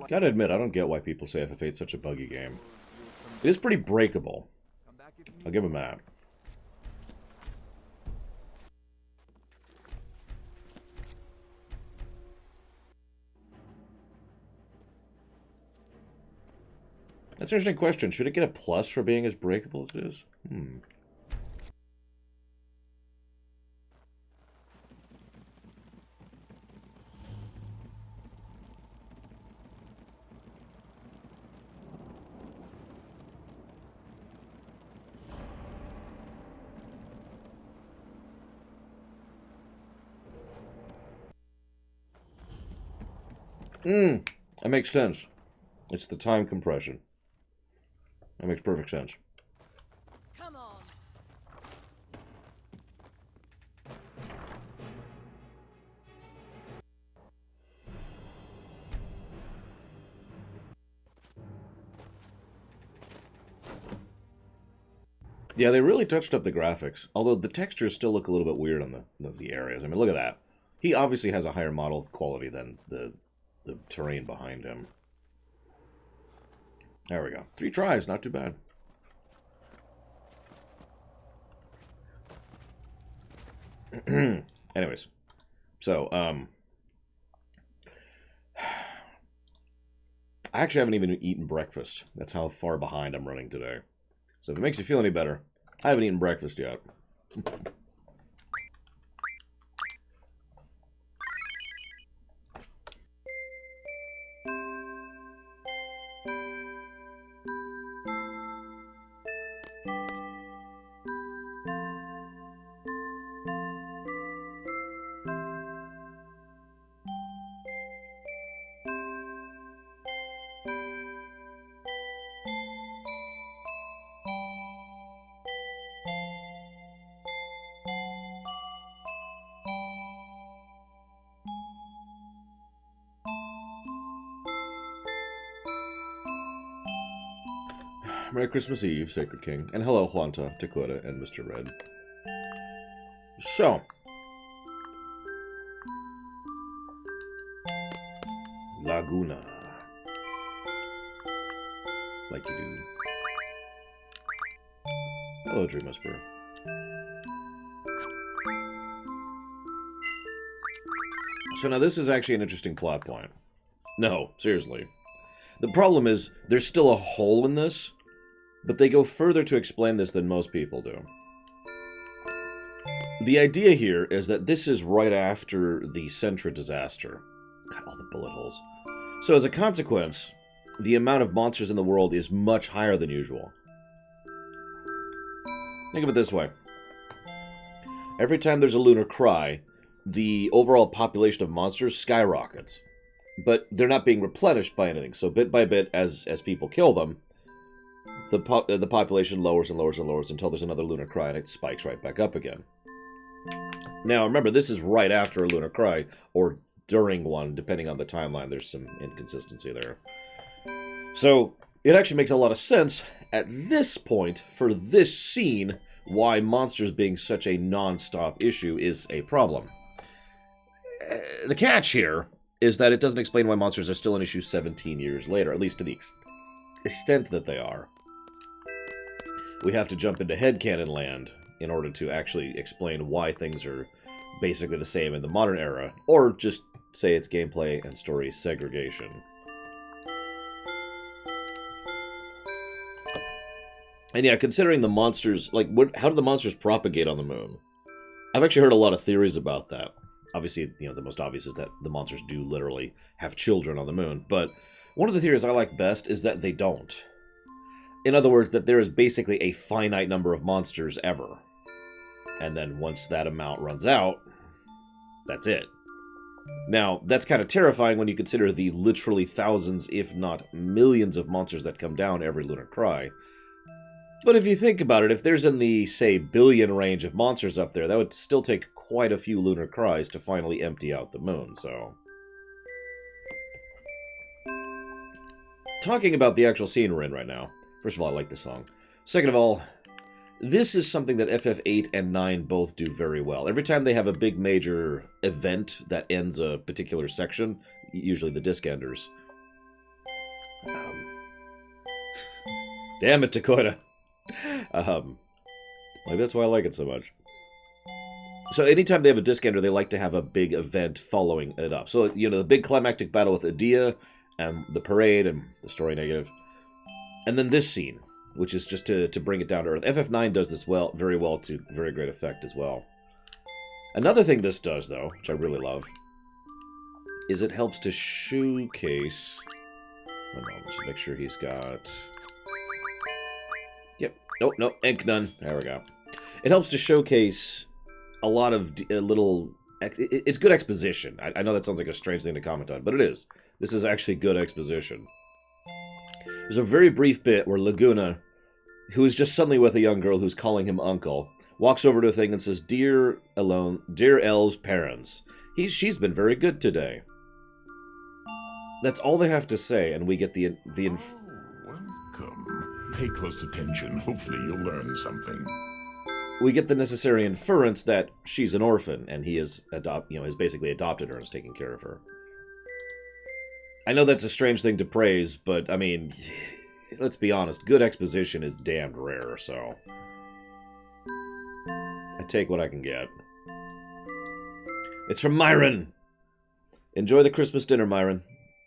Gotta admit, I don't get why people say FF8's such a buggy game. It is pretty breakable. I'll give him that. That's an interesting question. Should it get a plus for being as breakable as it is? That makes sense. It's the time compression. That makes perfect sense. Come on. Yeah, they really touched up the graphics. Although the textures still look a little bit weird on the areas. I mean, look at that. He obviously has a higher model quality than the terrain behind him. There we go. 3 tries, not too bad. Anyways, so, I actually haven't even eaten breakfast. That's how far behind I'm running today. So if it makes you feel any better, I haven't eaten breakfast yet. Merry Christmas Eve, Sacred King. And hello, Juanta, Dakota, and Mr. Red. So. Laguna. Like you do. Hello, Dream Whisperer. So now this is actually an interesting plot point. No, seriously. The problem is, there's still a hole in this, but they go further to explain this than most people do. The idea here is that this is right after the Sentra disaster. God, all the bullet holes. So as a consequence, the amount of monsters in the world is much higher than usual. Think of it this way. Every time there's a lunar cry, the overall population of monsters skyrockets. But they're not being replenished by anything. So bit by bit, as people kill them, the population lowers and lowers and lowers until there's another lunar cry and it spikes right back up again. Now, remember, this is right after a lunar cry, or during one, depending on the timeline. There's some inconsistency there. So, it actually makes a lot of sense, at this point, for this scene, why monsters being such a non-stop issue is a problem. The catch here is that it doesn't explain why monsters are still an issue 17 years later, at least to the extent that they are. We have to jump into headcanon land in order to actually explain why things are basically the same in the modern era, or just say it's gameplay and story segregation. And yeah, considering the monsters, like, how do the monsters propagate on the moon? I've actually heard a lot of theories about that. Obviously, you know, the most obvious is that the monsters do literally have children on the moon, but one of the theories I like best is that they don't. In other words, that there is basically a finite number of monsters ever. And then once that amount runs out, that's it. Now, that's kind of terrifying when you consider the literally thousands, if not millions of monsters that come down every lunar cry. But if you think about it, if there's in the, say, billion range of monsters up there, that would still take quite a few lunar cries to finally empty out the moon, so... Talking about the actual scene we're in right now. First of all, I like this song. Second of all, this is something that FF8 and 9 both do very well. Every time they have a big major event that ends a particular section, usually the disc enders, Damn it, Dakota. Maybe that's why I like it so much. So anytime they have a disc ender, they like to have a big event following it up. So, you know, the big climactic battle with Adia, and the parade, and the story negative. And then this scene, which is just to bring it down to earth. FF9 does this very well to very great effect as well. Another thing this does, though, which I really love, is it helps to showcase... One moment, just make sure he's got... Yep. Nope, nope, ink none. There we go. It helps to showcase a lot of little... It's good exposition. I know that sounds like a strange thing to comment on, but it is. This is actually good exposition. There's a very brief bit where Laguna, who is just suddenly with a young girl who's calling him uncle, walks over to a thing and says, Dear Elle's parents, she's been very good today. That's all they have to say, and we get the welcome. Pay close attention. Hopefully you'll learn something. We get the necessary inference that she's an orphan, and he has basically adopted her and is taking care of her. I know that's a strange thing to praise, but, I mean, let's be honest, good exposition is damned rare, so... I take what I can get. It's from Myron! Enjoy the Christmas dinner, Myron.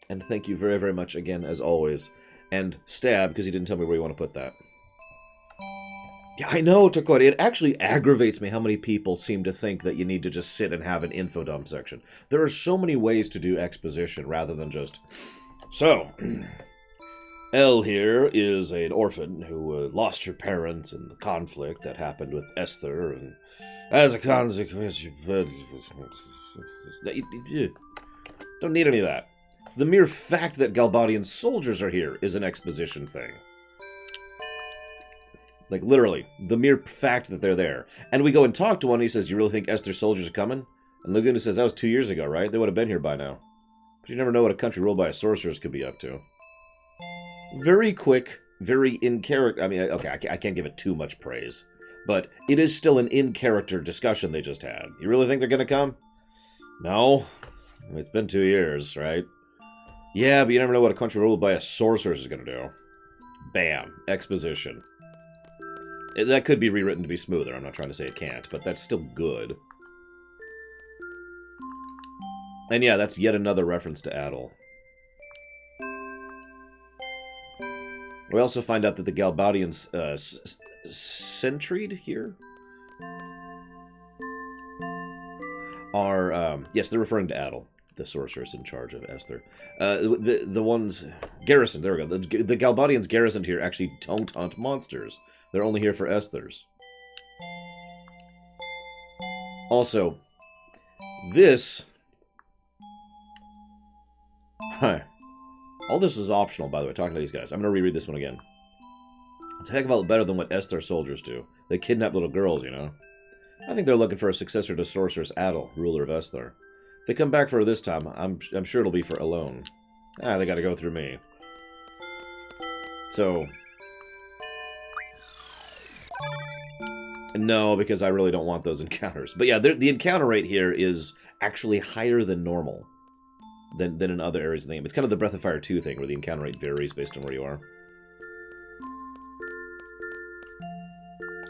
And thank you very, very much again, as always. And stab, because you didn't tell me where you want to put that. Yeah, I know, Takota. It actually aggravates me how many people seem to think that you need to just sit and have an info dump section. There are so many ways to do exposition rather than just... So, Elle here is an orphan who lost her parents in the conflict that happened with Esther, and as a consequence... Don't need any of that. The mere fact that Galbadian soldiers are here is an exposition thing. Like, literally, the mere fact that they're there. And we go and talk to one, and he says, you really think Esther's soldiers are coming? And Laguna says, that was 2 years ago, right? They would have been here by now. But you never know what a country ruled by a sorceress could be up to. Very quick, very in-character... I mean, okay, I can't give it too much praise. But it is still an in-character discussion they just had. You really think they're going to come? No. I mean, it's been 2 years, right? Yeah, but you never know what a country ruled by a sorceress is going to do. Bam. Exposition. That could be rewritten to be smoother. I'm not trying to say it can't, but that's still good. And yeah, that's yet another reference to Adel. We also find out that the Galbadians sentryed here are... yes, they're referring to Adel, the sorceress in charge of Esther. The ones... Garrison, there we go. The Galbadians garrisoned here actually don't hunt monsters. They're only here for Esthers. Also, this... Hi. All this is optional, by the way, talking to these guys. I'm going to reread this one again. It's a heck of a lot better than what Esther soldiers do. They kidnap little girls, you know. I think they're looking for a successor to Sorceress Adel, ruler of Esther. If they come back for her this time, I'm sure it'll be for Alone. They gotta go through me. So... No, because I really don't want those encounters. But yeah, the encounter rate here is actually higher than normal. Than in other areas of the game. It's kind of the Breath of Fire 2 thing, where the encounter rate varies based on where you are.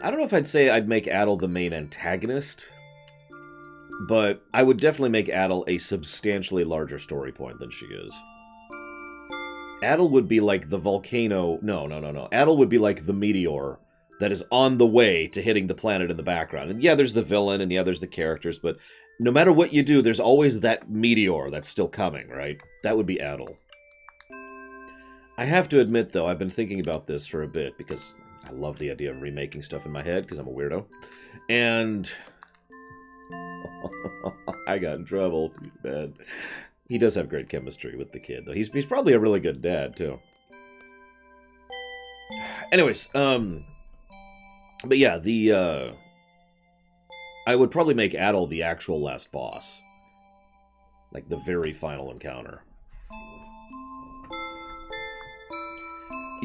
I don't know if I'd say I'd make Adel the main antagonist, but I would definitely make Adel a substantially larger story point than she is. Adel would be like the volcano... No. Adel would be like the meteor that is on the way to hitting the planet in the background. And yeah, there's the villain, and yeah, there's the characters, but no matter what you do, there's always that meteor that's still coming, right? That would be Adel. I have to admit, though, I've been thinking about this for a bit, because I love the idea of remaking stuff in my head, because I'm a weirdo. And... I got in trouble. Too bad. He does have great chemistry with the kid, though. He's probably a really good dad, too. Anyways, but yeah, I would probably make Adel the actual last boss. Like, the very final encounter.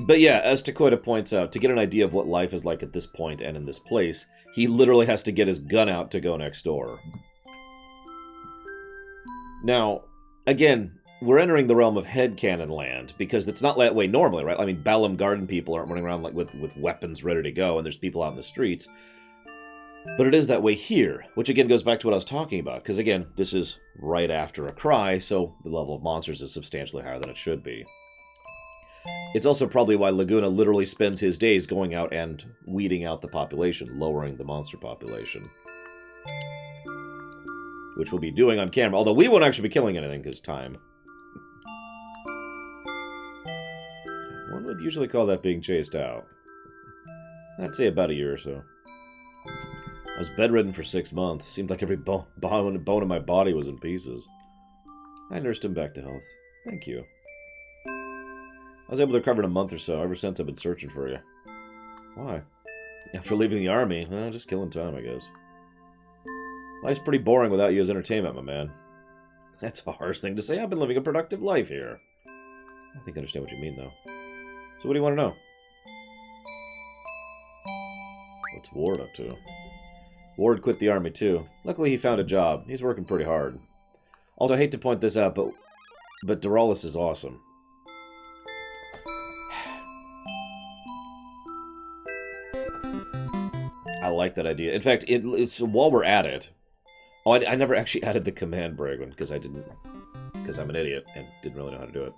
But yeah, as Takoida points out, to get an idea of what life is like at this point and in this place, he literally has to get his gun out to go next door. Now, again, we're entering the realm of headcanon land, because it's not that way normally, right? I mean, Balam Garden people aren't running around like with weapons ready to go, and there's people out in the streets. But it is that way here, which again goes back to what I was talking about, because again, this is right after a cry, so the level of monsters is substantially higher than it should be. It's also probably why Laguna literally spends his days going out and weeding out the population, lowering the monster population. Which we'll be doing on camera, although we won't actually be killing anything, because time. One would usually call that being chased out. I'd say about a year or so. I was bedridden for 6 months. Seemed like every bone in my body was in pieces. I nursed him back to health. Thank you. I was able to recover in a month or so. Ever since I've been searching for you. Why? After leaving the army, well, just killing time, I guess. Life's pretty boring without you as entertainment, my man. That's a harsh thing to say. I've been living a productive life here. I think I understand what you mean, though. So what do you want to know? What's Ward up to? Ward quit the army, too. Luckily, he found a job. He's working pretty hard. Also, I hate to point this out, but Doralis is awesome. I like that idea. In fact, it's while we're at it... Oh, I never actually added the command break one, because I didn't... Because I'm an idiot and didn't really know how to do it.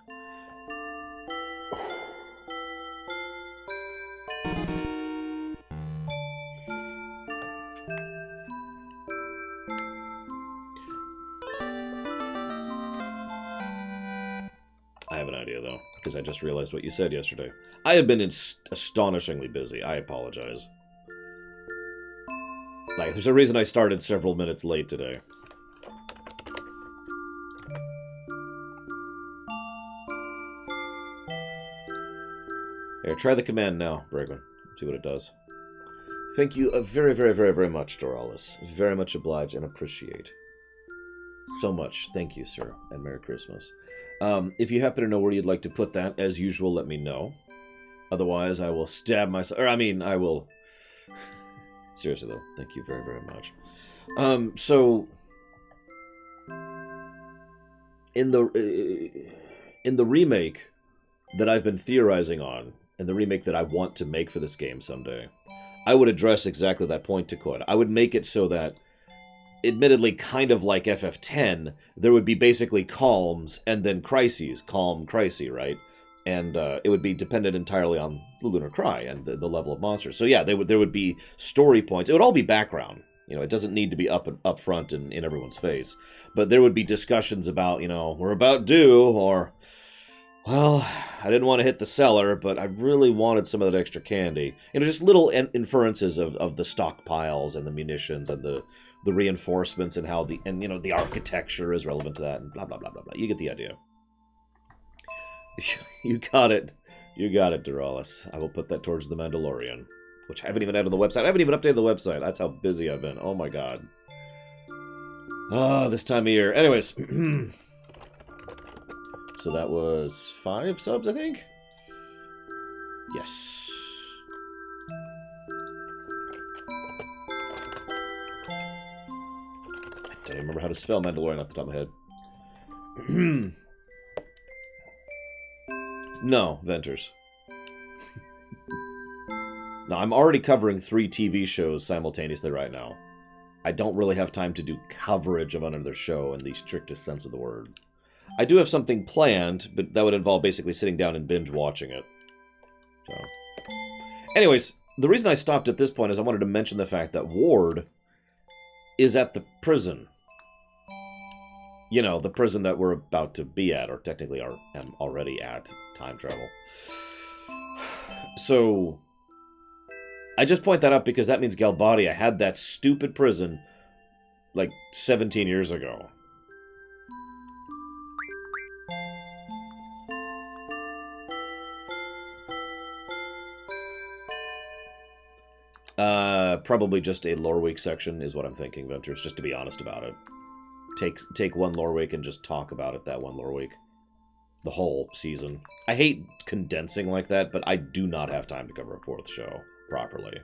I have an idea, though, because I just realized what you said yesterday. I have been astonishingly busy. I apologize. Like, there's a reason I started several minutes late today. Here, try the command now, Bregman. See what it does. Thank you very, very, very, very much, Doralis. Very much obliged and appreciate. So much. Thank you, sir, and Merry Christmas. If you happen to know where you'd like to put that, as usual, let me know. Otherwise, I will stab myself. Or, I mean, I will... Seriously, though, thank you very, very much. So... In the remake that I've been theorizing on, and the remake that I want to make for this game someday, I would address exactly that point to Coyd. I would make it so that, admittedly kind of like FF10, there would be basically calms and then crises. Calm, crisis, right? And it would be dependent entirely on the Lunar Cry and the level of monsters. So yeah, there would be story points. It would all be background. You know, it doesn't need to be up front and in everyone's face. But there would be discussions about, you know, we're about due, or... Well, I didn't want to hit the cellar, but I really wanted some of that extra candy. You know, just little inferences of the stockpiles and the munitions and the reinforcements and how you know, the architecture is relevant to that and blah, blah, blah, blah, blah. You get the idea. You got it. You got it, Doralis. I will put that towards the Mandalorian, which I haven't even added on the website. I haven't even updated the website. That's how busy I've been. Oh my god. This time of year. Anyways. So that was 5 subs, I think? Yes. I don't remember how to spell Mandalorian off the top of my head. No, Venters. No, I'm already covering 3 TV shows simultaneously right now. I don't really have time to do coverage of another show in the strictest sense of the word. I do have something planned, but that would involve basically sitting down and binge watching it. So, anyways, the reason I stopped at this point is I wanted to mention the fact that Ward is at the prison. You know, the prison that we're about to be at, or technically am already at, time travel. So, I just point that out because that means Galbadia had that stupid prison like 17 years ago. Probably just a lore week section is what I'm thinking, Ventures, just to be honest about it. Take one lore week and just talk about it that one lore week. The whole season. I hate condensing like that, but I do not have time to cover a 4th show properly.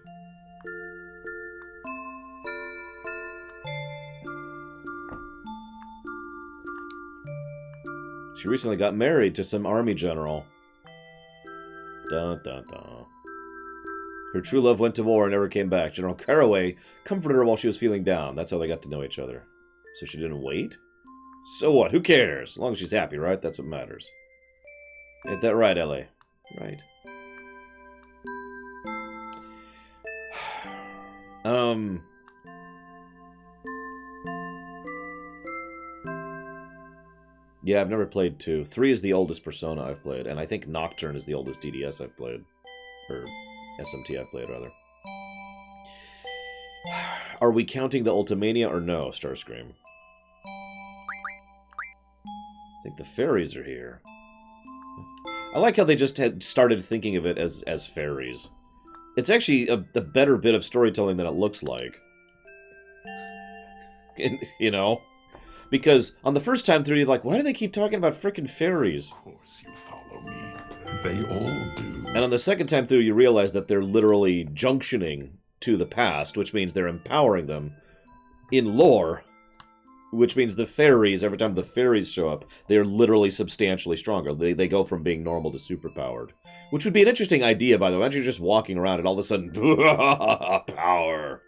She recently got married to some army general. Dun, dun, dun. Her true love went to war and never came back. General Caraway comforted her while she was feeling down. That's how they got to know each other. So she didn't wait? So what? Who cares? As long as she's happy, right? That's what matters. Ain't that right, Ellie? Right. Yeah, I've never played 2. 3 is the oldest Persona I've played, and I think Nocturne is the oldest DDS I've played. Or SMT I've played, rather. Are we counting the Ultimania or no, Starscream? I think the fairies are here. I like how they just had started thinking of it as fairies. It's actually a better bit of storytelling than it looks like. You know? Because on the first time through, you're like, why do they keep talking about frickin' fairies? Of course you follow me. They all do. And on the second time through, you realize that they're literally junctioning to the past, which means they're empowering them in lore, which means the fairies, every time the fairies show up, they are literally substantially stronger. They go from being normal to superpowered. Which would be an interesting idea, by the way. Imagine you're just walking around and all of a sudden, power.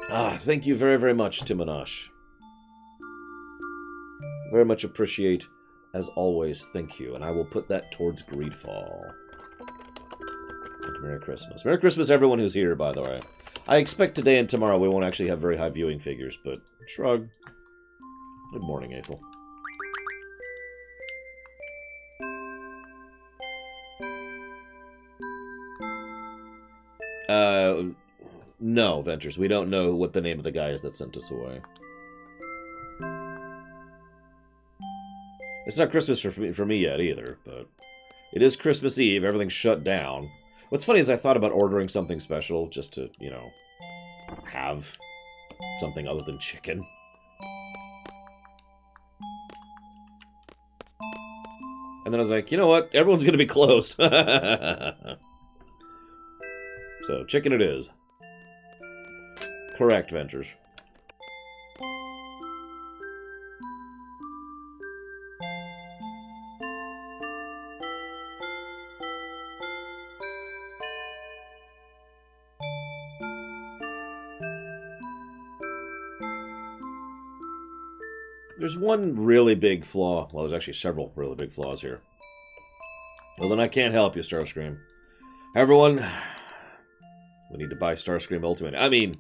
Thank you very, very much, Timanash. Very much appreciate, as always, thank you. And I will put that towards Greedfall. And Merry Christmas. Merry Christmas, everyone who's here, by the way. I expect today and tomorrow we won't actually have very high viewing figures, but shrug. Good morning, Aethel. No, Ventures. We don't know what the name of the guy is that sent us away. It's not Christmas for me yet, either, but it is Christmas Eve. Everything's shut down. What's funny is I thought about ordering something special just to, you know, have something other than chicken. And then I was like, you know what? Everyone's going to be closed. So, chicken it is. Correct, Ventures. There's one really big flaw. Well, there's actually several really big flaws here. Well, then I can't help you, Starscream. Everyone, we need to buy Starscream Ultimate. I mean...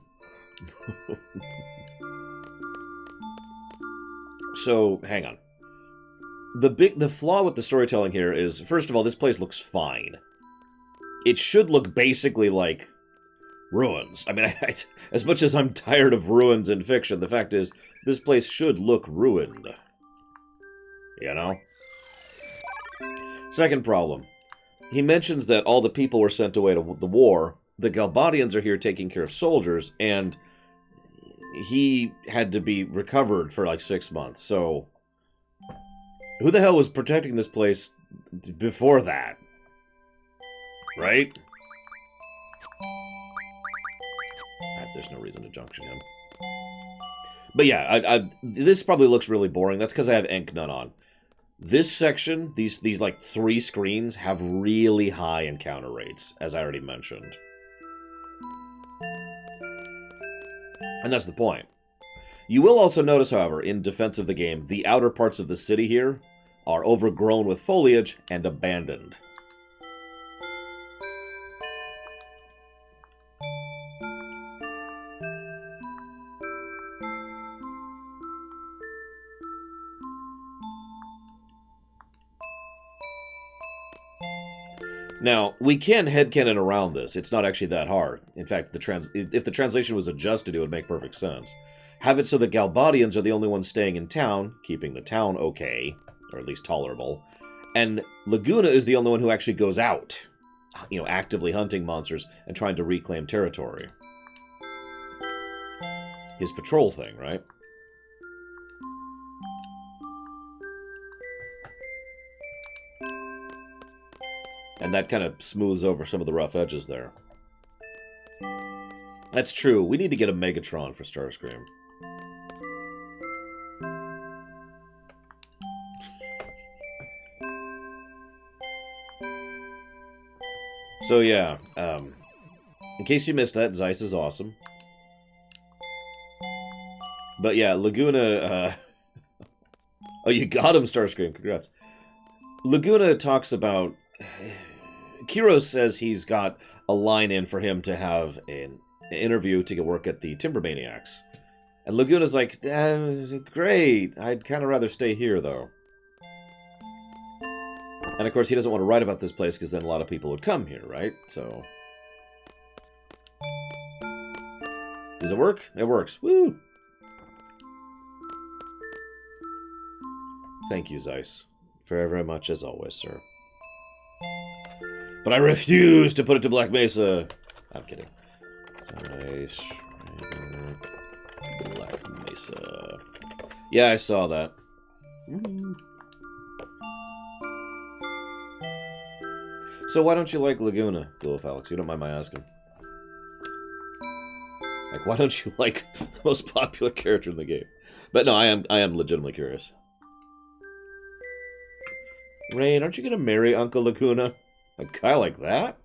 So, hang on. The flaw with the storytelling here is, first of all, this place looks fine. It should look basically like ruins. I mean, as much as I'm tired of ruins in fiction, the fact is, this place should look ruined. You know? Second problem. He mentions that all the people were sent away to the war. The Galbadians are here taking care of soldiers, and he had to be recovered for like 6 months. So, who the hell was protecting this place before that? Right? There's no reason to junction him. But yeah, this probably looks really boring. That's because I have ink none on. This section, these like 3 screens, have really high encounter rates, as I already mentioned. And that's the point. You will also notice, however, in defense of the game, the outer parts of the city here are overgrown with foliage and abandoned. Now, we can headcanon around this. It's not actually that hard. In fact, if the translation was adjusted, it would make perfect sense. Have it so the Galbadians are the only ones staying in town, keeping the town okay, or at least tolerable, and Laguna is the only one who actually goes out, you know, actively hunting monsters and trying to reclaim territory. His patrol thing, right? And that kind of smooths over some of the rough edges there. That's true. We need to get a Megatron for Starscream. So yeah, in case you missed that, Zeiss is awesome. But yeah, Laguna, oh, you got him, Starscream, congrats. Laguna talks about... Kiros says he's got a line in for him to have an interview to get work at the Timbermaniacs. And Laguna's like, great, I'd kind of rather stay here, though. And of course, he doesn't want to write about this place because then a lot of people would come here, right? So... Does it work? It works. Woo! Thank you, Zeiss. Very, very much, as always, sir. But I refuse to put it to Black Mesa. I'm kidding. Zeiss... Black Mesa. Yeah, I saw that. So why don't you like Laguna, Blue of Alex? You don't mind my asking. Like, why don't you like the most popular character in the game? But no, I am legitimately curious. Rain, aren't you gonna marry Uncle Laguna? A guy like that?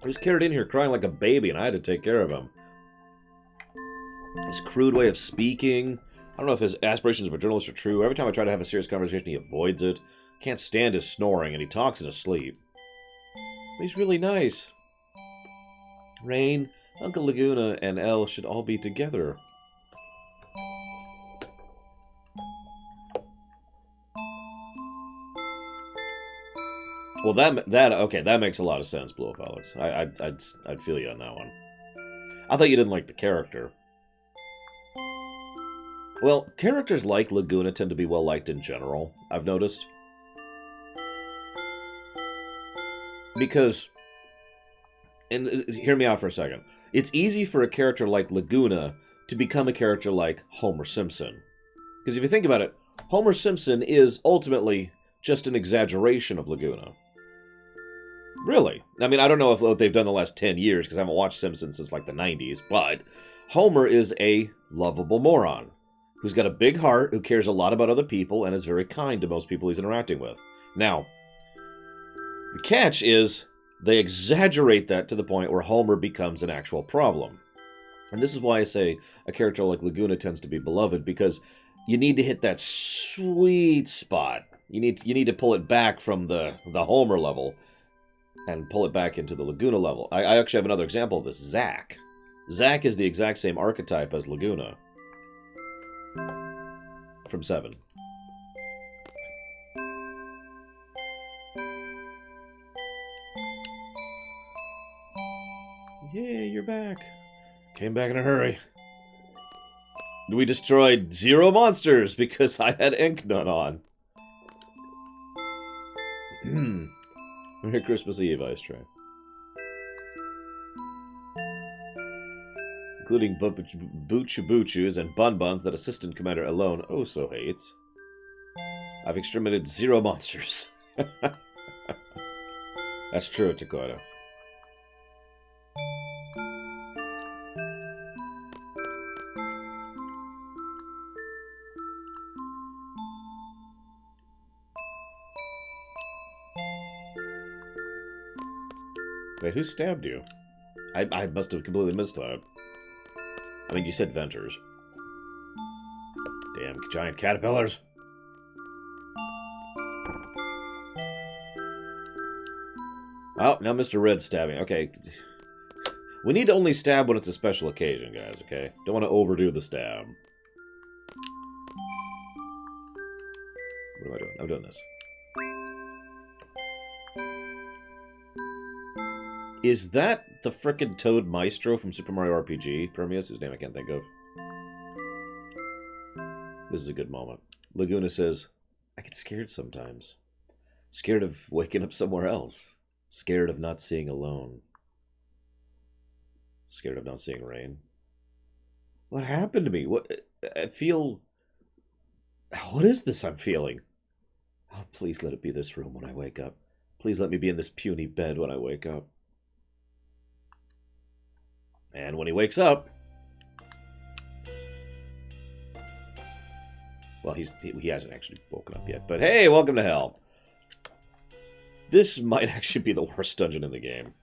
He was carried in here crying like a baby, and I had to take care of him. His crude way of speaking. I don't know if his aspirations of a journalist are true. Every time I try to have a serious conversation, he avoids it. Can't stand his snoring, and he talks in his sleep. But he's really nice. Rain, Uncle Laguna, and Elle should all be together. Well, that makes a lot of sense, Blow Up Alex. I'd feel you on that one. I thought you didn't like the character. Well, characters like Laguna tend to be well liked in general, I've noticed. Because, and hear me out for a second, it's easy for a character like Laguna to become a character like Homer Simpson. Because if you think about it, Homer Simpson is ultimately just an exaggeration of Laguna. Really. I mean, I don't know if what they've done the last 10 years, because I haven't watched Simpsons since like the 90s, but Homer is a lovable moron who's got a big heart, who cares a lot about other people, and is very kind to most people he's interacting with. Now, the catch is they exaggerate that to the point where Homer becomes an actual problem. And this is why I say a character like Laguna tends to be beloved, because you need to hit that sweet spot. You need to pull it back from the Homer level and pull it back into the Laguna level. I actually have another example of this. Zack. Zack is the exact same archetype as Laguna. From VII. Yay, you're back. Came back in a hurry. We destroyed 0 monsters because I had ink none on. Merry Christmas Eve, Ice Tray. Including Boochus and Bun Buns that Assistant Commander alone oh so hates. I've exterminated 0 monsters. That's true, Takoida. Wait, who stabbed you? I must have completely missed that. I mean, you said Venters. Damn giant caterpillars. Oh, now Mr. Red's stabbing. Okay. We need to only stab when it's a special occasion, guys, okay? Don't want to overdo the stab. What am I doing? I'm doing this. Is that the frickin' Toad Maestro from Super Mario RPG, Permeus, whose name I can't think of? This is a good moment. Laguna says, I get scared sometimes. Scared of waking up somewhere else. Scared of not seeing alone. Scared of not seeing rain. What happened to me? What? I feel... What is this I'm feeling? Oh, please let it be this room when I wake up. Please let me be in this puny bed when I wake up. And when he wakes up... Well, he hasn't actually woken up yet. But hey, welcome to hell. This might actually be the worst dungeon in the game.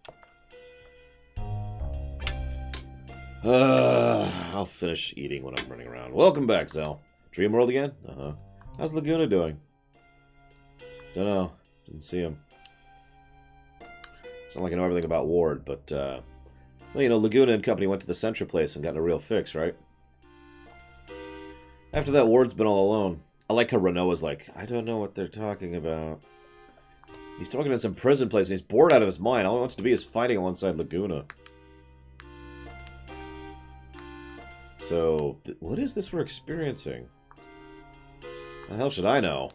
I'll finish eating when I'm running around. Welcome back, Zell. Dream World again? Uh-huh. How's Laguna doing? Don't know. Didn't see him. It's not like I know everything about Ward, but, well, you know, Laguna and company went to the Centra place and got in a real fix, right? After that, Ward's been all alone. I like how Renault like, I don't know what they're talking about. He's talking in some prison place and he's bored out of his mind. All he wants to be is fighting alongside Laguna. So, what is this we're experiencing? How the hell should I know?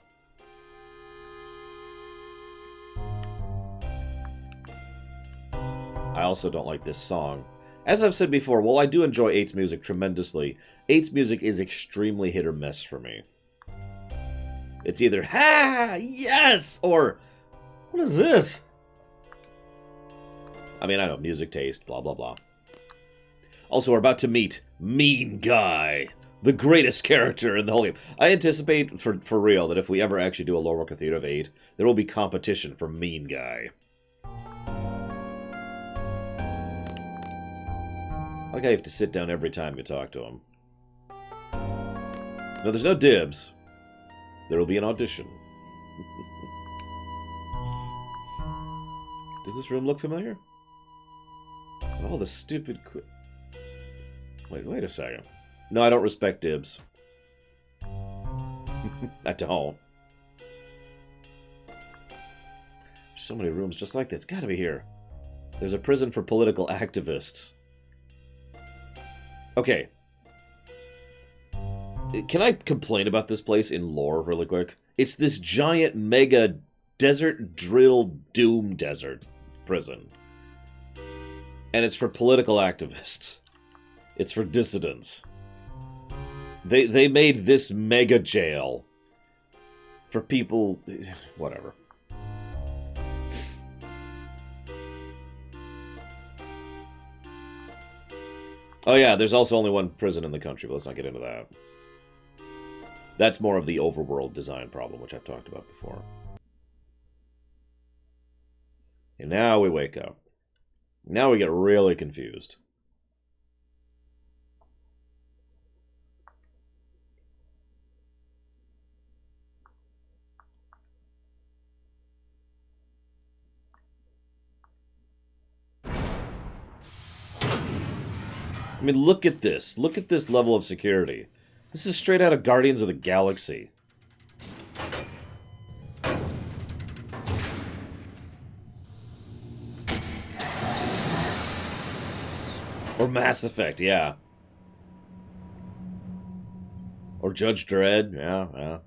I also don't like this song. As I've said before, while I do enjoy VIII's music tremendously, VIII's music is extremely hit or miss for me. It's either, ha, yes, or, what is this? I mean, I know, music taste, blah, blah, blah. Also, we're about to meet Mean Guy, the greatest character in the whole game. I anticipate, for real, that if we ever actually do a Lore Worker Theater of 8, there will be competition for Mean Guy. I like how you have to sit down every time you talk to him. No, there's no dibs. There will be an audition. Does this room look familiar? All the stupid Wait a second. No, I don't respect dibs. I don't. So many rooms just like this. Gotta be here. There's a prison for political activists. Okay. Can I complain about this place in lore really quick? It's this giant mega desert drill doom desert prison. And it's for political activists. It's for dissidents. They made this mega jail for people... Whatever. Oh yeah, there's also only one prison in the country, but let's not get into that. That's more of the overworld design problem, which I've talked about before. And now we wake up. Now we get really confused. I mean, look at this. Look at this level of security. This is straight out of Guardians of the Galaxy. Or Mass Effect, yeah. Or Judge Dredd, yeah.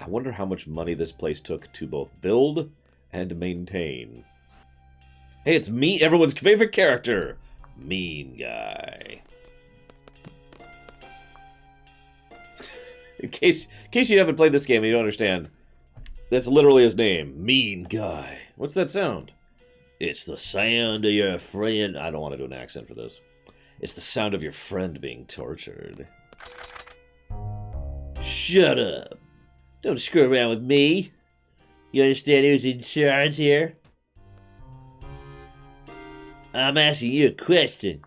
I wonder how much money this place took to both build and maintain. Hey, it's me, everyone's favorite character, Mean Guy. In case you haven't played this game and you don't understand, that's literally his name, Mean Guy. What's that sound? It's the sound of your friend. I don't want to do an accent for this. It's the sound of your friend being tortured. Shut up. Don't screw around with me. You understand who's in charge here? I'm asking you a question.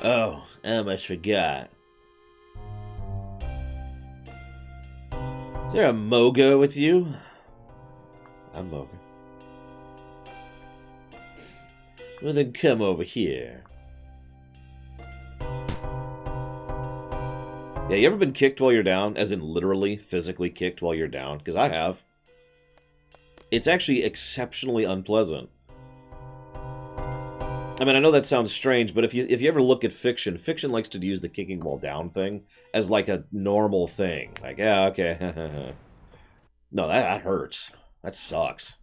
Oh, I almost forgot. Is there a Mogo with you? I'm Mogo. Well, then come over here. Yeah, you ever been kicked while you're down? As in literally, physically kicked while you're down? Because I have. It's actually exceptionally unpleasant. I mean, I know that sounds strange, but if you ever look at fiction likes to use the kicking while down thing as like a normal thing. Like, yeah, okay. No, that hurts. That sucks.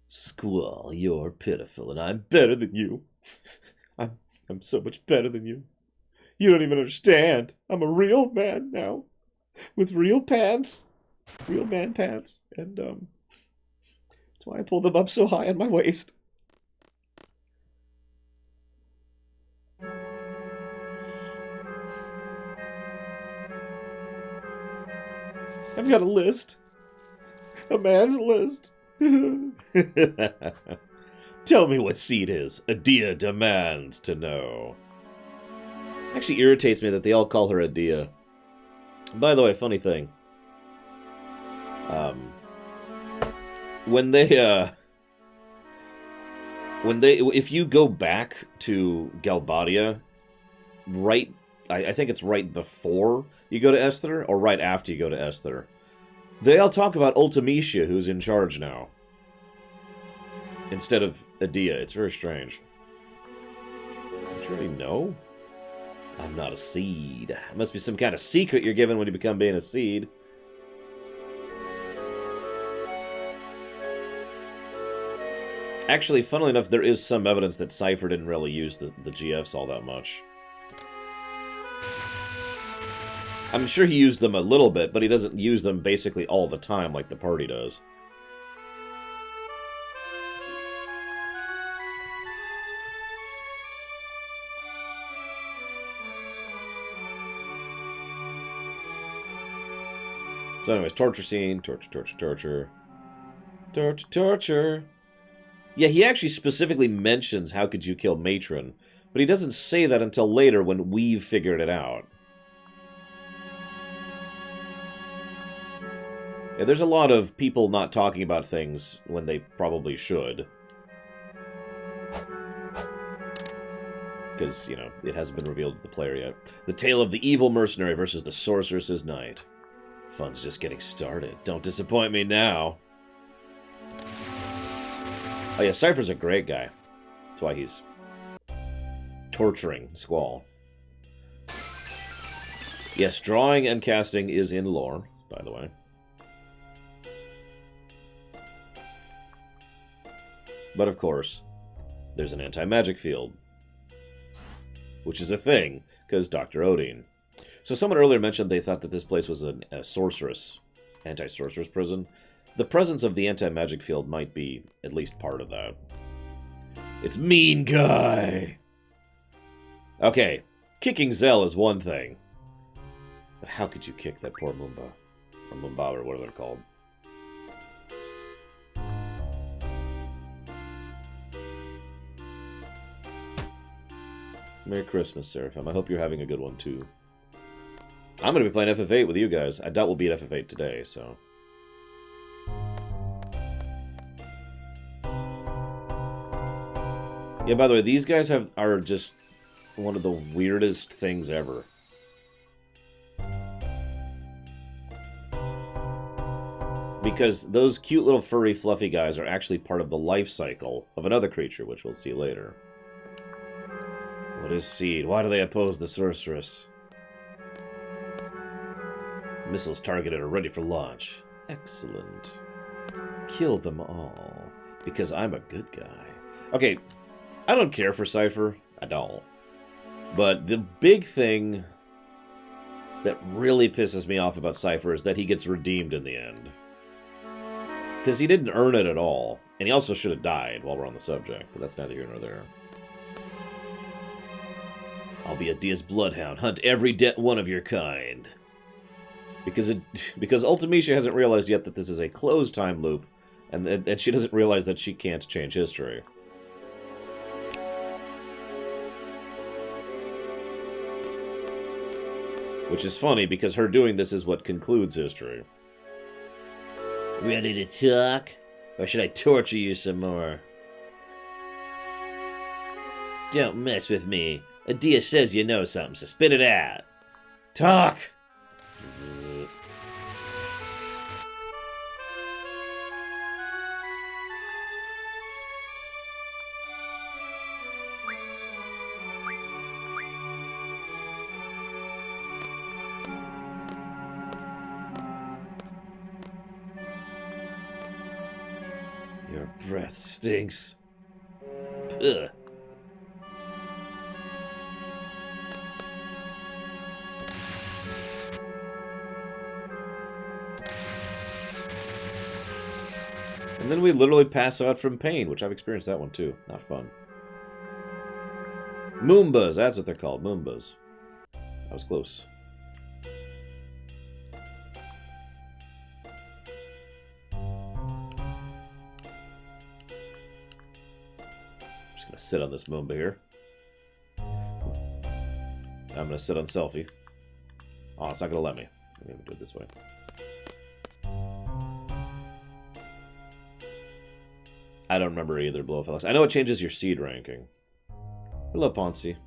Squall, you're pitiful, and I'm better than you. I'm so much better than you. You don't even understand. I'm a real man now. With real pants. Real man pants. And, that's why I pull them up so high on my waist. I've got a list. A man's list. Tell me what seed is. Adia demands to know. Actually irritates me that they all call her Adia. By the way, funny thing. If you go back to Galbadia, right, I think it's right before you go to Esther, or right after you go to Esther, they all talk about Ultimecia, who's in charge now, instead of Adia. It's very strange. Don't you already know? I'm not a seed. It must be some kind of secret you're given when you become being a seed. Actually, funnily enough, there is some evidence that Cypher didn't really use the GFs all that much. I'm sure he used them a little bit, but he doesn't use them basically all the time like the party does. So anyways, torture scene, torture. Yeah, he actually specifically mentions how could you kill Matron, but he doesn't say that until later when we've figured it out. Yeah, there's a lot of people not talking about things when they probably should. Because, you know, it hasn't been revealed to the player yet. The tale of the evil mercenary versus the sorceress's knight. Fun's just getting started. Don't disappoint me now. Oh yeah, Cypher's a great guy. That's why he's torturing Squall. Yes, drawing and casting is in lore, by the way. But of course, there's an anti-magic field. Which is a thing, because Dr. Odin. So someone earlier mentioned they thought that this place was a sorceress, anti-sorceress prison. The presence of the anti-magic field might be at least part of that. It's mean guy! Okay, kicking Zell is one thing. But how could you kick that poor Moomba? Or Moombaba, or whatever they're called. Merry Christmas, Seraphim. I hope you're having a good one, too. I'm going to be playing FF8 with you guys. I doubt we'll be at FF8 today, so... Yeah, by the way, these guys are just one of the weirdest things ever. Because those cute little furry fluffy guys are actually part of the life cycle of another creature, which we'll see later. What is Seed? Why do they oppose the sorceress? Missiles targeted are ready for launch. Excellent. Kill them all. Because I'm a good guy. Okay, I don't care for Cypher. I don't. But the big thing that really pisses me off about Cypher is that he gets redeemed in the end. Because he didn't earn it at all. And he also should have died while we're on the subject. But that's neither here nor there. I'll be Adia's bloodhound. Hunt every one of your kind. Because Ultimecia hasn't realized yet that this is a closed time loop. And she doesn't realize that she can't change history. Which is funny, because her doing this is what concludes history. Ready to talk? Or should I torture you some more? Don't mess with me. Adia says you know something, so spit it out. Talk! Zzz. Your breath stinks. Ugh. And then we literally pass out from pain, which I've experienced that one too. Not fun. Moombas, that's what they're called, Moombas. That was close. Just gonna sit on this Moomba here. I'm gonna sit on Selfie. Oh, it's not gonna let me. Let me do it this way. I don't remember either, Blowfelix. I know it changes your seed ranking. Hello, Ponzi.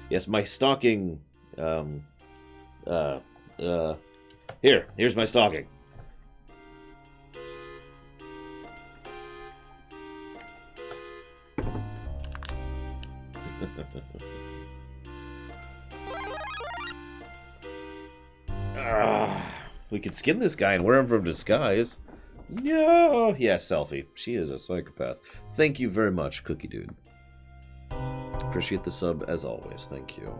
Yes, my stocking... Here's my stocking. We could skin this guy and wear him from disguise. No! Yeah, Selfie. She is a psychopath. Thank you very much, Cookie Dude. Appreciate the sub as always. Thank you.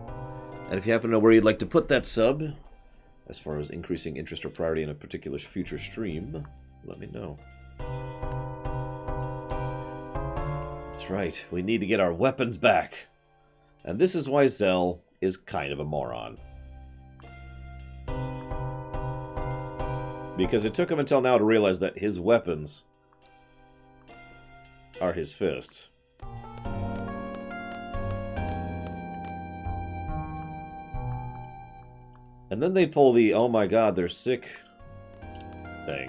And if you happen to know where you'd like to put that sub, as far as increasing interest or priority in a particular future stream, let me know. That's right. We need to get our weapons back. And this is why Zell is kind of a moron. Because it took him until now to realize that his weapons are his fists. And then they pull the, oh my god, they're sick thing.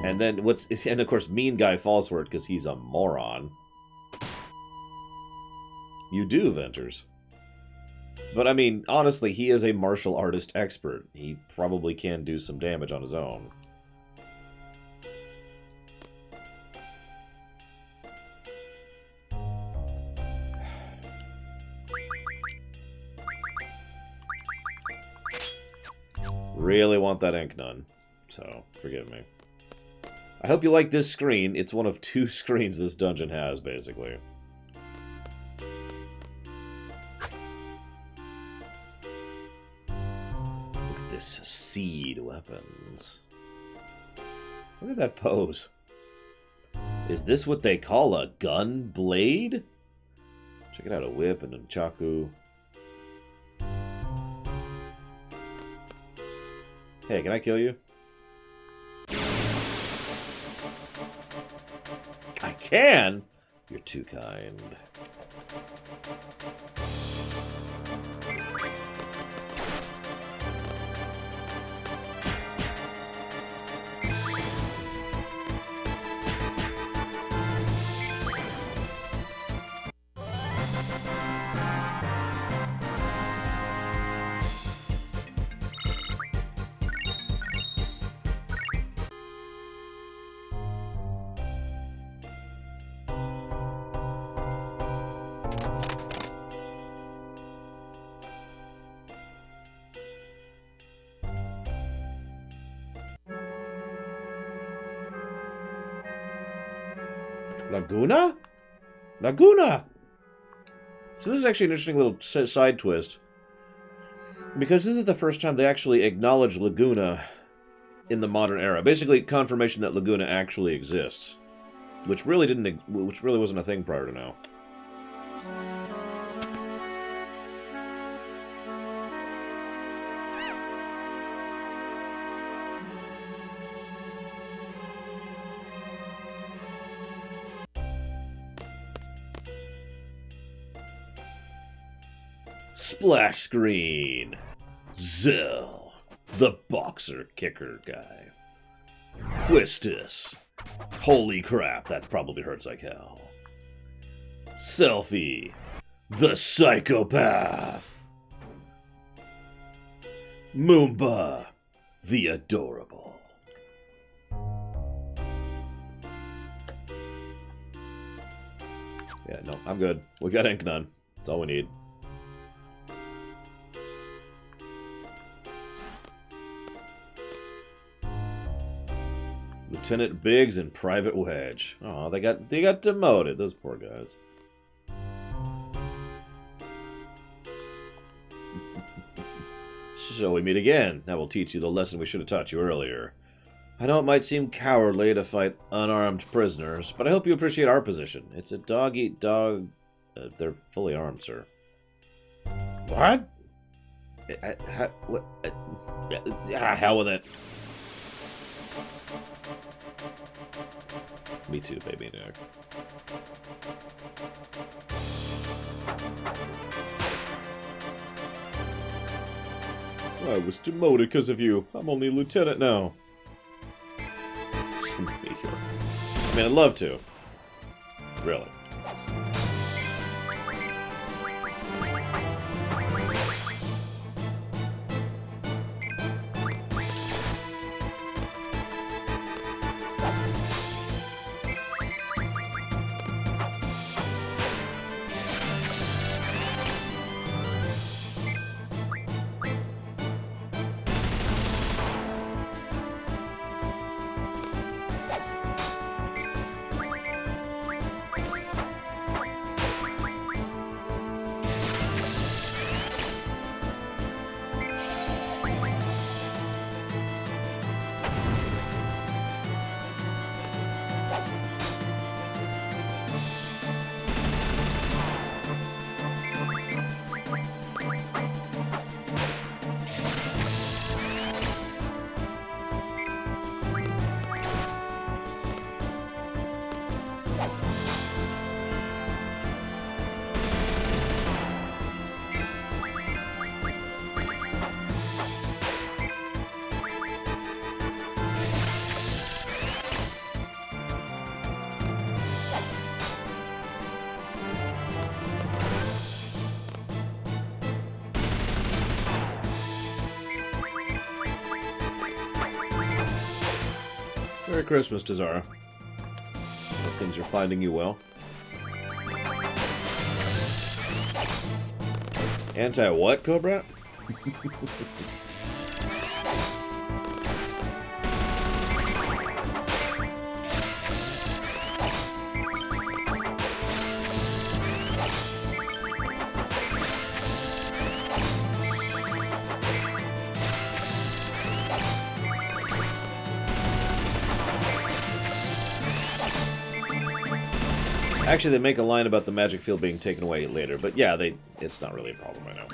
And then and of course, Mean Guy falls for it because he's a moron. You do, Venters. But I mean, honestly, he is a martial artist expert. He probably can do some damage on his own. Really want that ink none, so forgive me. I hope you like this screen. It's one of 2 screens this dungeon has, basically. This seed weapons. Look at that pose. Is this what they call a gun blade? Check it out, a whip and a chaku. Hey, can I kill you? I can? You're too kind. Laguna? Laguna! So this is actually an interesting little side twist. Because this is the first time they actually acknowledge Laguna in the modern era. Basically, confirmation that Laguna actually exists. Which really wasn't a thing prior to now. Splash screen. Zell, the boxer kicker guy. Quistis. Holy crap, that probably hurts like hell. Selfie, the psychopath. Moomba, the adorable. Yeah, no, I'm good. We got ink none. That's all we need. Lieutenant Biggs and Private Wedge. Oh, they got demoted, those poor guys. So we meet again. Now we'll teach you the lesson we should have taught you earlier. I know it might seem cowardly to fight unarmed prisoners, but I hope you appreciate our position. It's a dog-eat-dog... they're fully armed, sir. What? What? Hell with it. Me too, baby Nick. I was demoted because of you. I'm only a lieutenant now. I mean, I'd love to. Really. Merry Christmas, Tazara. Hope things are finding you well. Anti-what, Cobra? Actually, they make a line about the magic field being taken away later, but yeah, it's not really a problem right now.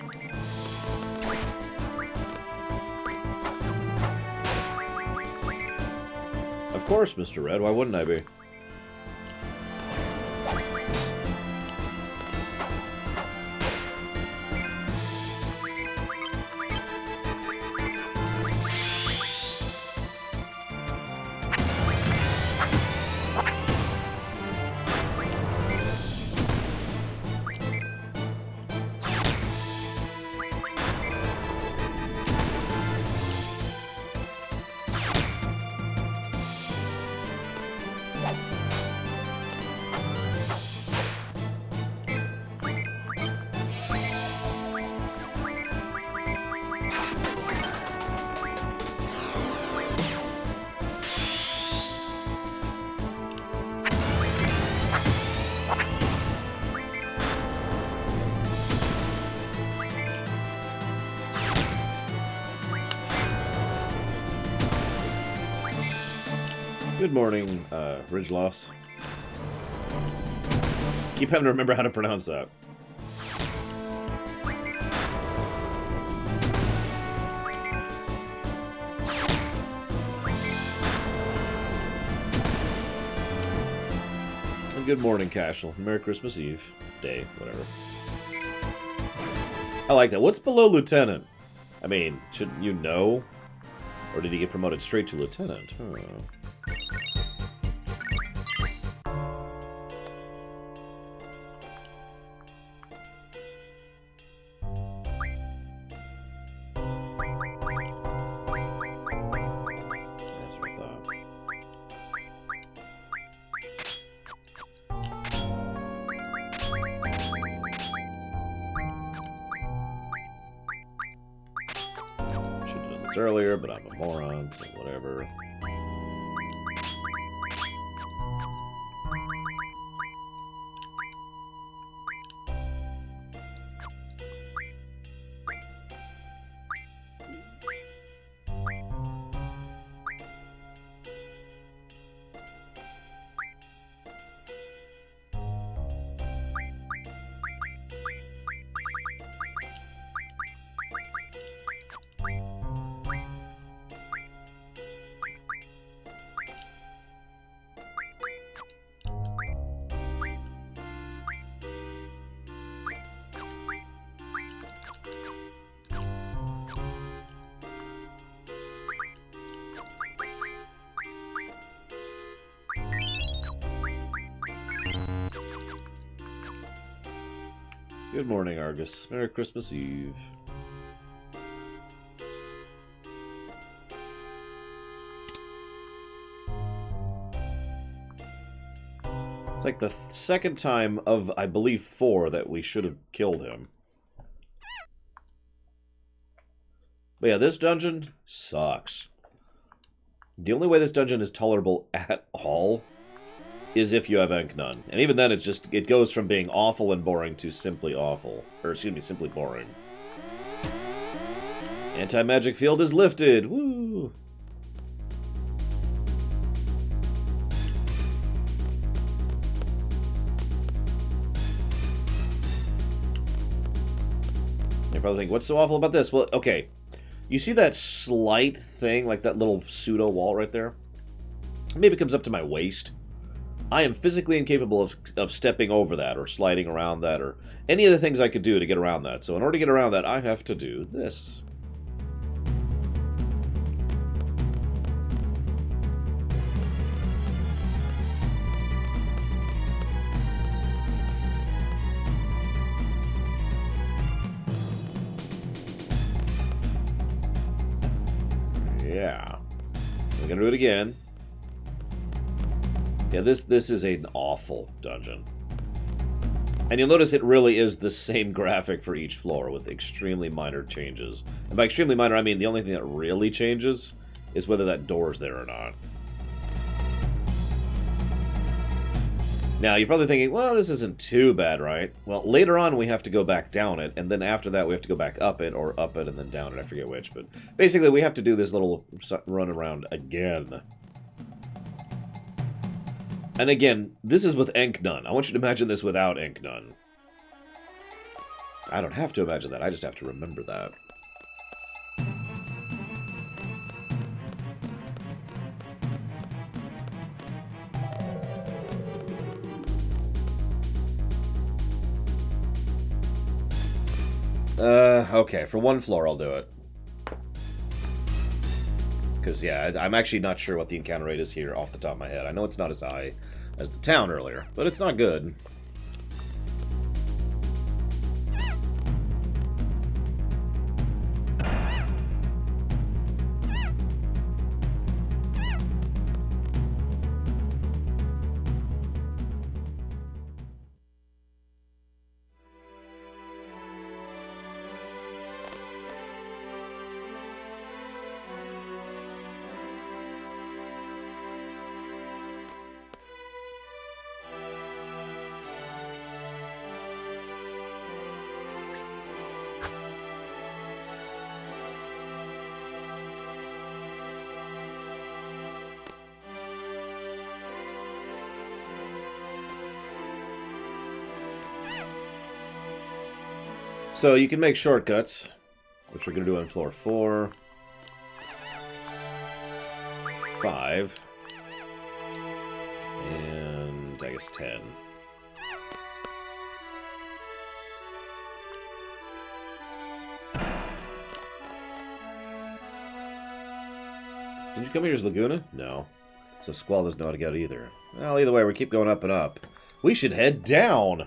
Of course, Mr. Red, why wouldn't I be? Good morning, Ridge Loss. Keep having to remember how to pronounce that. And good morning, Cashel. Merry Christmas Eve. Day, whatever. I like that. What's below Lieutenant? I mean, shouldn't you know? Or did he get promoted straight to Lieutenant? Huh. Earlier, but I'm a moron, so whatever. Good morning, Argus. Merry Christmas Eve. It's like the second time of, I believe, 4 that we should have killed him. But yeah, this dungeon sucks. The only way this dungeon is tolerable at all is if you have Enknun. And even then, it's just, it goes from being awful and boring to simply awful. Or, excuse me, simply boring. Anti-magic field is lifted! Woo! You're probably thinking, what's so awful about this? Well, okay. You see that slight thing, like that little pseudo wall right there? Maybe it comes up to my waist. I am physically incapable of stepping over that, or sliding around that, or any of the things I could do to get around that. So in order to get around that, I have to do this. Yeah. We're gonna do it again. Yeah, this is an awful dungeon. And you'll notice it really is the same graphic for each floor with extremely minor changes. And by extremely minor, I mean the only thing that really changes is whether that door's there or not. Now, you're probably thinking, well, this isn't too bad, right? Well, later on we have to go back down it, and then after that we have to go back up it, or up it and then down it, I forget which. But basically we have to do this little run around again. And again, this is with Enknun. I want you to imagine this without Enknun. I don't have to imagine that, I just have to remember that. Okay, for one floor I'll do it. Because, yeah, I'm actually not sure what the encounter rate is here off the top of my head. I know it's not as high as the town earlier, but it's not good. So you can make shortcuts, which we're going to do on floor 4, 5, and I guess 10. Did you come here as Laguna? No. So Squall doesn't know how to get either. Well, either way, we keep going up and up. We should head down!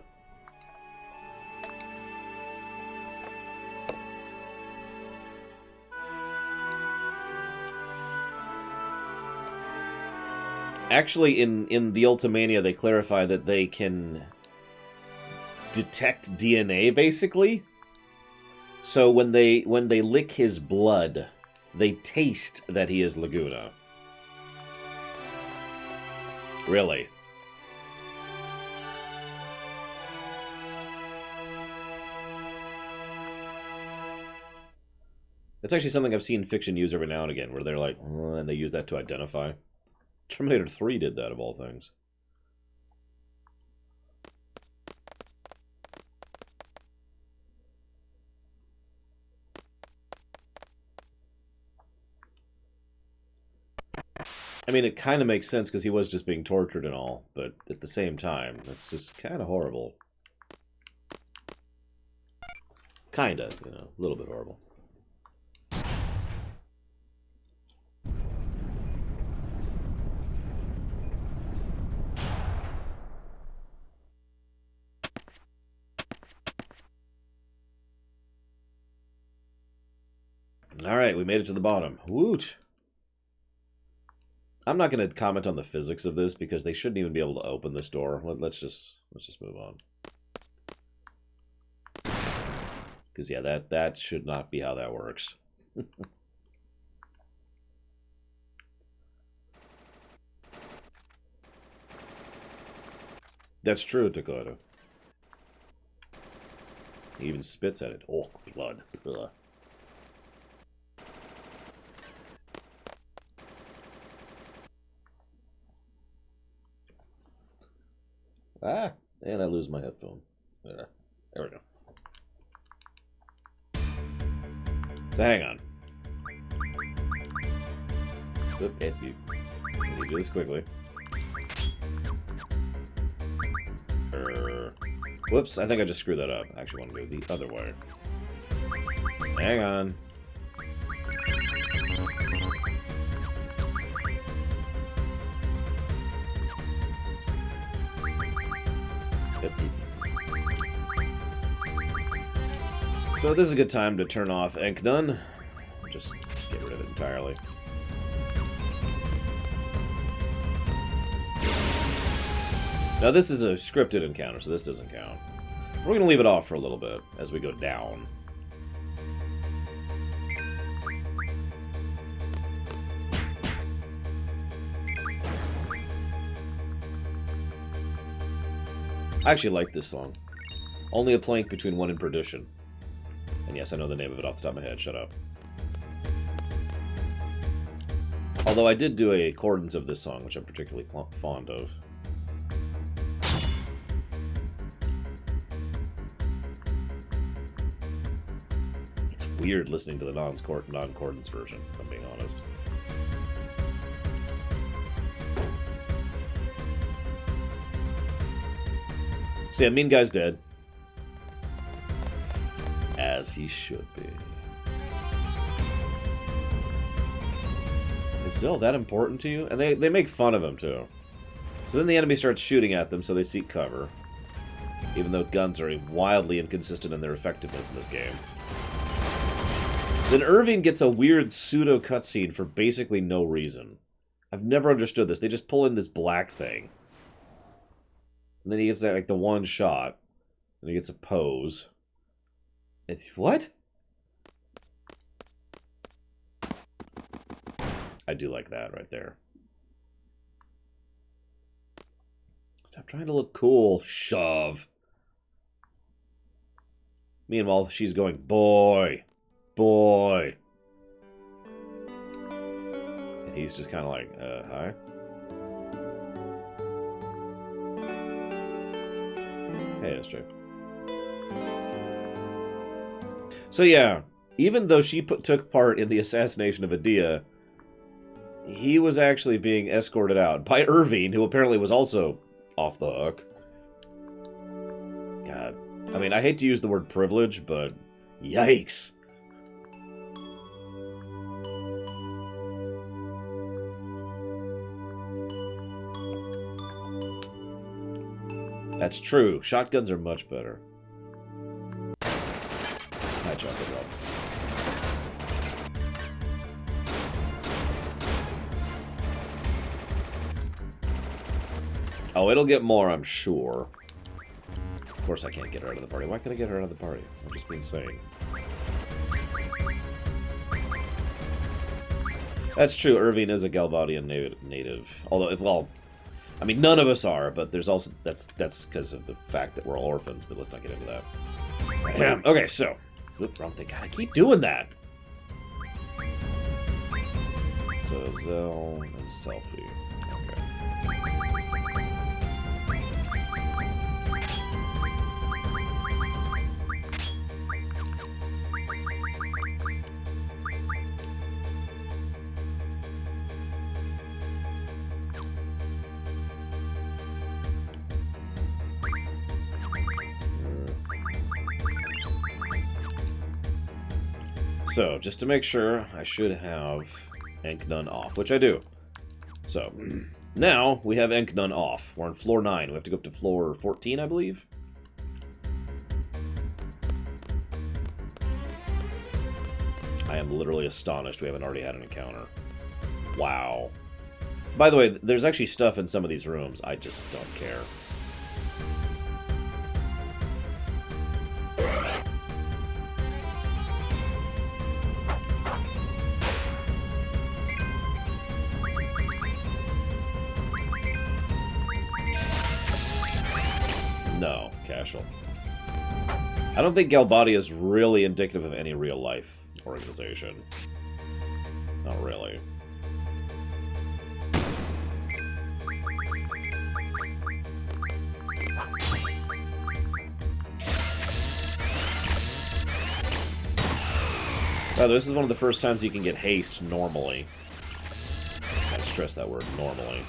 Actually, in the Ultimania, they clarify that they can detect DNA, basically. So when they lick his blood, they taste that he is Laguna. Really. It's actually something I've seen fiction use every now and again, where they're like, and they use that to identify. Terminator 3 did that, of all things. I mean, it kind of makes sense because he was just being tortured and all, but at the same time, it's just kind of horrible. Kind of, you know, a little bit horrible. Alright, we made it to the bottom. Woot! I'm not going to comment on the physics of this because they shouldn't even be able to open this door. Let's just move on. Because, yeah, that should not be how that works. That's true, Dakota. He even spits at it. Oh, blood. Ugh. Ah, and I lose my headphone. There we go. So hang on. Oop, you need to do this quickly. Whoops, I think I just screwed that up. I actually want to go the other way. Hang on. So this is a good time to turn off Enknun. Just get rid of it entirely. Now this is a scripted encounter, so this doesn't count. We're going to leave it off for a little bit as we go down. I actually like this song. Only a plank between one and perdition. And yes, I know the name of it off the top of my head. Shut up. Although I did do a accordance of this song, which I'm particularly fond of. It's weird listening to the non-accordance version, if I'm being honest. So yeah, Mean Guy's dead. As he should be. Is Zill that important to you? And they make fun of him, too. So then the enemy starts shooting at them, so they seek cover. Even though guns are wildly inconsistent in their effectiveness in this game. Then Irving gets a weird pseudo cutscene for basically no reason. I've never understood this. They just pull in this black thing. And then he gets that, like, the one shot. And he gets a pose. It's... what? I do like that right there. Stop trying to look cool. Shove. Meanwhile, she's going, boy. Boy. And he's just kind of like, hi? Hey, SJ. So yeah, even though she took part in the assassination of Adia, he was actually being escorted out by Irving, who apparently was also off the hook. God. I mean, I hate to use the word privilege, but yikes. That's true. Shotguns are much better. Hi, Chocolate Rob. Oh, it'll get more, I'm sure. Of course I can't get her out of the party. Why can't I get her out of the party? I'm just being insane. That's true. Irving is a Galbadian native. Although, well, I mean, none of us are, but there's also... That's because of the fact that we're all orphans, but let's not get into that. Okay, so... Oop, wrong thing. God, I keep doing that! So, Zell and Selfie. Okay. So, just to make sure, I should have Enknun off, which I do. So, now we have Enknun off. We're on floor 9. We have to go up to floor 14, I believe. I am literally astonished we haven't already had an encounter. Wow. By the way, there's actually stuff in some of these rooms. I just don't care. No, casual. I don't think Galbadia is really indicative of any real-life organization. Not really. Wow, this is one of the first times you can get haste normally. Gotta stress that word, normally.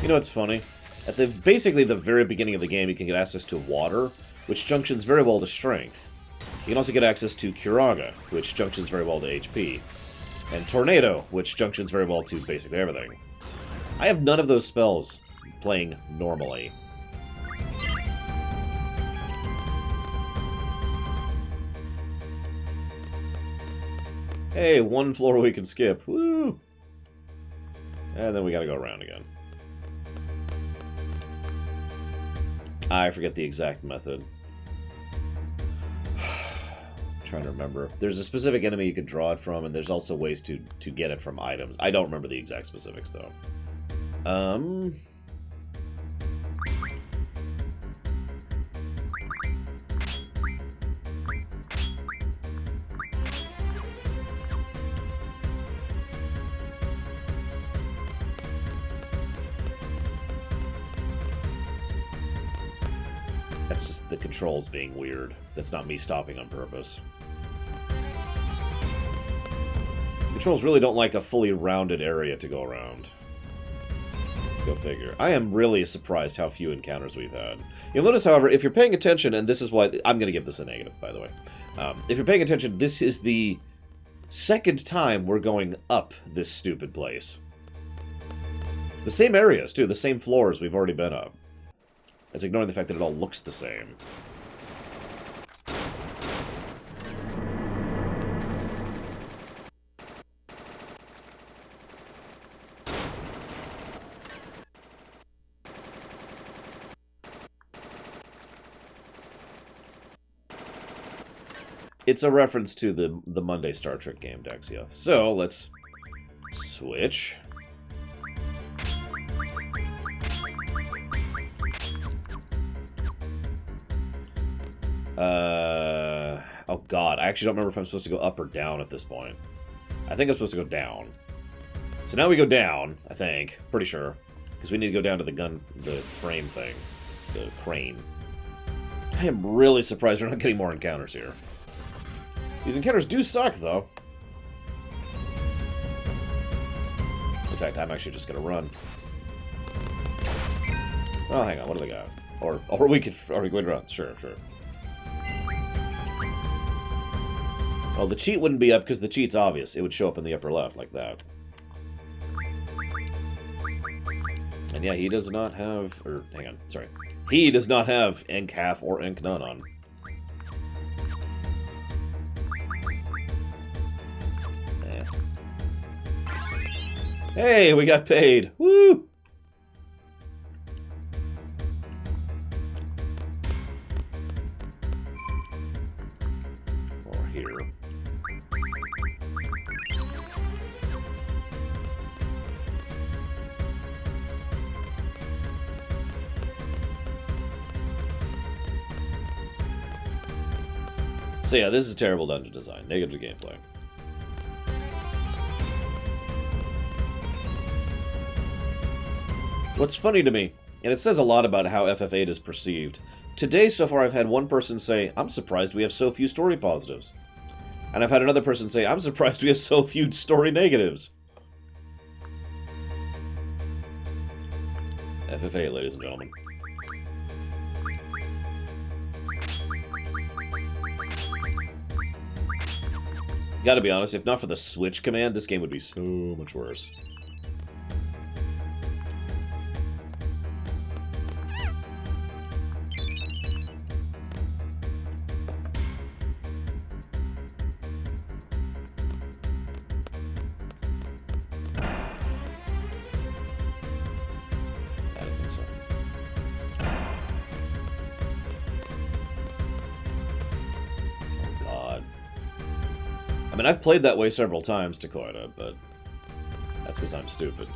You know what's funny? At basically the very beginning of the game, you can get access to water, which junctions very well to strength. You can also get access to Curaga, which junctions very well to HP. And Tornado, which junctions very well to basically everything. I have none of those spells playing normally. Hey, one floor we can skip. Woo! And then we gotta go around again. I forget the exact method. Trying to remember. There's a specific enemy you can draw it from, and there's also ways to get it from items. I don't remember the exact specifics, though. That's just the controls being weird. That's not me stopping on purpose. Controls really don't like a fully rounded area to go around. Go figure. I am really surprised how few encounters we've had. You'll notice, however, if you're paying attention, and this is why... I'm going to give this a negative, by the way. If you're paying attention, this is the second time we're going up this stupid place. The same areas, too. The same floors we've already been up. It's ignoring the fact that it all looks the same. It's a reference to the Monday Star Trek game, Daxioth. So, let's switch. Oh god, I actually don't remember if I'm supposed to go up or down at this point. I think I'm supposed to go down. So now we go down, I think. Pretty sure. Because we need to go down to the frame thing. The crane. I am really surprised we're not getting more encounters here. These encounters do suck, though. In fact, I'm actually just gonna run. Oh, hang on, what do they got? Or we could go and run. Sure. Well, the cheat wouldn't be up because the cheat's obvious. It would show up in the upper left, like that. And yeah, he does not have... Or, hang on, sorry. He does not have Ink Half or Ink None on. Hey, we got paid! Woo! Or here. So yeah, this is terrible dungeon design. Negative gameplay. What's funny to me, and it says a lot about how FF8 is perceived, today so far I've had one person say, I'm surprised we have so few story positives. And I've had another person say, I'm surprised we have so few story negatives. FF8, ladies and gentlemen. Gotta be honest, if not for the switch command, this game would be so much worse. I mean, I've played that way several times, Dakota, but that's because I'm stupid.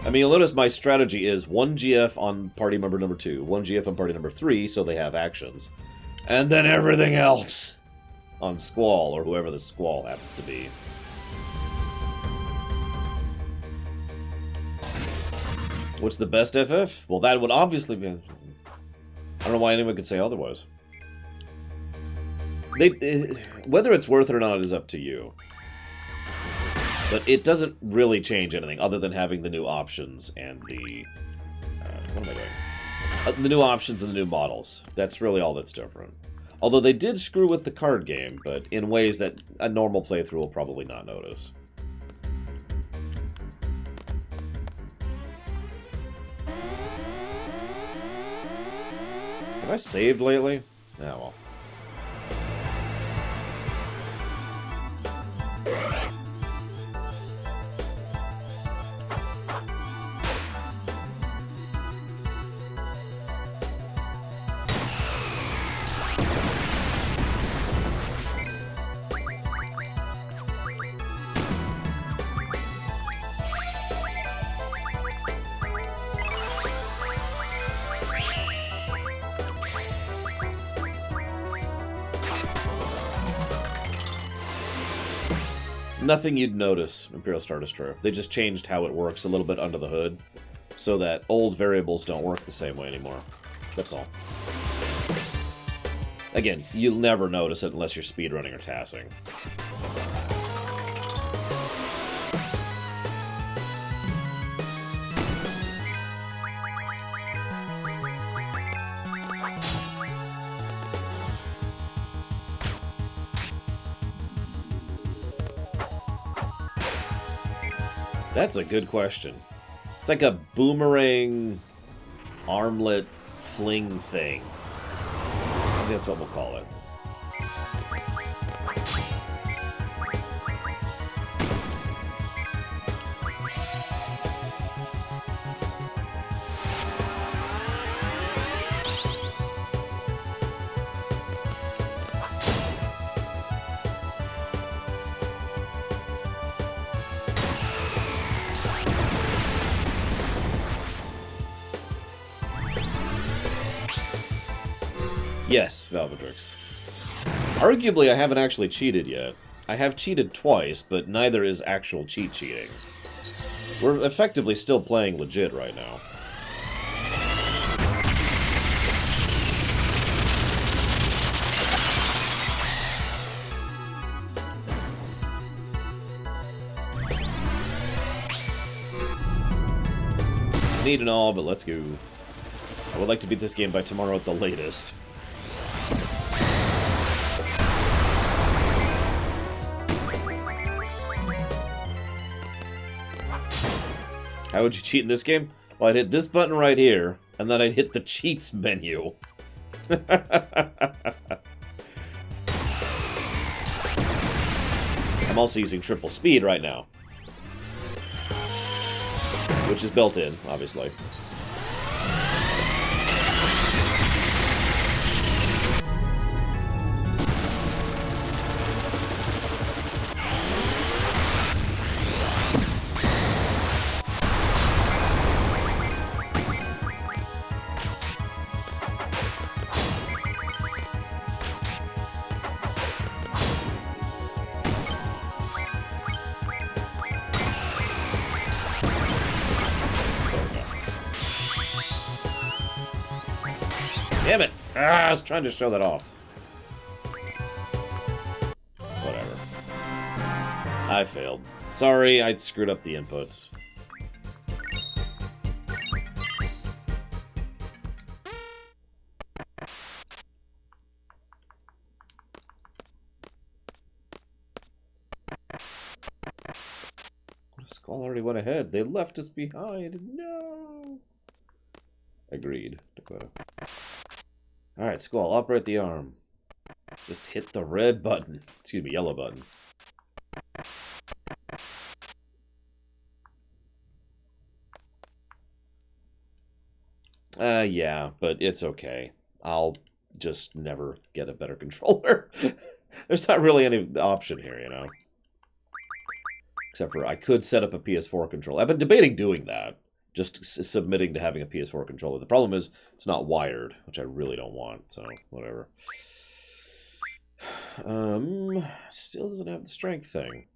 I mean, you'll notice my strategy is 1 GF on party member number 2, 1 GF on party number 3, so they have actions, and then everything else on Squall, or whoever the Squall happens to be. What's the best FF? Well, that would obviously be... I don't know why anyone could say otherwise. Whether it's worth it or not is up to you. But it doesn't really change anything other than having the new options and the... what am I doing? The new options and the new models. That's really all that's different. Although they did screw with the card game, but in ways that a normal playthrough will probably not notice. Have I saved lately? Oh, well. Nothing you'd notice, Imperial Star Destroyer. They just changed how it works a little bit under the hood, so that old variables don't work the same way anymore. That's all. Again, you'll never notice it unless you're speedrunning or tassing. That's a good question. It's like a boomerang armlet fling thing. I think that's what we'll call it. Yes, Valvidrix. Arguably, I haven't actually cheated yet. I have cheated twice, but neither is actual cheating. We're effectively still playing legit right now. Neat and all, but let's go. I would like to beat this game by tomorrow at the latest. How would you cheat in this game? Well, I'd hit this button right here, and then I'd hit the cheats menu. I'm also using triple speed right now. Which is built in, obviously. Damn it! Ah, I was trying to show that off. Whatever. I failed. Sorry, I screwed up the inputs. Squall already went ahead. They left us behind. No. Agreed, Dakota. Alright, Squall, operate the arm. Just hit the red button. Excuse me, yellow button. Yeah, but it's okay. I'll just never get a better controller. There's not really any option here, you know? Except for I could set up a PS4 controller. I've been debating doing that. Just submitting to having a PS4 controller. The problem is it's not wired, which I really don't want, so whatever. Still doesn't have the strength thing.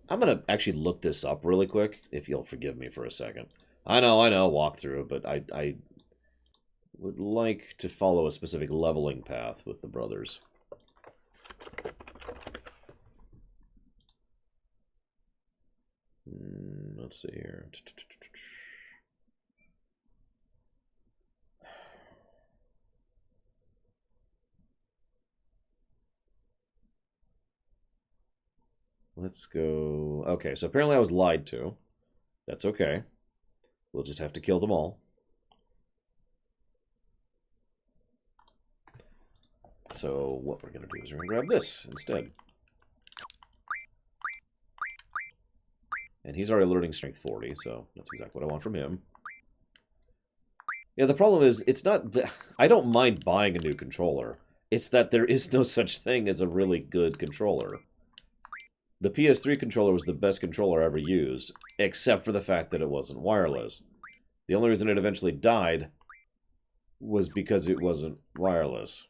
I'm gonna actually look this up really quick, if you'll forgive me for a second. I know, walk through, but I would like to follow a specific leveling path with the brothers. Let's see here. Let's go... Okay, so apparently I was lied to. That's okay. We'll just have to kill them all. So what we're going to do is we're going to grab this instead. And he's already learning Strength 40, so that's exactly what I want from him. Yeah, the problem is, it's not... I don't mind buying a new controller. It's that there is no such thing as a really good controller. The PS3 controller was the best controller I ever used, except for the fact that it wasn't wireless. The only reason it eventually died was because it wasn't wireless.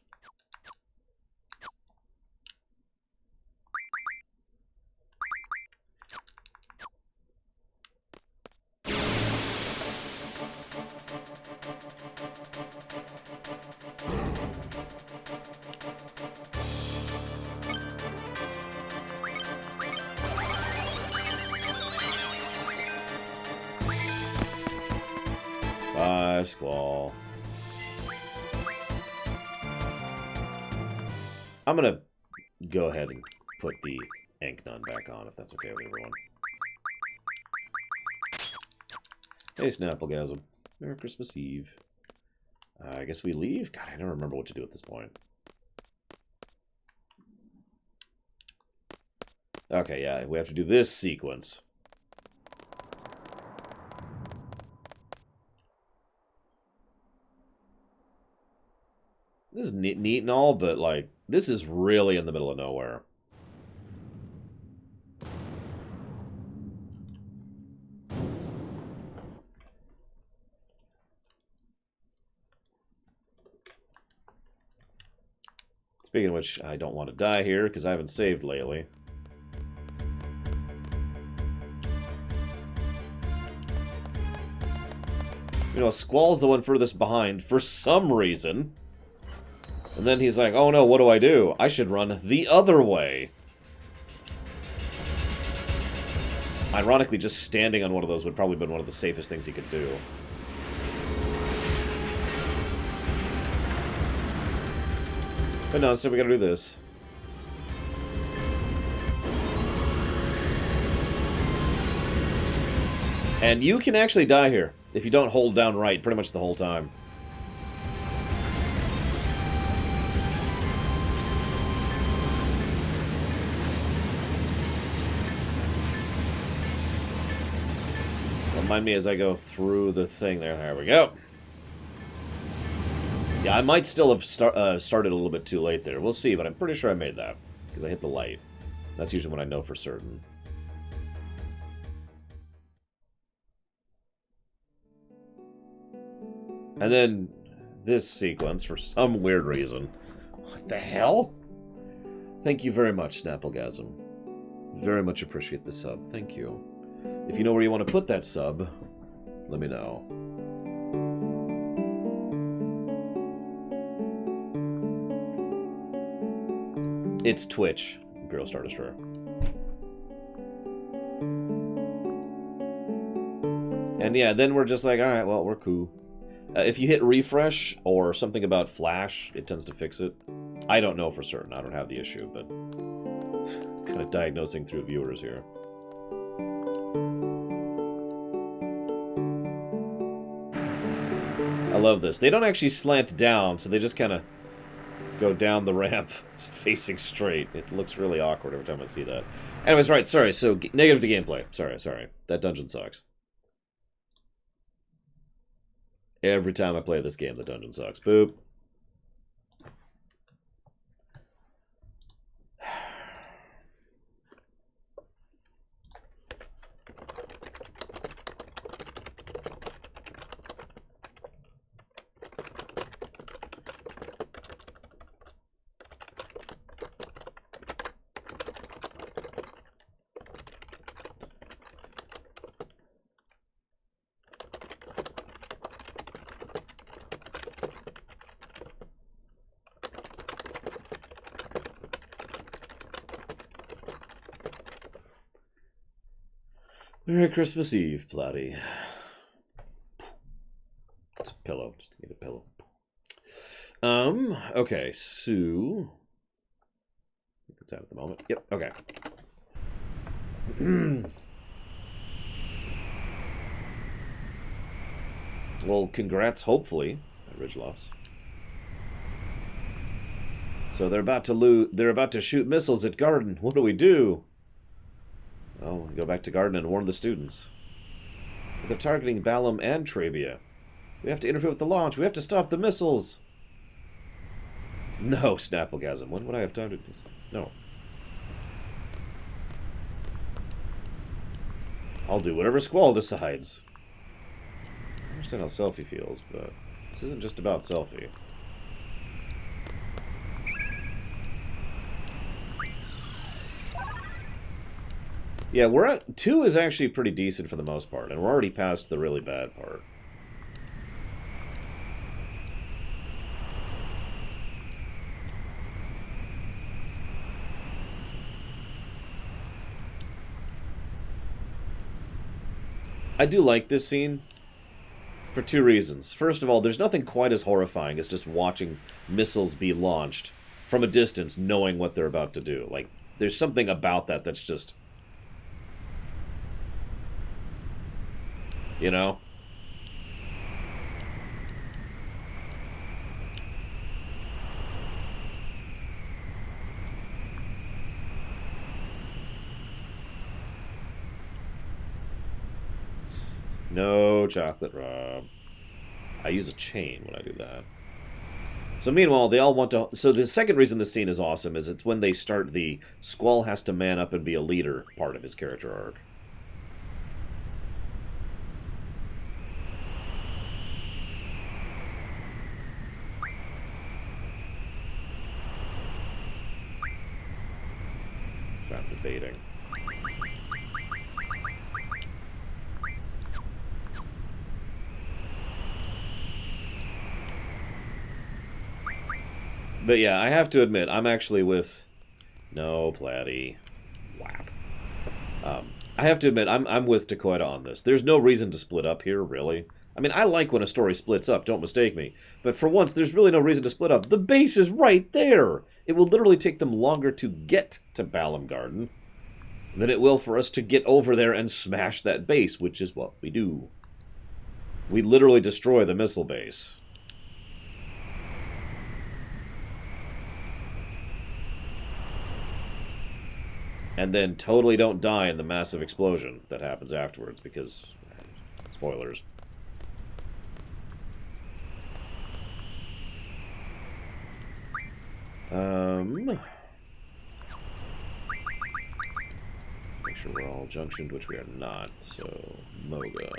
Bye, Squall. I'm gonna go ahead and put the ink nun back on, if that's okay with everyone. Hey, Snapplegasm. Merry Christmas Eve. I guess we leave? God, I don't remember what to do at this point. Okay, yeah, we have to do this sequence. This is neat and all, but, like, this is really in the middle of nowhere. Speaking of which, I don't want to die here, because I haven't saved lately. You know, Squall's the one furthest behind for some reason. And then he's like, oh no, what do? I should run the other way. Ironically, just standing on one of those would probably have been one of the safest things he could do. But no, instead we gotta do this. And you can actually die here if you don't hold down right pretty much the whole time. Remind me as I go through the thing there. There we go. Yeah, I might still have started a little bit too late there. We'll see, but I'm pretty sure I made that. Because I hit the light. That's usually when I know for certain. And then this sequence, for some weird reason. What the hell? Thank you very much, Snapplegasm. Very much appreciate the sub. Thank you. If you know where you want to put that sub, let me know. It's Twitch, Imperial Star Destroyer. And yeah, then we're just like, alright, well, we're cool. If you hit refresh or something about flash, it tends to fix it. I don't know for certain. I don't have the issue, but... kind of diagnosing through viewers here. I love this. They don't actually slant down, so they just kind of go down the ramp facing straight. It looks really awkward every time I see that. Anyways, right, sorry. So, negative to gameplay. Sorry. That dungeon sucks. Every time I play this game, the dungeon sucks. Boop. Merry Christmas Eve, Platty. It's a pillow. Just need a pillow. Okay, so... I think that's out at the moment. Yep, okay. Well, congrats, hopefully, at Ridgeloss. So they're about to shoot missiles at Garden. What do we do? Well, we go back to Garden and warn the students. But they're targeting Balam and Trabia. We have to interfere with the launch. We have to stop the missiles. No, Snapplegasm. When would I have time to... No. I'll do whatever Squall decides. I understand how Selfie feels, but this isn't just about Selfie. Yeah, we're at 2 is actually pretty decent for the most part, and we're already past the really bad part. I do like this scene for 2 reasons. First of all, there's nothing quite as horrifying as just watching missiles be launched from a distance, knowing what they're about to do. Like, there's something about that that's just... You know? No chocolate, Rob. I use a chain when I do that. So meanwhile, they all want to... So the second reason this scene is awesome is it's when they start the Squall has to man up and be a leader part of his character arc. I'm debating. But yeah, I have to admit, I'm actually with... No, Platty. Whap. I have to admit, I'm with Takoida on this. There's no reason to split up here, really. I mean, I like when a story splits up, don't mistake me. But for once, there's really no reason to split up. The base is right there! It will literally take them longer to get to Balam Garden than it will for us to get over there and smash that base, which is what we do. We literally destroy the missile base. And then totally don't die in the massive explosion that happens afterwards, because... Spoilers. Make sure we're all junctioned, which we are not, so... Moga.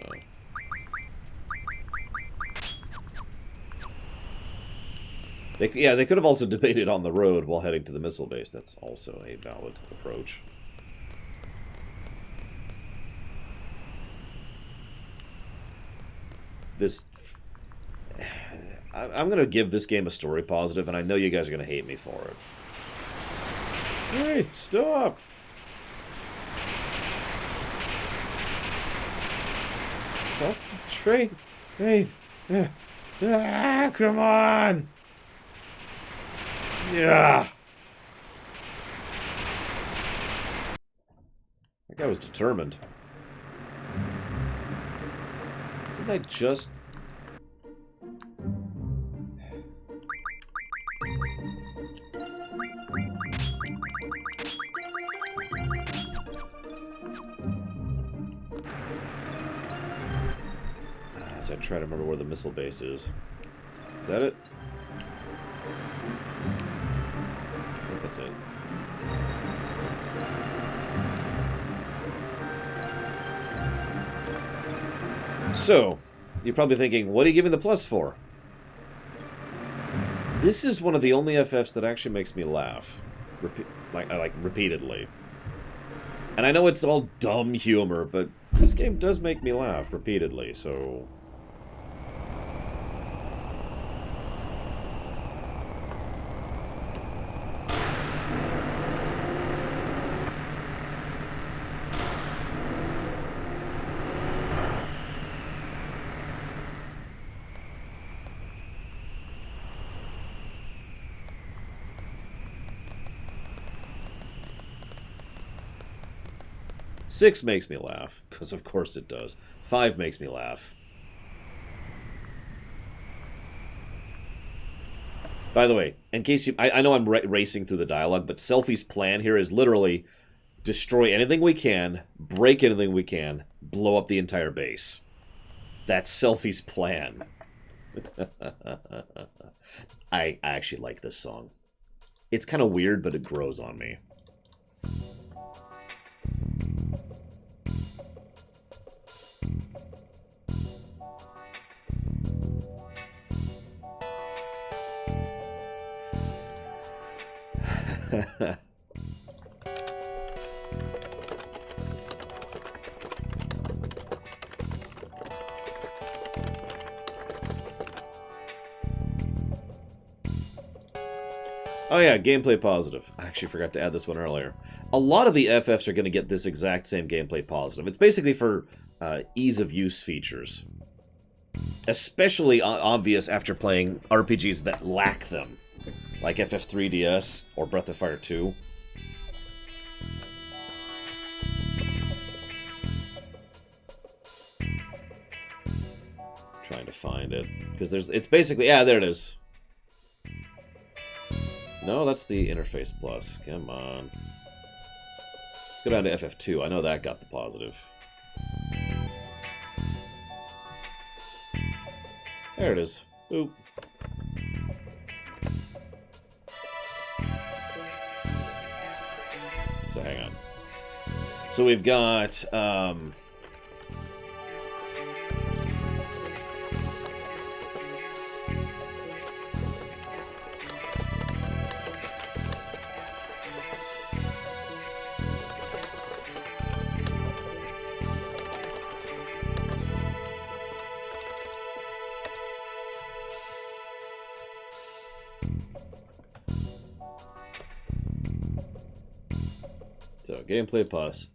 They could have also debated on the road while heading to the missile base. That's also a valid approach. This... I'm going to give this game a story positive, and I know you guys are going to hate me for it. Hey, stop! Stop the train! Hey! Come on! Yeah. That guy was determined. Didn't I just... As I try to remember where the missile base is. Is that it? I think that's it. So, you're probably thinking, what are you giving the plus for? This is one of the only FFs that actually makes me laugh. Repeatedly. And I know it's all dumb humor, but this game does make me laugh repeatedly, so... Six makes me laugh, because of course it does. 5 makes me laugh. By the way, in case you... I know I'm racing through the dialogue, but Selfie's plan here is literally destroy anything we can, break anything we can, blow up the entire base. That's Selfie's plan. I actually like this song. It's kind of weird, but it grows on me. Oh yeah, gameplay positive. I actually forgot to add this one earlier. A lot of the FFs are going to get this exact same gameplay positive. It's basically for ease of use features. Especially obvious after playing RPGs that lack them. Like FF3DS or Breath of Fire 2. Trying to find it. Because it's basically... Yeah, there it is. No, that's the Interface Plus. Come on. Let's go down to FF2. I know that got the positive. There it is. Boop. So hang on. So we've got... So, gameplay plus.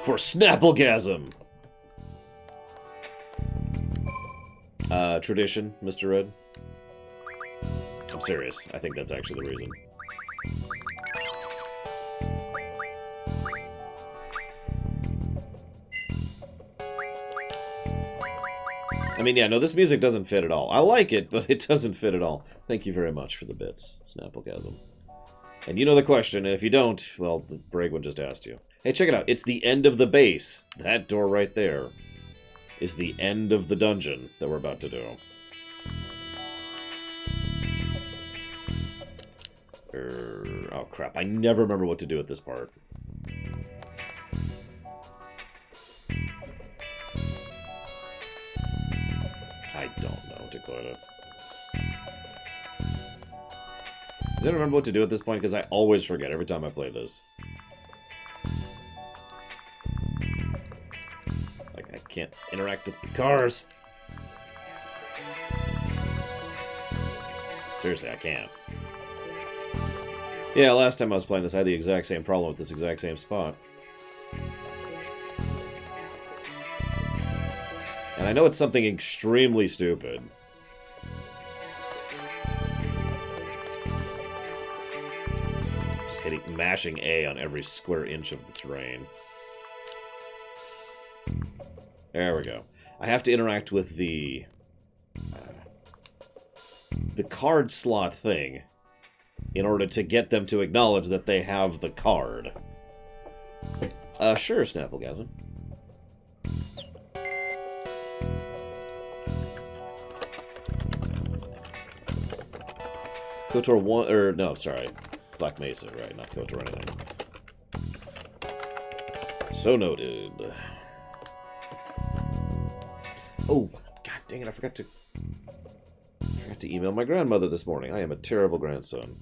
For Snapplegasm! Tradition, Mr. Red. I'm serious. I think that's actually the reason. I mean, yeah, no, this music doesn't fit at all. I like it, but it doesn't fit at all. Thank you very much for the bits, Snapplegasm. And you know the question, and if you don't, well, the Brag one just asked you. Hey, check it out. It's the end of the base. That door right there is the end of the dungeon that we're about to do. Oh, crap. I never remember what to do at this part. I don't know, Dakota. Does anyone remember what to do at this point? Because I always forget every time I play this. Like, I can't interact with the cars. Seriously, I can't. Yeah, last time I was playing this, I had the exact same problem with this exact same spot. And I know it's something extremely stupid. mashing A on every square inch of the terrain. There we go. I have to interact with the card slot thing in order to get them to acknowledge that they have the card. Sure, Snapplegasm. KOTOR 1, or no, sorry. Black Mesa, right, not KOTOR or anything. So noted. Oh, god dang it, I forgot to email my grandmother this morning. I am a terrible grandson.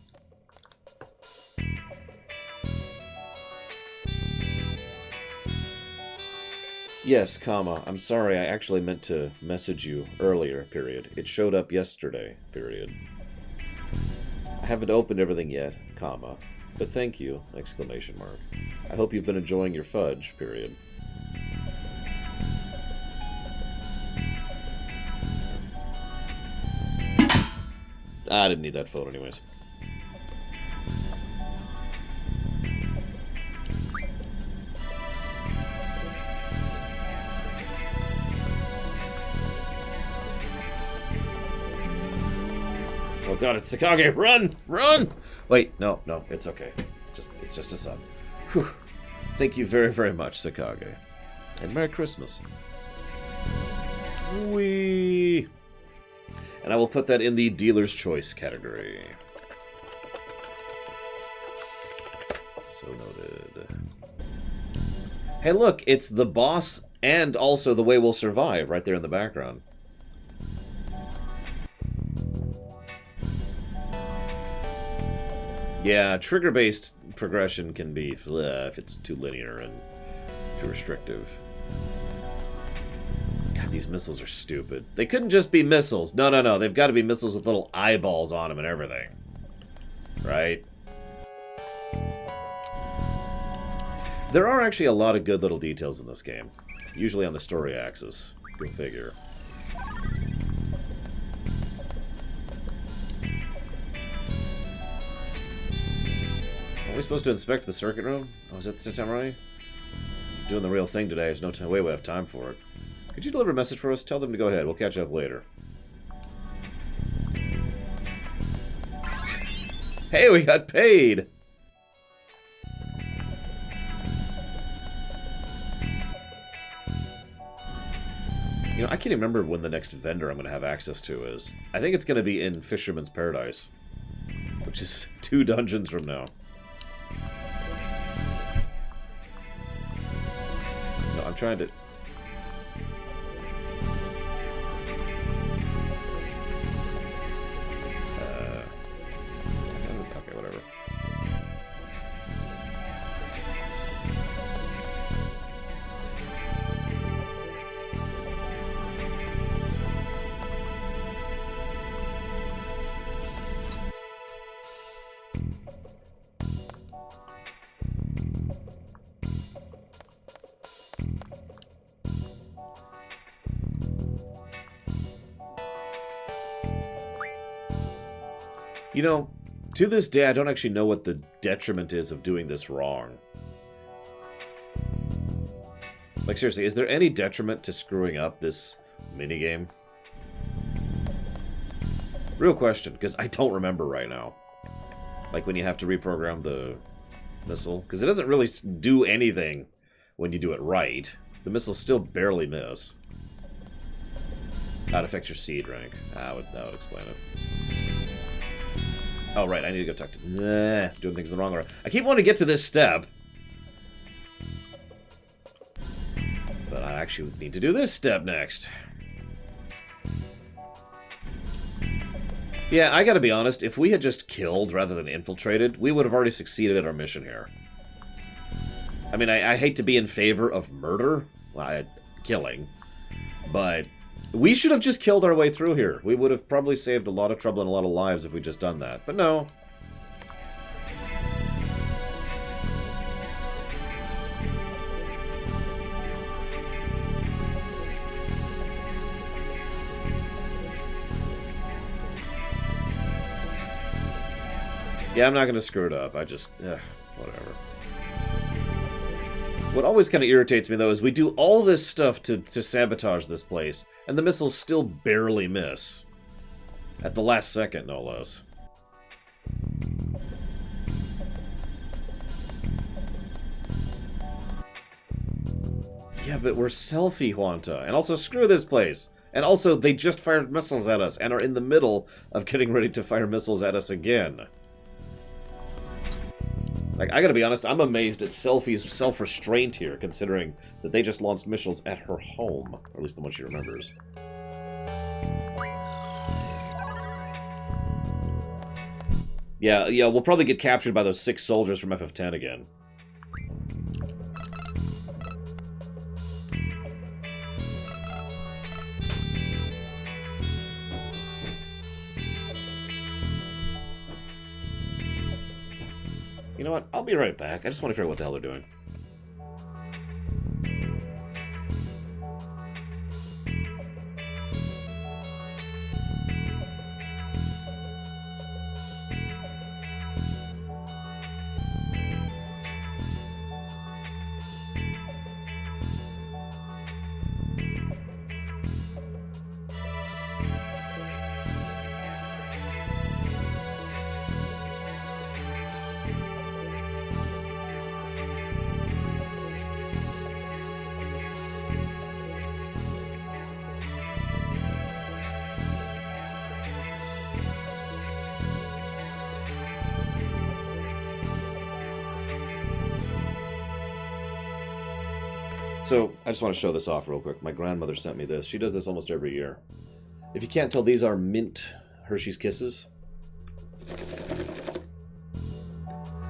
Yes, comma. I'm sorry, I actually meant to message you earlier, period. It showed up yesterday, period. I haven't opened everything yet, comma. But thank you, exclamation mark. I hope you've been enjoying your fudge, period. I didn't need that phone anyways. Oh god, it's Sakage! Run! Run! Wait, no, it's okay. It's just a son. Whew. Thank you very, very much, Sakage. And Merry Christmas. Whee! And I will put that in the dealer's choice category. So noted. Hey look, it's the boss and also the way we'll survive right there in the background. Yeah, trigger-based progression can be, if it's too linear and too restrictive. God, these missiles are stupid. They couldn't just be missiles. No. They've got to be missiles with little eyeballs on them and everything. Right? There are actually a lot of good little details in this game. Usually on the story axis. Go figure. Are we supposed to inspect the circuit room? Oh, is that the time right? Doing the real thing today. There's no way we have time for it. Could you deliver a message for us? Tell them to go ahead. We'll catch up later. Hey, we got paid! You know, I can't even remember when the next vendor I'm going to have access to is. I think it's going to be in Fisherman's Paradise. Which is 2 dungeons from now. No, I'm trying to... Okay, whatever. You know, to this day, I don't actually know what the detriment is of doing this wrong. Like, seriously, is there any detriment to screwing up this minigame? Real question, because I don't remember right now. Like, when you have to reprogram the missile. Because it doesn't really do anything when you do it right. The missiles still barely miss. That affects your seed rank. That would explain it. Oh, right, I need to go talk to... Nah, doing things the wrong way. I keep wanting to get to this step. But I actually need to do this step next. Yeah, I gotta be honest, if we had just killed rather than infiltrated, we would have already succeeded at our mission here. I mean, I hate to be in favor of murder, killing, but... we should have just killed our way through here. We would have probably saved a lot of trouble and a lot of lives if we'd just done that. But no. Yeah, I'm not going to screw it up. I just... whatever. What always kind of irritates me, though, is we do all this stuff to sabotage this place, and the missiles still barely miss. At the last second, no less. Yeah, but we're selfie, Huanta. And also, screw this place. And also, they just fired missiles at us and are in the middle of getting ready to fire missiles at us again. Like, I gotta be honest, I'm amazed at Selfie's self-restraint here, considering that they just launched missiles at her home. Or at least the one she remembers. Yeah, we'll probably get captured by those 6 soldiers from FF10 again. You know what? I'll be right back. I just want to figure out what the hell they're doing. So, I just want to show this off real quick. My grandmother sent me this. She does this almost every year. If you can't tell, these are mint Hershey's Kisses.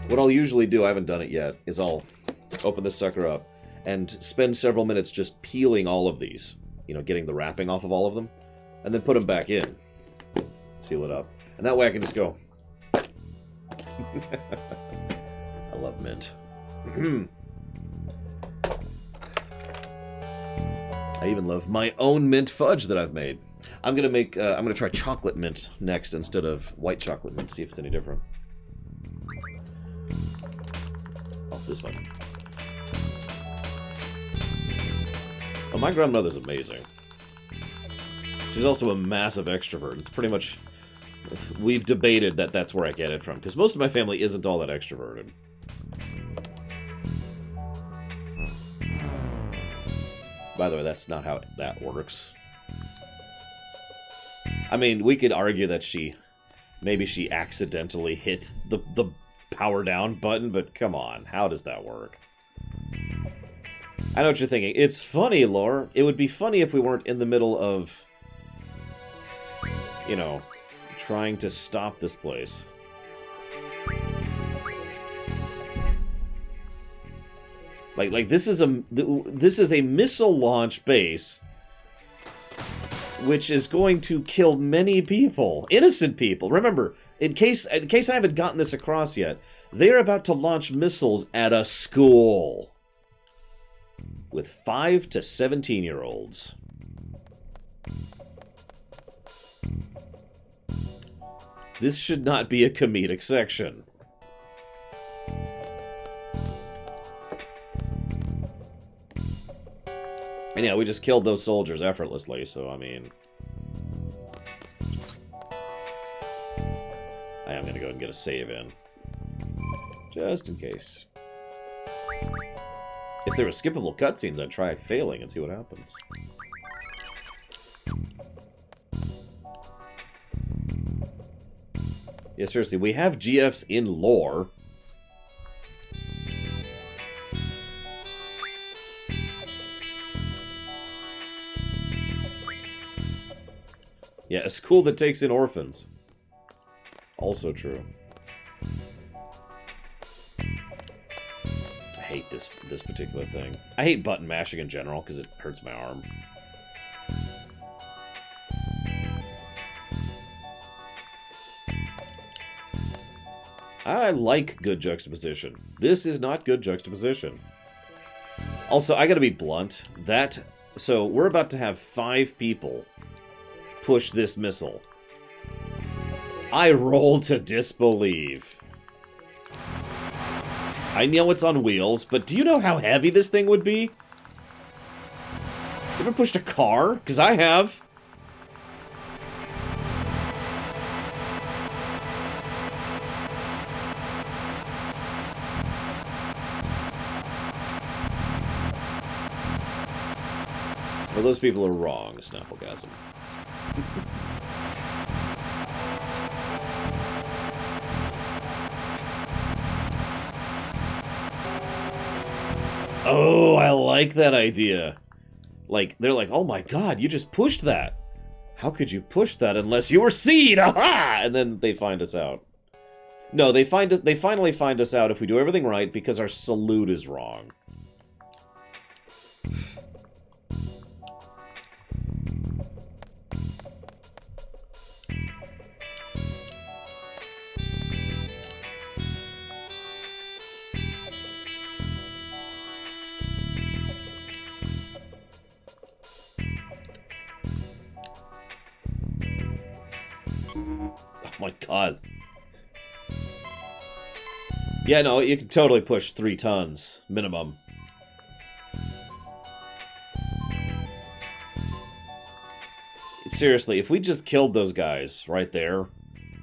What I'll usually do, I haven't done it yet, is I'll open this sucker up and spend several minutes just peeling all of these. You know, getting the wrapping off of all of them. And then put them back in. Seal it up. And that way I can just go. I love mint. I even love my own mint fudge that I've made. I'm gonna make. I'm gonna try chocolate mint next instead of white chocolate mint. See if it's any different. Oh, this one. Oh, my grandmother's amazing. She's also a massive extrovert. It's pretty much. We've debated that that's where I get it from, because most of my family isn't all that extroverted. By the way, that's not how that works. I mean, we could argue that maybe she accidentally hit the power down button, but come on, how does that work? I know what you're thinking. It's funny, Lore. It would be funny if we weren't in the middle of, you know, trying to stop this place. Like this is a missile launch base, which is going to kill many people, innocent people. Remember, in case I haven't gotten this across yet, they're about to launch missiles at a school with 5 to 17-year-olds. This should not be a comedic section. And yeah, we just killed those soldiers effortlessly, so I mean... I am going to go ahead and get a save in. Just in case. If there were skippable cutscenes, I'd try failing and see what happens. Yeah, seriously, we have GFs in lore. Yeah, a school that takes in orphans. Also true. I hate this particular thing. I hate button mashing in general because it hurts my arm. I like good juxtaposition. This is not good juxtaposition. Also, I gotta be blunt. So, we're about to have 5 people push this missile. I roll to disbelieve. I know it's on wheels, but do you know how heavy this thing would be? You ever pushed a car? Because I have. Well, those people are wrong, Snapplegasm. Oh, I like that idea. Like, they're like, oh my god, you just pushed that. How could you push that unless you were seed? Aha! And then they find us out. No, they finally find us out if we do everything right because our salute is wrong. Oh my god. Yeah, no, you can totally push 3 tons, minimum. Seriously, if we just killed those guys right there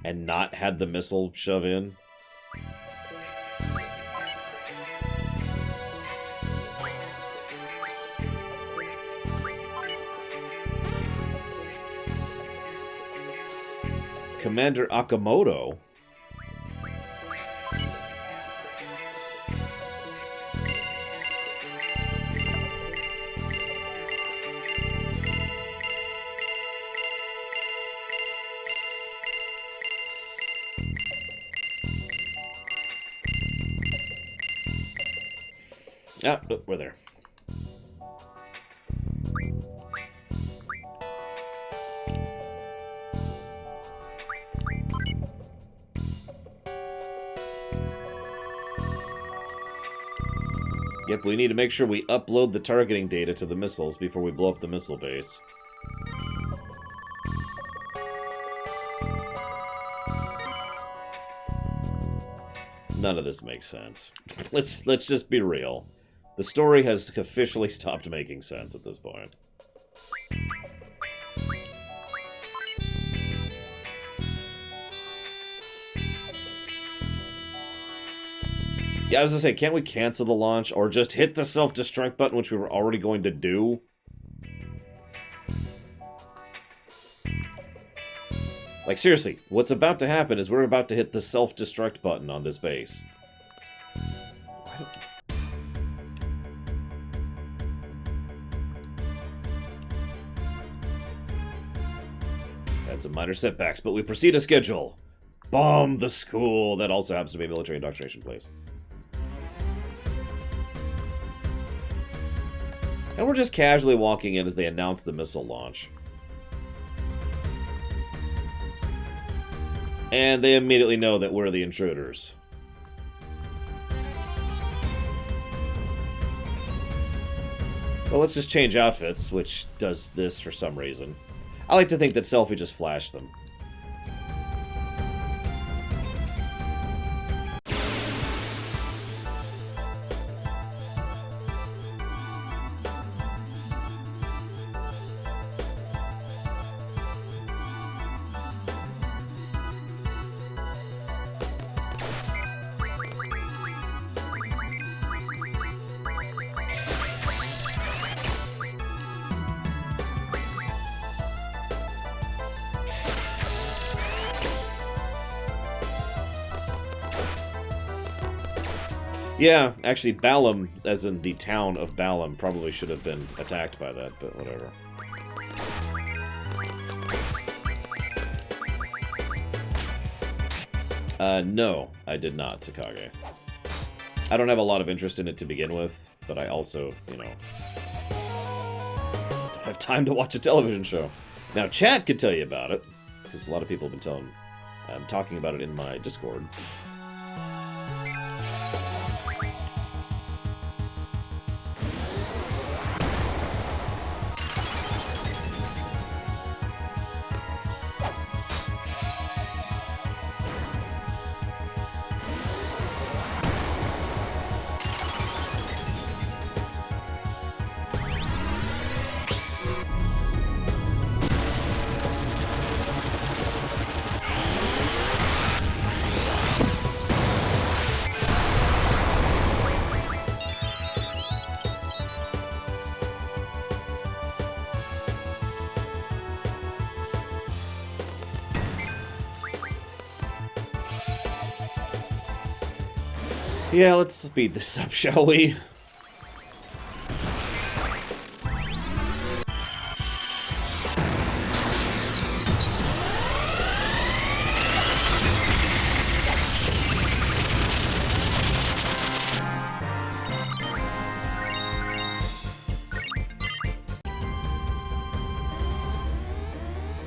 and not had the missile shove in... Commander Akamoto? Ah, oh, we're there. Yep, we need to make sure we upload the targeting data to the missiles before we blow up the missile base. None of this makes sense. Let's just be real. The story has officially stopped making sense at this point. Yeah, I was gonna say, can't we cancel the launch or just hit the self-destruct button, which we were already going to do? Like, seriously, what's about to happen is we're about to hit the self-destruct button on this base. Had some minor setbacks, but we proceed to schedule. Bomb the school. That also happens to be a military indoctrination place. And we're just casually walking in as they announce the missile launch. And they immediately know that we're the intruders. Well, let's just change outfits, which does this for some reason. I like to think that Selphie just flashed them. Yeah, actually, Balam, as in the town of Balam, probably should have been attacked by that, but whatever. No, I did not, Sakage. I don't have a lot of interest in it to begin with, but I also, you know, don't have time to watch a television show. Now, chat could tell you about it, because a lot of people have been talking about it in my Discord. Yeah, let's speed this up, shall we?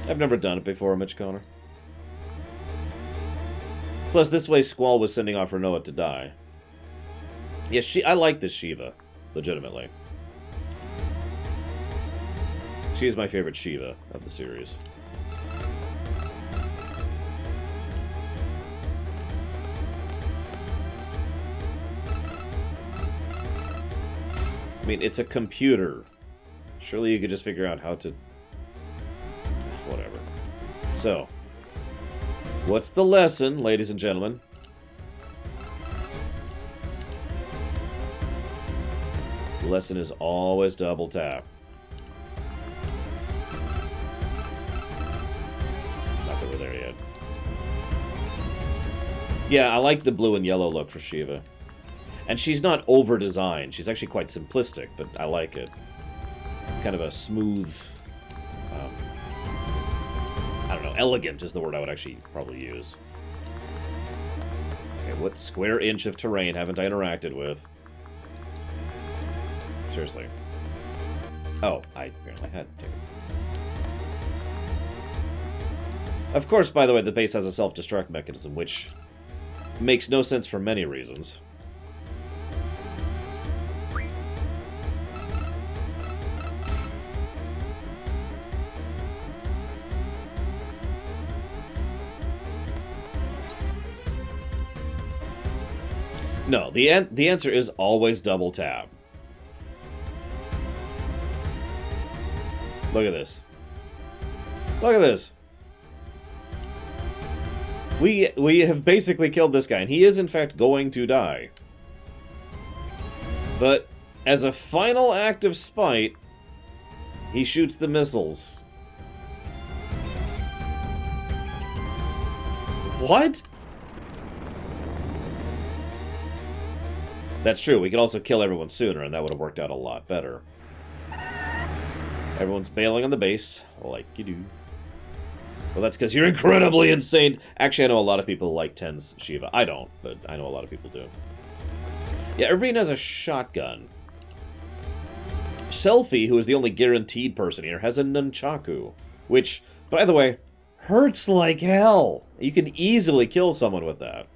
I've never done it before, Mitch Connor. Plus, this way Squall was sending off Renoa to die. Yeah, I like this Shiva, legitimately. She's my favorite Shiva of the series. I mean, it's a computer. Surely you could just figure out how to... Whatever. So, what's the lesson, ladies and gentlemen? The lesson is always double tap. Not that we're there yet. Yeah, I like the blue and yellow look for Shiva. And she's not over-designed. She's actually quite simplistic, but I like it. Kind of a smooth... I don't know, elegant is the word I would actually probably use. Okay, what square inch of terrain haven't I interacted with? Seriously. Oh, I apparently had to. Of course, by the way, the base has a self-destruct mechanism, which makes no sense for many reasons. No, the answer is always double tap. Look at this. Look at this. We have basically killed this guy, and he is in fact going to die. But as a final act of spite, he shoots the missiles. What? That's true, we could also kill everyone sooner, and that would have worked out a lot better. Everyone's bailing on the base, like you do. Well, that's because you're incredibly insane. Actually, I know a lot of people who like 10's Shiva. I don't, but I know a lot of people do. Yeah, everyone has a shotgun. Selfie, who is the only guaranteed person here, has a nunchaku. Which, by the way, hurts like hell. You can easily kill someone with that.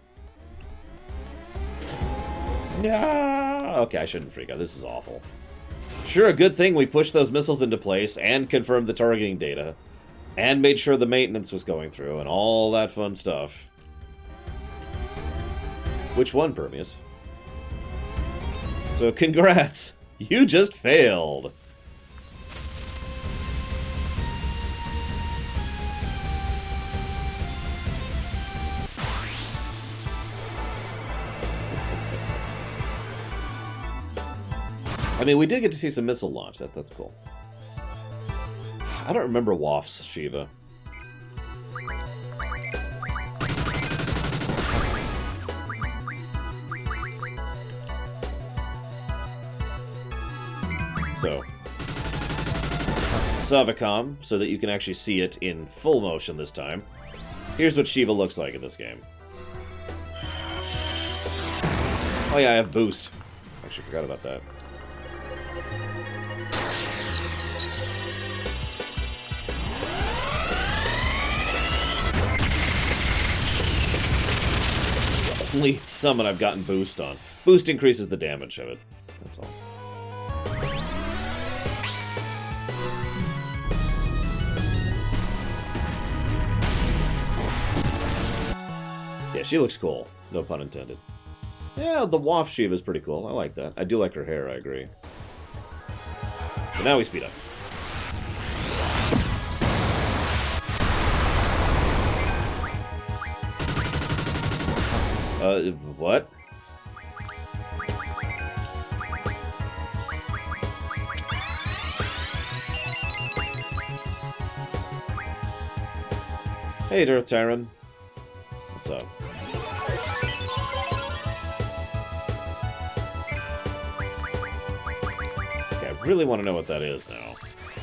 Yeah. Okay, I shouldn't freak out. This is awful. Sure, a good thing we pushed those missiles into place and confirmed the targeting data and made sure the maintenance was going through and all that fun stuff. Which one, Permeus? So, congrats. You just failed. I mean, we did get to see some missile launch. That's cool. I don't remember Waff's Shiva. So, Savicom, so that you can actually see it in full motion this time. Here's what Shiva looks like in this game. Oh yeah, I have boost. Actually forgot about that. Only summon I've gotten boost on. Boost increases the damage of it. That's all. Yeah, she looks cool. No pun intended. Yeah, the Waff Shiva is pretty cool. I like that. I do like her hair, I agree. So now we speed up. What? Hey, Earth Tyrant. What's up? really want to know what that is now.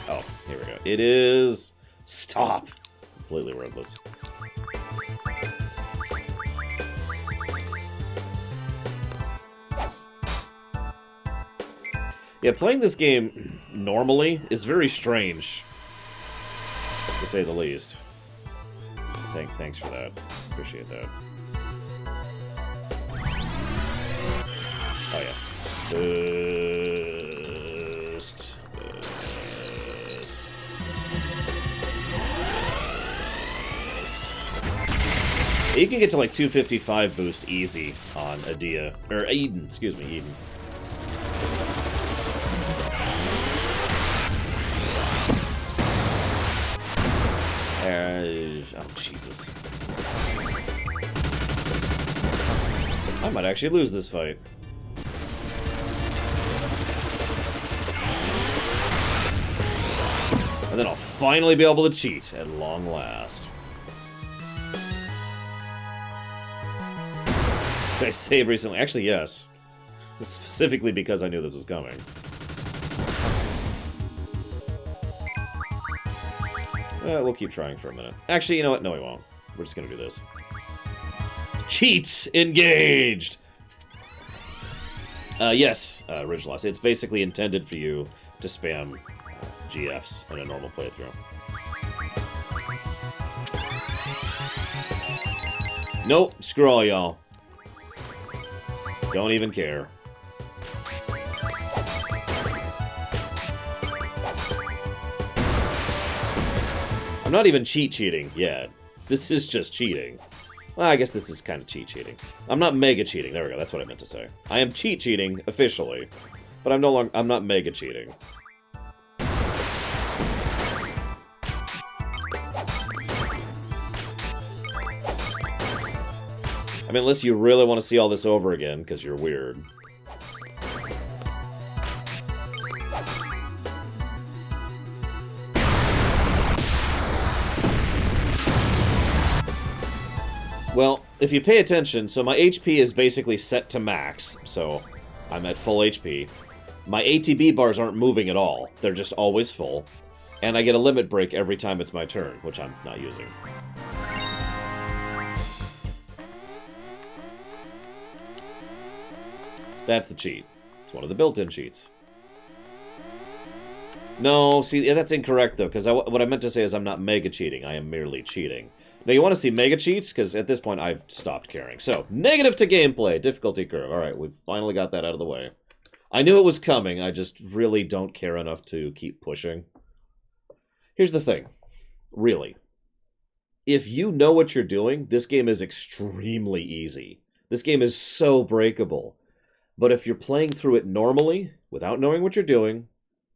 Oh, here we go. It is... Stop! Completely wordless. Yeah, playing this game normally is very strange, to say the least. Thanks for that. Appreciate that. Oh yeah. Boost. You can get to like 255 boost easy on Adia. Or Eden, excuse me, Eden. Oh, Jesus. I might actually lose this fight. And then I'll finally be able to cheat at long last. Did I save recently? Actually, yes. Specifically because I knew this was coming. We'll keep trying for a minute. Actually, you know what? No, we won't. We're just gonna do this. Cheats engaged! Yes, Originalist. It's basically intended for you to spam GFs in a normal playthrough. Nope, screw all y'all. Don't even care. I'm not even cheating yet. This is just cheating. Well, I guess this is kind of cheating. I'm not mega cheating. There we go. That's what I meant to say. I am cheating officially, but I'm not mega cheating. I mean, unless you really want to see all this over again, because you're weird. Well, if you pay attention, so my HP is basically set to max, so I'm at full HP. My ATB bars aren't moving at all. They're just always full. And I get a limit break every time it's my turn, which I'm not using. That's the cheat. It's one of the built-in cheats. No, see, that's incorrect, though, because what I meant to say is I'm not mega cheating. I am merely cheating. Now, you want to see mega cheats? Because at this point, I've stopped caring. So, negative to gameplay, difficulty curve. Alright, we finally got that out of the way. I knew it was coming, I just really don't care enough to keep pushing. Here's the thing. Really. If you know what you're doing, this game is extremely easy. This game is so breakable. But if you're playing through it normally, without knowing what you're doing,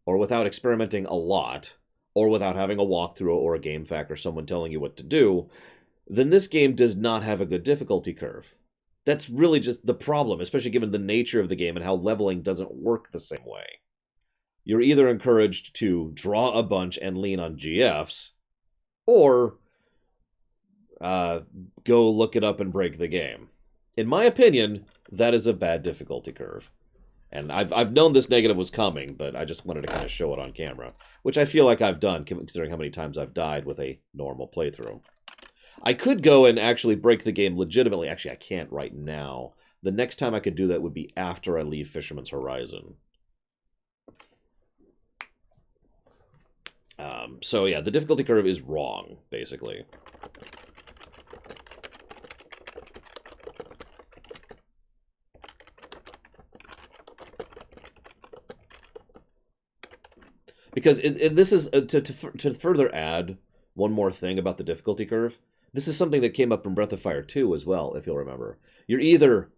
or without experimenting a lot, or without having a walkthrough or a game fact or someone telling you what to do, then this game does not have a good difficulty curve. That's really just the problem, especially given the nature of the game and how leveling doesn't work the same way. You're either encouraged to draw a bunch and lean on GFs, or go look it up and break the game. In my opinion, that is a bad difficulty curve. And I've known this negative was coming, but I just wanted to kind of show it on camera, which I feel like I've done, considering how many times I've died with a normal playthrough. I could go and actually break the game legitimately. Actually, I can't right now. The next time I could do that would be after I leave Fisherman's Horizon. So yeah, the difficulty curve is wrong, basically. Because this is, to further add one more thing about the difficulty curve, this is something that came up in Breath of Fire 2 as well, if you'll remember. You're either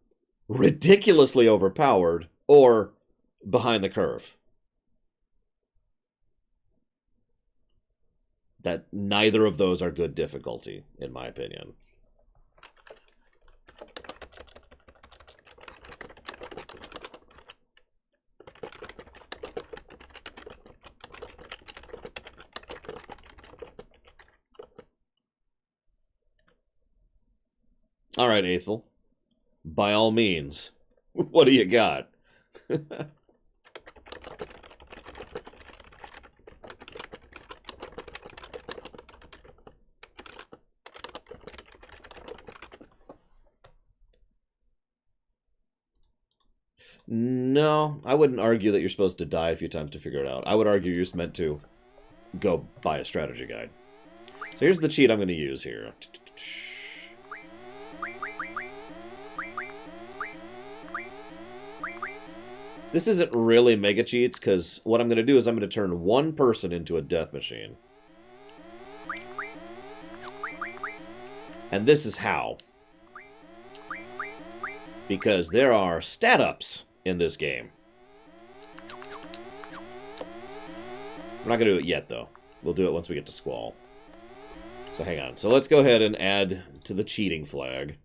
ridiculously overpowered or behind the curve. That neither of those are good difficulty, in my opinion. All right, Aethel. By all means. What do you got? No, I wouldn't argue that you're supposed to die a few times to figure it out. I would argue you're just meant to go buy a strategy guide. So here's the cheat I'm going to use here. This isn't really mega cheats, because what I'm going to do is I'm going to turn one person into a death machine. And this is how. Because there are stat-ups in this game. We're not going to do it yet, though. We'll do it once we get to Squall. So hang on. So let's go ahead and add to the cheating flag.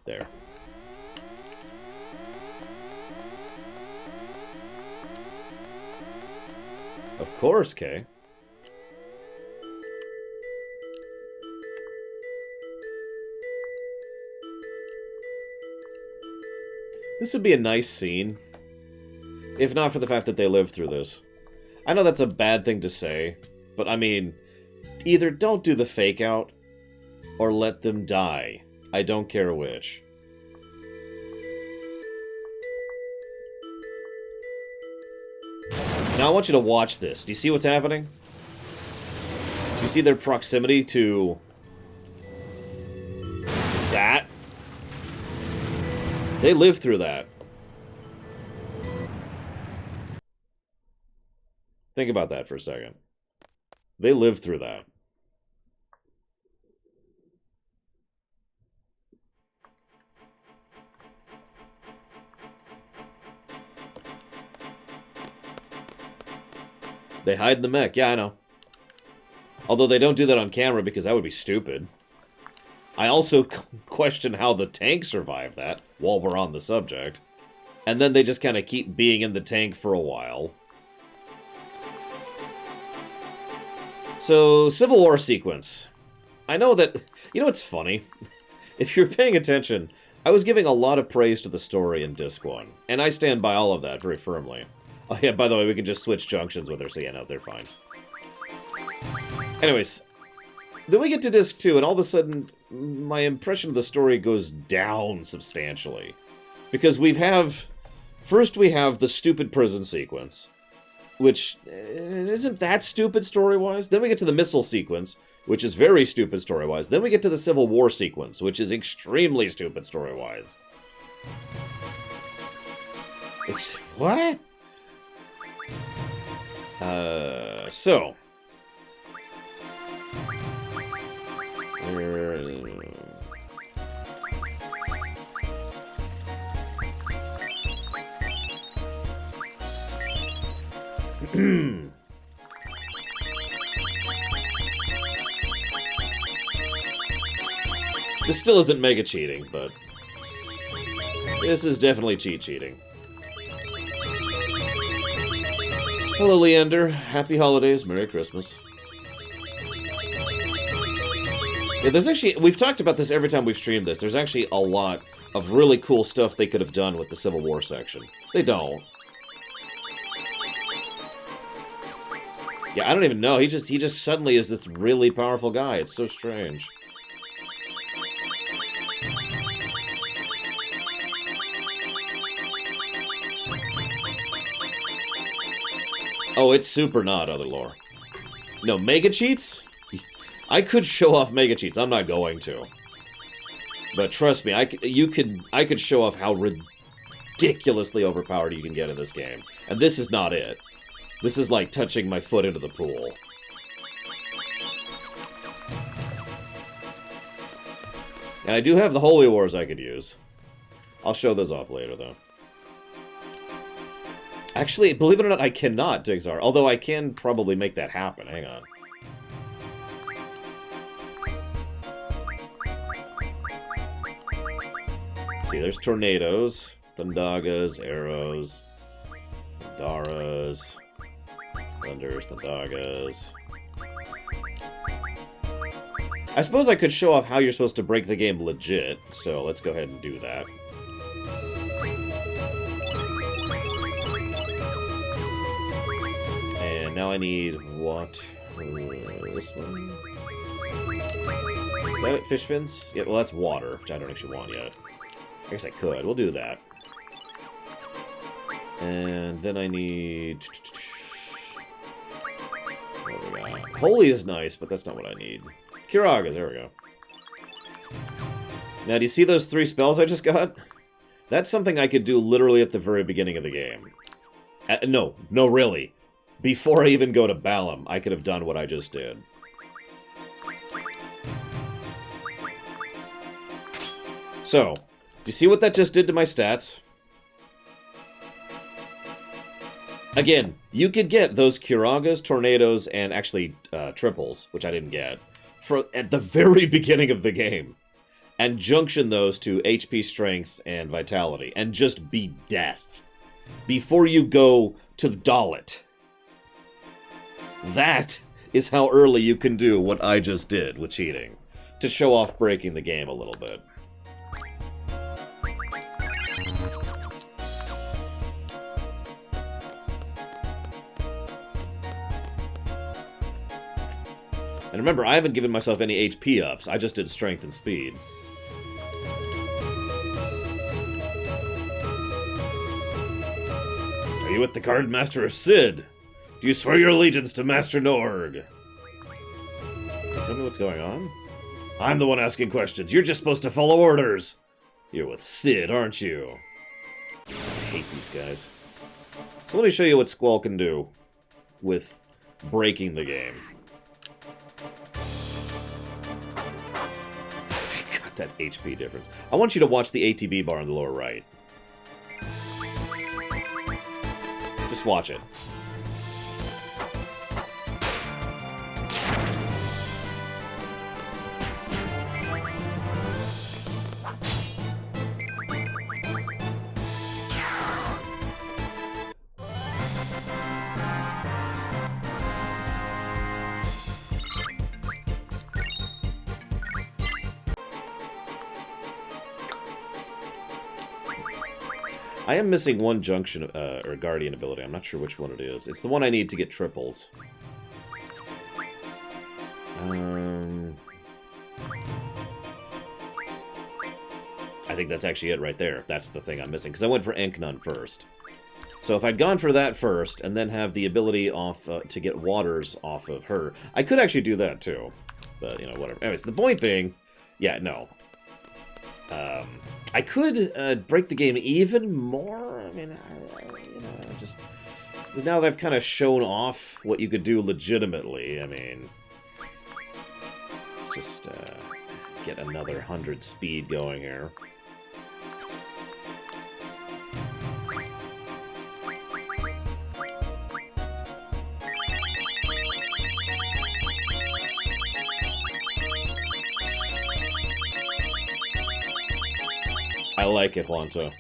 There. Of course, Kay. This would be a nice scene, if not for the fact that they lived through this. I know that's a bad thing to say, but I mean, either don't do the fake out, or let them die. I don't care which. Now I want you to watch this. Do you see what's happening? Do you see their proximity to that? They lived through that. Think about that for a second. They lived through that. They hide in the mech. Yeah, I know. Although they don't do that on camera because that would be stupid. I also question how the tank survived that, while we're on the subject. And then they just kind of keep being in the tank for a while. So, Civil War sequence. I know that... You know what's funny? If you're paying attention, I was giving a lot of praise to the story in Disc 1. And I stand by all of that very firmly. Oh yeah, by the way, we can just switch junctions with her, so yeah, no, they're fine. Anyways, then we get to Disc 2, and all of a sudden, my impression of the story goes down substantially. Because first we have the stupid prison sequence, which isn't that stupid story-wise. Then we get to the missile sequence, which is very stupid story-wise. Then we get to the Civil War sequence, which is extremely stupid story-wise. It's... what? So... This still isn't mega cheating, but this is definitely cheating. Hello, Leander. Happy holidays. Merry Christmas. Yeah, there's actually... We've talked about this every time we've streamed this. There's actually a lot of really cool stuff they could have done with the Civil War section. They don't. Yeah, I don't even know. He just suddenly is this really powerful guy. It's so strange. Oh, it's super not other lore. No, mega cheats? I could show off mega cheats. I'm not going to. But trust me, I could show off how ridiculously overpowered you can get in this game. And this is not it. This is like touching my foot into the pool. And I do have the Holy Wars I could use. I'll show those off later, though. Actually, believe it or not, I cannot, Digzar. Although I can probably make that happen. Hang on. Let's see, there's tornadoes, Thundagas, arrows, Thandaras, Thunders, Thundagas. I suppose I could show off how you're supposed to break the game legit, so let's go ahead and do that. And now I need what? This one? Is that it? Fish fins? Yeah, well, that's water, which I don't actually want yet. I guess I could. We'll do that. And then I need... What do we got? Holy is nice, but that's not what I need. Kiragas, there we go. Now, do you see those 3 spells I just got? That's something I could do literally at the very beginning of the game. No, really. Before I even go to Balam, I could have done what I just did. So, do you see what that just did to my stats? Again, you could get those Kiragas, Tornadoes, and actually triples, which I didn't get, at the very beginning of the game. And junction those to HP, Strength, and Vitality, and just be death. Before you go to the Dalit. That is how early you can do what I just did with cheating. To show off breaking the game a little bit. And remember, I haven't given myself any HP ups. I just did strength and speed. Are you with the Guard Master of Sid? Do you swear your allegiance to Master Norg? Tell me what's going on? I'm the one asking questions. You're just supposed to follow orders. You're with Sid, aren't you? I hate these guys. So let me show you what Squall can do with breaking the game. Got that HP difference. I want you to watch the ATB bar on the lower right. Just watch it. I am missing one junction, or guardian ability. I'm not sure which one it is. It's the one I need to get triples. I think that's actually it right there. That's the thing I'm missing, because I went for Enknun first. So if I'd gone for that first, and then have the ability off to get waters off of her, I could actually do that too. But, you know, whatever. Anyways, the point being, yeah, no. I could break the game even more. I mean, you know, just because now that I've kind of shown off what you could do legitimately, I mean, let's just get another 100 speed going here. I like it, Juanto.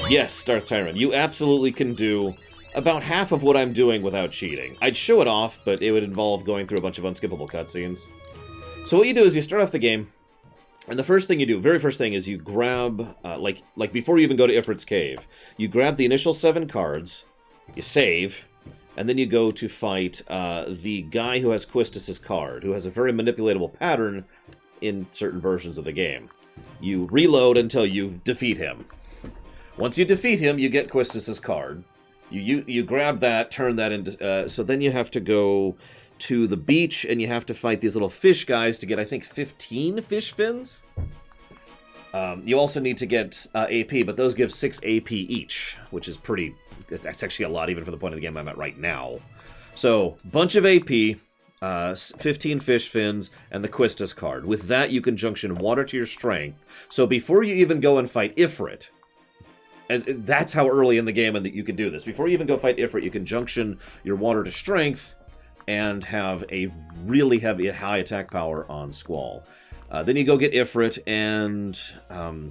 Yes, Darth Tyrant, you absolutely can do about half of what I'm doing without cheating. I'd show it off, but it would involve going through a bunch of unskippable cutscenes. So what you do is you start off the game, and the first thing you do, very first thing, is you grab, like before you even go to Ifrit's Cave, you grab the initial 7 cards, you save, and then you go to fight the guy who has Quistis' card, who has a very manipulatable pattern in certain versions of the game. You reload until you defeat him. Once you defeat him, you get Quistis' card. You grab that, turn that into... so then you have to go to the beach, and you have to fight these little fish guys to get, I think, 15 fish fins. You also need to get AP, but those give 6 AP each, which is pretty... That's actually a lot, even for the point of the game I'm at right now. So, bunch of AP, 15 fish fins, and the Quistis card. With that, you can junction water to your strength. So before you even go and fight Ifrit... that's how early in the game and that you can do this. Before you even go fight Ifrit, you can junction your water to strength and have a really high attack power on Squall. Then you go get Ifrit, and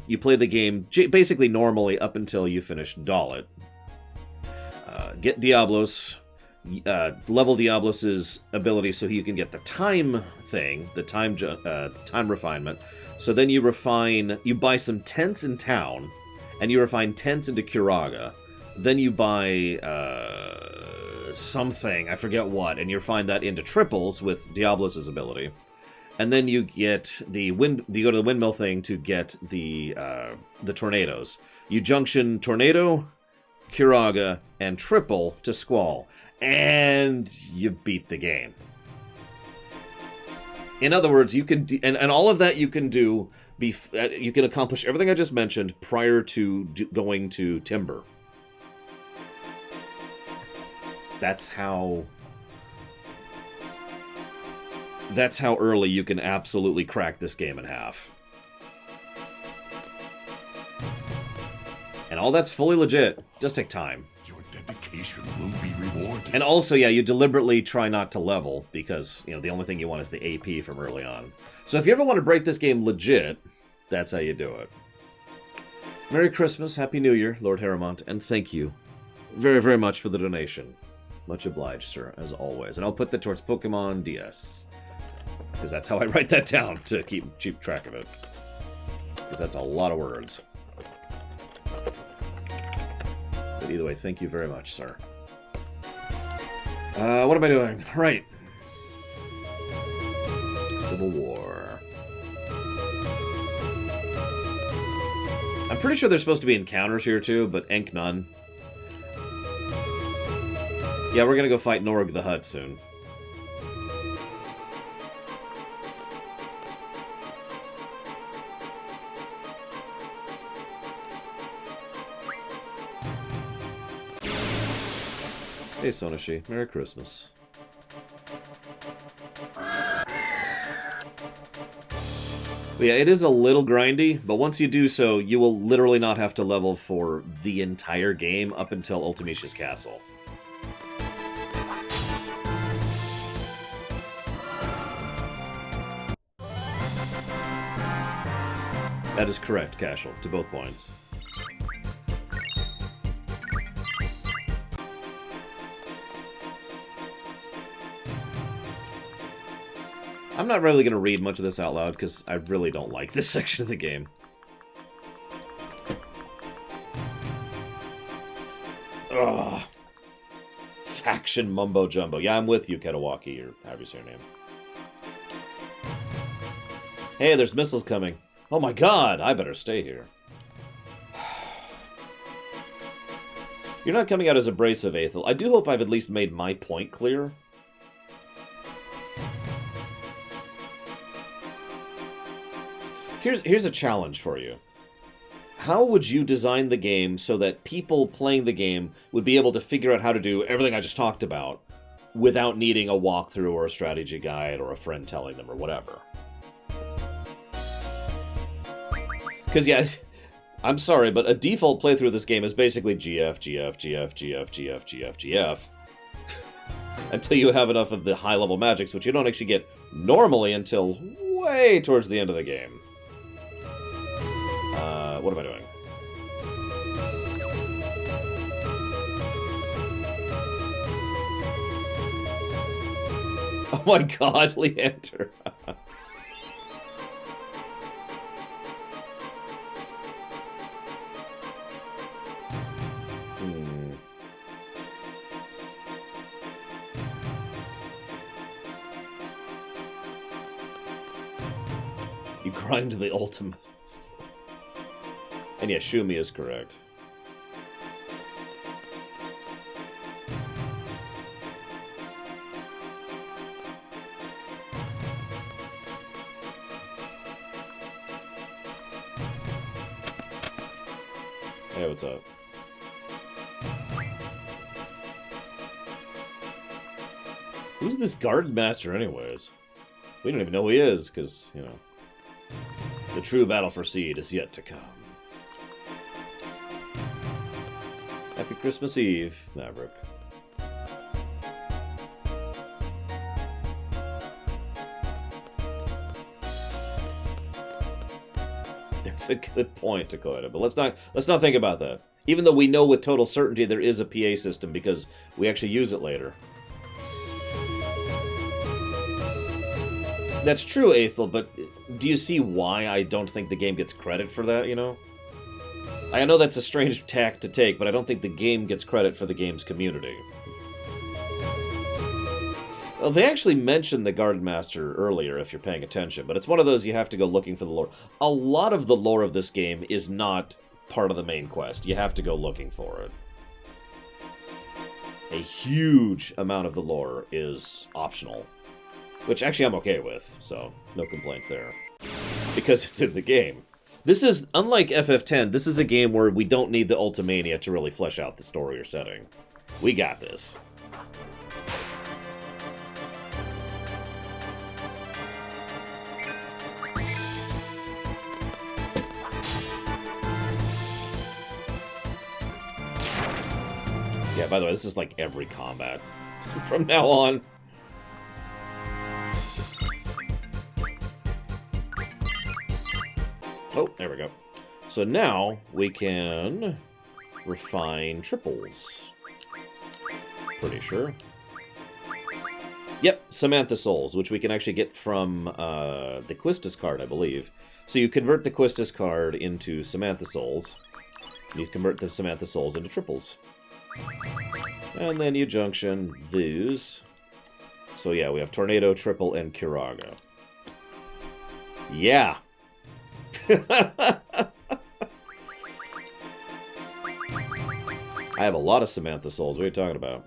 you play the game basically normally up until you finish Dalit. Get Diablos, level Diablos' ability so you can get the time thing, the time refinement. So then you buy some tents in town, and you refine tents into Curaga. Then you buy something, I forget what, and you refine that into triples with Diablos' ability. And then you get you go to the windmill thing to get the tornadoes. You junction tornado, Curaga, and triple to Squall, and you beat the game. In other words, you can and all of that you can do. You can accomplish everything I just mentioned prior to going to Timber. That's how early you can absolutely crack this game in half. And all that's fully legit. Just take time. Your dedication will be rewarded. And also, yeah, you deliberately try not to level because, the only thing you want is the AP from early on. So if you ever want to break this game legit, that's how you do it. Merry Christmas, Happy New Year, Lord Harrimont, and thank you very, very much for the donation. Much obliged, sir, as always. And I'll put that towards Pokemon DS. Because that's how I write that down, to keep track of it. Because that's a lot of words. But either way, thank you very much, sir. What am I doing? Right. Civil War. I'm pretty sure there's supposed to be encounters here, too, but ink none. Yeah, we're gonna go fight Norg the Hutt soon. Hey, Sonashi. Merry Christmas. But yeah, it is a little grindy, but once you do so, you will literally not have to level for the entire game up until Ultimicia's Castle. That is correct, Cashel, to both points. I'm not really going to read much of this out loud, because I really don't like this section of the game. Ugh. Faction mumbo-jumbo. Yeah, I'm with you, Ketawaki, or however you say your name. Hey, there's missiles coming. Oh my god, I better stay here. You're not coming out as abrasive, Aethel. I do hope I've at least made my point clear. Here's a challenge for you. How would you design the game so that people playing the game would be able to figure out how to do everything I just talked about without needing a walkthrough or a strategy guide or a friend telling them or whatever? Because, yeah, I'm sorry, but a default playthrough of this game is basically GF, GF, GF, GF, GF, GF, GF. Until you have enough of the high-level magics, which you don't actually get normally until way towards the end of the game. What am I doing? Oh my god, Leander. You grind the ultimate. And yeah, Shumi is correct. Hey, what's up? Who's this Garden Master anyways? We don't even know who he is, because, you know, the true battle for Seed is yet to come. Happy Christmas Eve, Maverick. That's a good point, Dakota. But let's not think about that. Even though we know with total certainty there is a PA system because we actually use it later. That's true, Aethel, but do you see why I don't think the game gets credit for that, you know? I know that's a strange tack to take, but I don't think the game gets credit for the game's community. Well, they actually mentioned the Garden Master earlier, if you're paying attention, but it's one of those you have to go looking for the lore. A lot of the lore of this game is not part of the main quest. You have to go looking for it. A huge amount of the lore is optional, which actually I'm okay with, so no complaints there. Because it's in the game. This is, unlike FF10, this is a game where we don't need the Ultimania to really flesh out the story or setting. We got this. Yeah, by the way, this is like every combat from now on. Oh, there we go. So now we can refine triples. Pretty sure. Yep, Samantha Souls, which we can actually get from the Quistis card, I believe. So you convert the Quistis card into Samantha Souls. You convert the Samantha Souls into triples. And then you junction these. So yeah, we have Tornado, Triple, and Kiraga. Yeah! I have a lot of Samantha Souls. What are you talking about?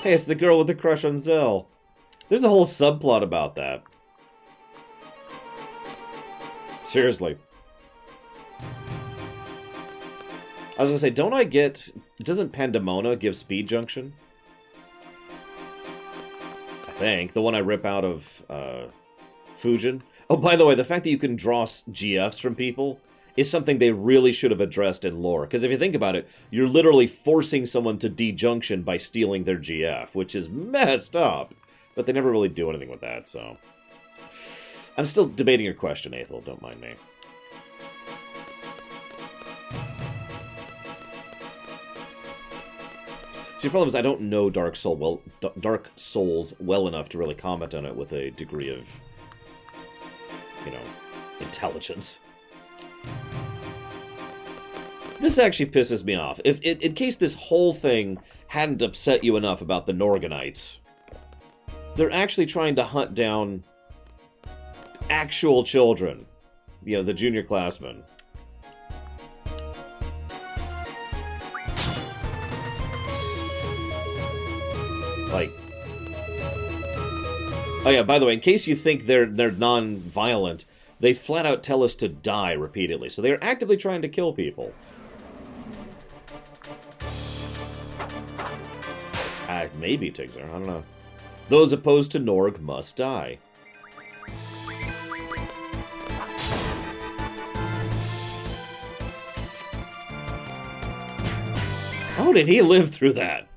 Hey, it's the girl with the crush on Zell. There's a whole subplot about that. Seriously. I was gonna say, don't I get... Doesn't Pandemona give Speed Junction? I think. The one I rip out of Fujin. Oh, by the way, the fact that you can draw GFs from people is something they really should have addressed in lore. Because if you think about it, you're literally forcing someone to de-junction by stealing their GF, which is messed up. But they never really do anything with that, so... I'm still debating your question, Aethel, don't mind me. See, the problem is I don't know Dark Souls well enough to really comment on it with a degree of, you know, intelligence. This actually pisses me off. In case this whole thing hadn't upset you enough about the Norganites, they're actually trying to hunt down actual children. You know, the junior classmen. Like... Oh yeah, by the way, in case you think they're non-violent, they flat out tell us to die repeatedly. So they're actively trying to kill people. Maybe Tigzer, I don't know. Those opposed to Norg must die. How did he live through that?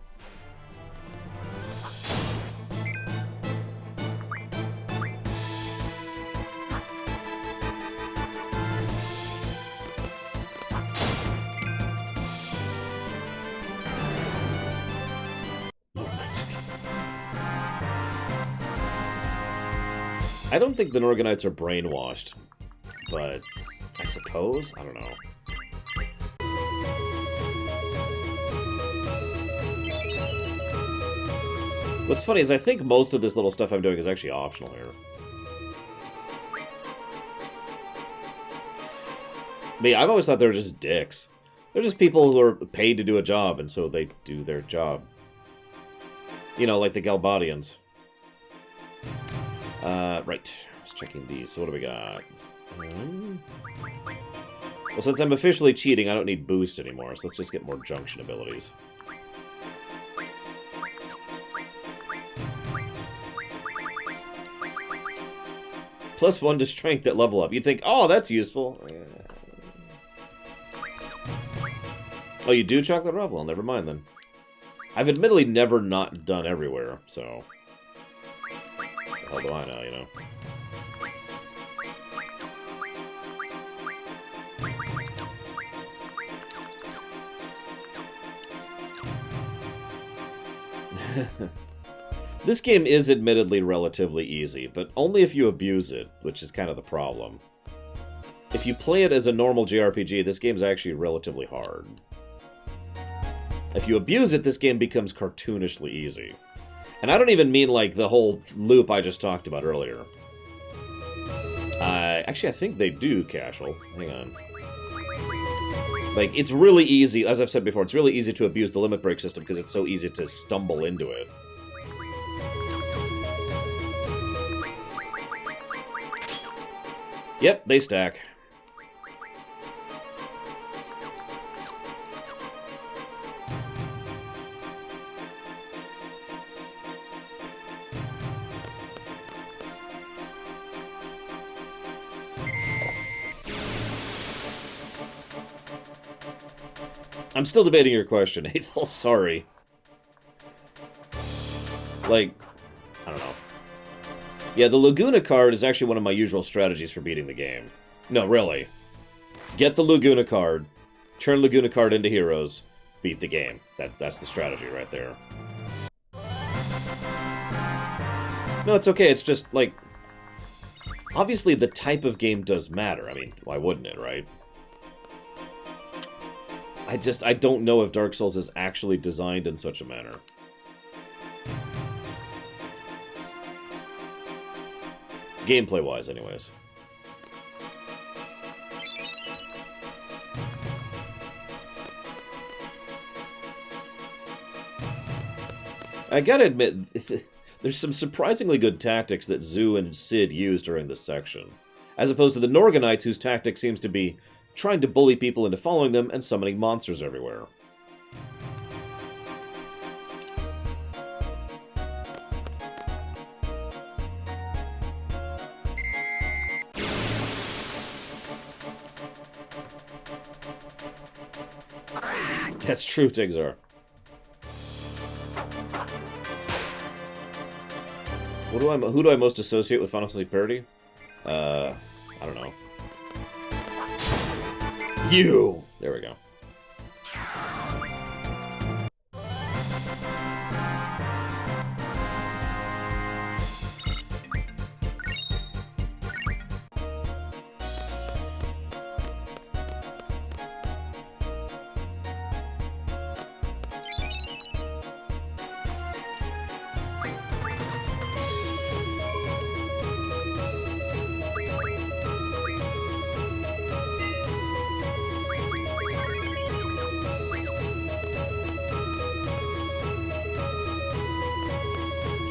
I don't think the Norganites are brainwashed, but I suppose? I don't know. What's funny is I think most of this little stuff I'm doing is actually optional here. Me, I've always thought they were just dicks. They're just people who are paid to do a job, and so they do their job. You know, like the Galbadians. Right. Just checking these. So what do we got? Well, since I'm officially cheating, I don't need boost anymore, so let's just get more junction abilities. +1 to strength at level up. You'd think, oh, that's useful. Oh, you do chocolate rub? Well, never mind then. I've admittedly never not done everywhere, so... What the hell do I know, you know? This game is admittedly relatively easy, but only if you abuse it, which is kind of the problem. If you play it as a normal JRPG, this game's actually relatively hard. If you abuse it, this game becomes cartoonishly easy. And I don't even mean like the whole loop I just talked about earlier. Actually, I think they do, Casual. Hang on. Like, it's really easy, as I've said before, it's really easy to abuse the limit break system because it's so easy to stumble into it. Yep, they stack. I'm still debating your question, Aethel. Sorry. Like, I don't know. Yeah, the Laguna card is actually one of my usual strategies for beating the game. No, really. Get the Laguna card, turn Laguna card into heroes, beat the game. That's the strategy right there. No, it's okay. It's just, like... Obviously, the type of game does matter. I mean, why wouldn't it, right? I don't know if Dark Souls is actually designed in such a manner. Gameplay-wise, anyways. I gotta admit, there's some surprisingly good tactics that Zoo and Sid use during this section, as opposed to the Norganites, whose tactic seems to be trying to bully people into following them and summoning monsters everywhere. That's true, Tigzar. Who do I most associate with Final Fantasy parody? I don't know. You! There we go.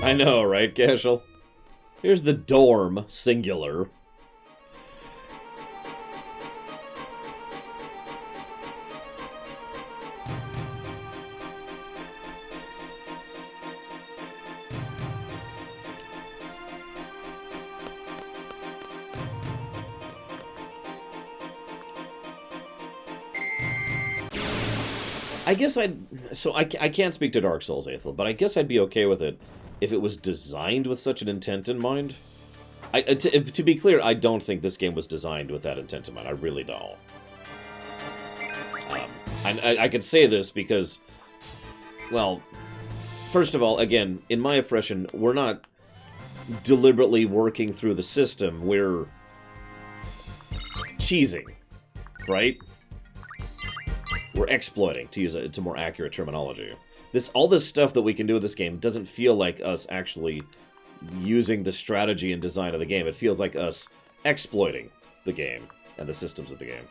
I know, right, Casual? Here's the dorm, singular. I guess I can't speak to Dark Souls, Aethel, but I guess I'd be okay with it if it was designed with such an intent in mind. To be clear, I don't think this game was designed with that intent in mind. I really don't. I can say this because, well, first of all, again, in my impression, we're not deliberately working through the system. We're cheesing, right? We're exploiting, to use a more accurate terminology. All this stuff that we can do with this game doesn't feel like us actually using the strategy and design of the game. It feels like us exploiting the game and the systems of the game.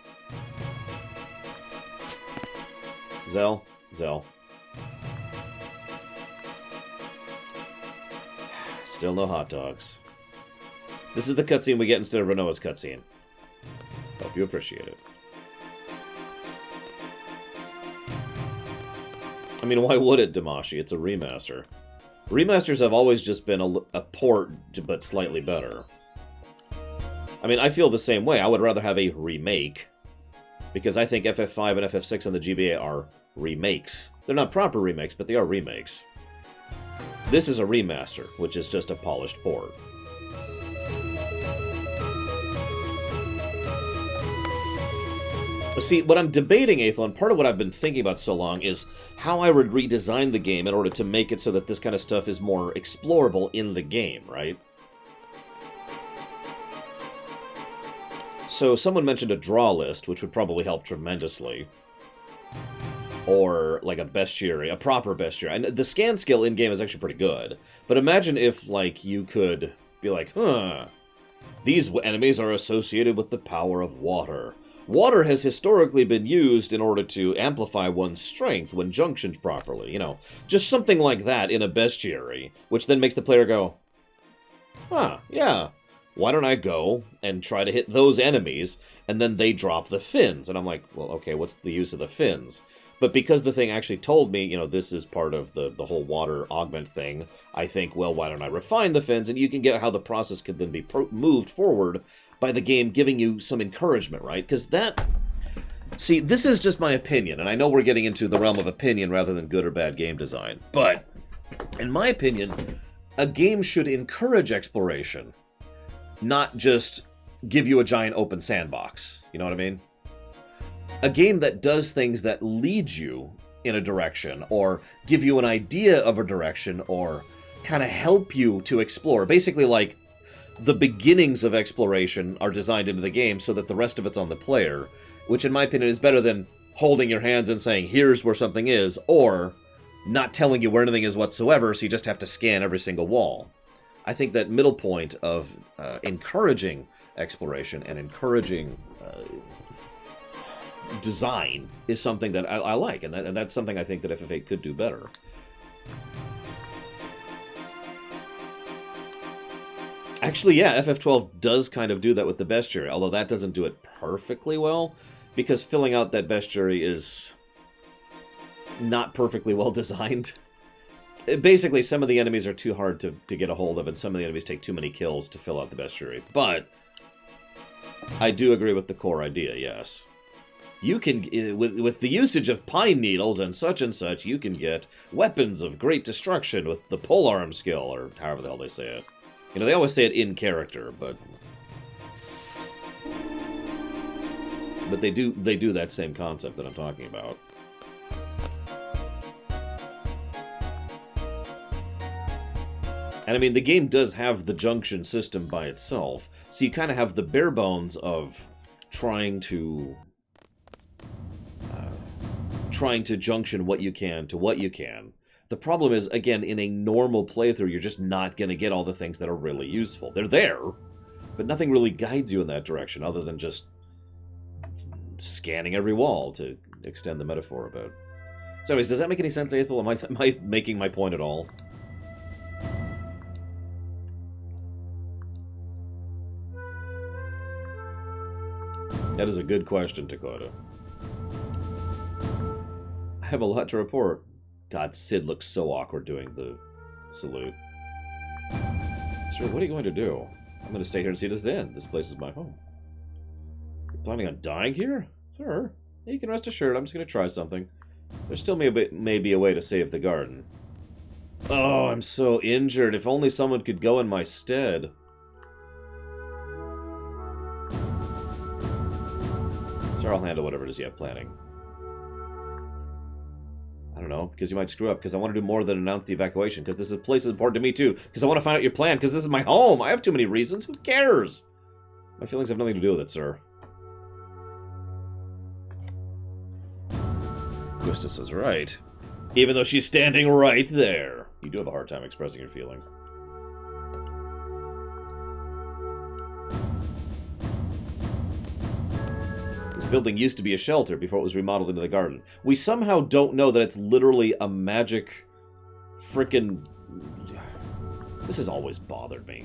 Zell. Still no hot dogs. This is the cutscene we get instead of Renoa's cutscene. Hope you appreciate it. I mean, why would it, Damashi? It's a remaster. Remasters have always just been a port, but slightly better. I mean, I feel the same way. I would rather have a remake, because I think FF5 and FF6 on the GBA are remakes. They're not proper remakes, but they are remakes. This is a remaster, which is just a polished port. See, what I'm debating, Aethel, and part of what I've been thinking about so long, is how I would redesign the game in order to make it so that this kind of stuff is more explorable in the game, right? So someone mentioned a draw list, which would probably help tremendously. Or, like, a bestiary, a proper bestiary. And the scan skill in-game is actually pretty good. But imagine if, like, you could be like, these enemies are associated with the power of water. Water has historically been used in order to amplify one's strength when junctioned properly, you know. Just something like that in a bestiary, which then makes the player go, yeah, why don't I go and try to hit those enemies, and then they drop the fins? And I'm like, well, okay, what's the use of the fins? But because the thing actually told me, you know, this is part of the whole water augment thing, I think, well, why don't I refine the fins? And you can get how the process could then be moved forward by the game giving you some encouragement, right? Because that... See, this is just my opinion, and I know we're getting into the realm of opinion rather than good or bad game design, but, in my opinion, a game should encourage exploration, not just give you a giant open sandbox. You know what I mean? A game that does things that lead you in a direction, or give you an idea of a direction, or kind of help you to explore. Basically, like, the beginnings of exploration are designed into the game so that the rest of it's on the player, which in my opinion is better than holding your hands and saying, here's where something is, or not telling you where anything is whatsoever, so you just have to scan every single wall. I think that middle point of encouraging exploration and encouraging design is something that I like, and that's something I think that FF8 could do better. Actually, yeah, FF12 does kind of do that with the bestiary, although that doesn't do it perfectly well, because filling out that bestiary is not perfectly well designed. Basically, some of the enemies are too hard to get a hold of, and some of the enemies take too many kills to fill out the bestiary. But I do agree with the core idea, yes. You can, with the usage of pine needles and such, you can get weapons of great destruction with the polearm skill, or however the hell they say it. You know, they always say it in character, but they do that same concept that I'm talking about. And I mean, the game does have the junction system by itself, so you kind of have the bare bones of trying to junction what you can to what you can. The problem is, again, in a normal playthrough, you're just not going to get all the things that are really useful. They're there, but nothing really guides you in that direction other than just scanning every wall, to extend the metaphor a bit. So anyways, does that make any sense, Aethel? Am I making my point at all? That is a good question, Dakota. I have a lot to report. God, Sid looks so awkward doing the salute. Sir, what are you going to do? I'm going to stay here and see this then. This place is my home. You're planning on dying here? Sir, yeah, you can rest assured I'm just going to try something. There's still maybe a way to save the garden. Oh, I'm so injured. If only someone could go in my stead. Sir, I'll handle whatever it is you have planning. I don't know, because you might screw up, because I want to do more than announce the evacuation, because this place is important to me too, because I want to find out your plan, because this is my home. I have too many reasons. Who cares? My feelings have nothing to do with it, sir. Gustus was right. Even though she's standing right there. You do have a hard time expressing your feelings. This building used to be a shelter before it was remodeled into the garden. We somehow don't know that it's literally a magic frickin'... This has always bothered me.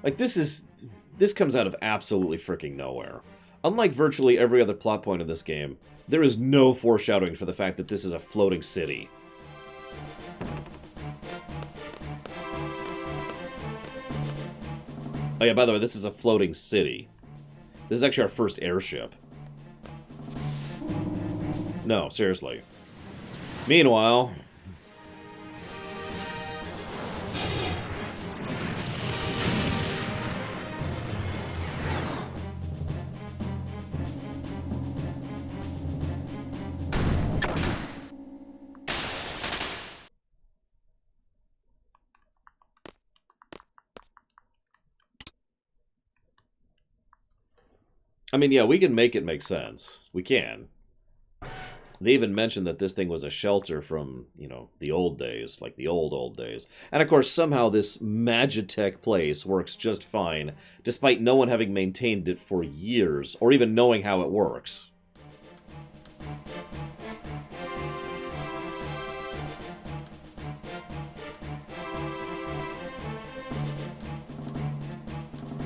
Like, this comes out of absolutely freaking nowhere. Unlike virtually every other plot point in this game, there is no foreshadowing for the fact that this is a floating city. Oh yeah, by the way, this is a floating city. This is actually our first airship. No, seriously. Meanwhile... I mean, yeah, we can make it make sense. We can. They even mentioned that this thing was a shelter from, you know, the old days, like the old days. And of course, somehow this Magitech place works just fine, despite no one having maintained it for years, or even knowing how it works.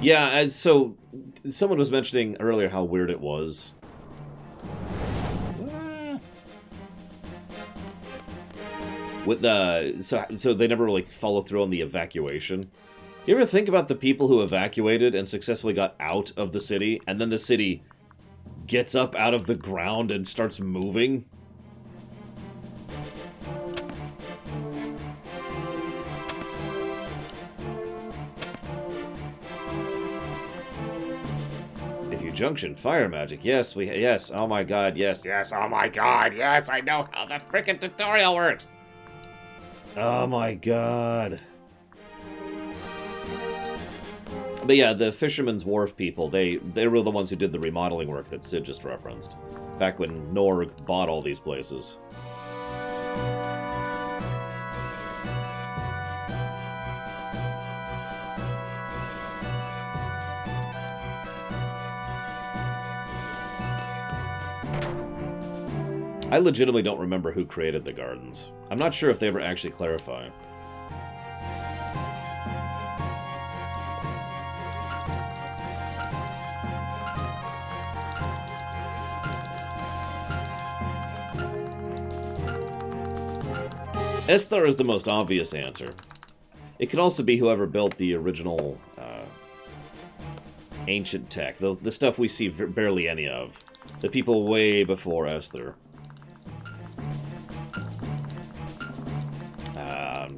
Yeah, and so someone was mentioning earlier how weird it was. With the so they never like follow through on the evacuation. You ever think about the people who evacuated and successfully got out of the city, and then the city gets up out of the ground and starts moving? Junction fire magic. Yes, yes. Oh my god, yes, yes. Oh my god, yes. I know how the frickin' tutorial works. Oh my god. But yeah, the Fisherman's Wharf people, they were the ones who did the remodeling work that Sid just referenced. Back when Norg bought all these places. I legitimately don't remember who created the gardens. I'm not sure if they ever actually clarify. Esther is the most obvious answer. It could also be whoever built the original ancient tech, the stuff we see barely any of. The people way before Esther.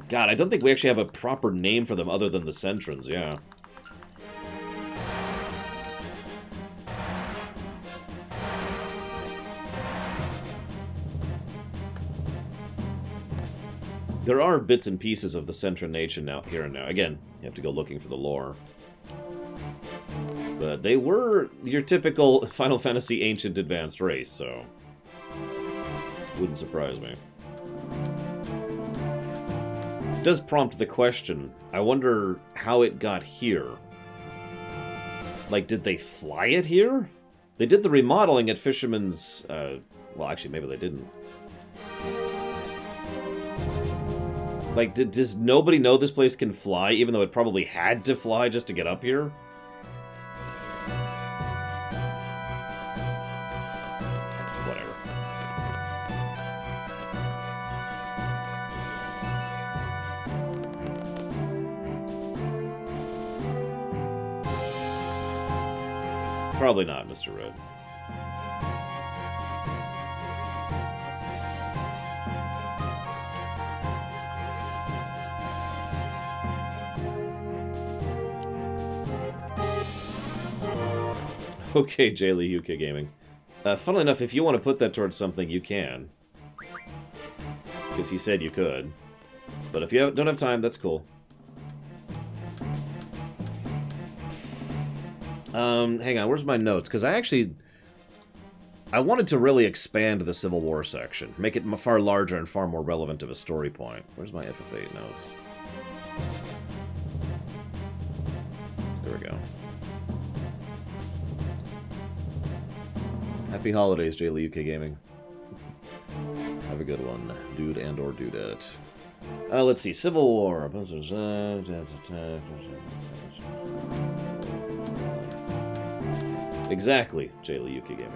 God, I don't think we actually have a proper name for them other than the Centrons, yeah. There are bits and pieces of the Centron Nation now, here and now. Again, you have to go looking for the lore. But they were your typical Final Fantasy Ancient Advanced race, so... wouldn't surprise me. Does prompt the question, I wonder how it got here. Like, did they fly it here? They did the remodeling at Fisherman's... well, actually, maybe they didn't. Like, does nobody know this place can fly, even though it probably had to fly just to get up here? Whatever. Probably not, Mr. Red. Okay, Jaylee UK Gaming. Funnily enough, if you want to put that towards something, you can. Because he said you could. But if you don't have time, that's cool. Hang on, where's my notes? Because I wanted to really expand the Civil War section. Make it far larger and far more relevant of a story point. Where's my FF8 notes? There we go. Happy holidays, Jaylee UK Gaming. Have a good one, dude and or dudette. Let's see. Civil War. Exactly, Yuki Gaming.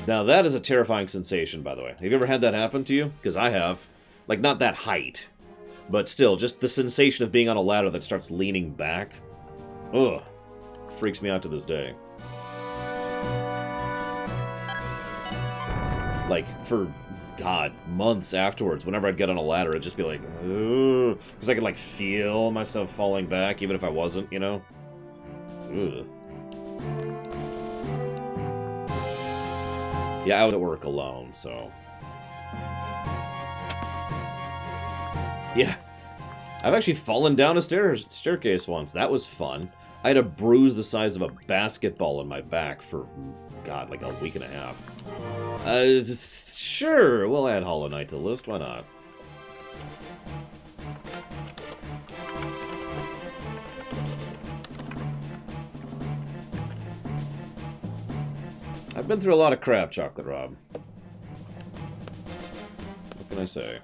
Now that is a terrifying sensation, by the way. Have you ever had that happen to you? Because I have. Like, not that height. But still, just the sensation of being on a ladder that starts leaning back. Ugh. Freaks me out to this day. Like, for, God, months afterwards, whenever I'd get on a ladder, it'd just be like, ugh. Because I could, like, feel myself falling back, even if I wasn't, you know? Ugh. Yeah, I was at work alone, so... Yeah. I've actually fallen down a staircase once. That was fun. I had a bruise the size of a basketball in my back for, God, like a week and a half. Sure, we'll add Hollow Knight to the list. Why not? I've been through a lot of crap, Chocolate Rob. What can I say?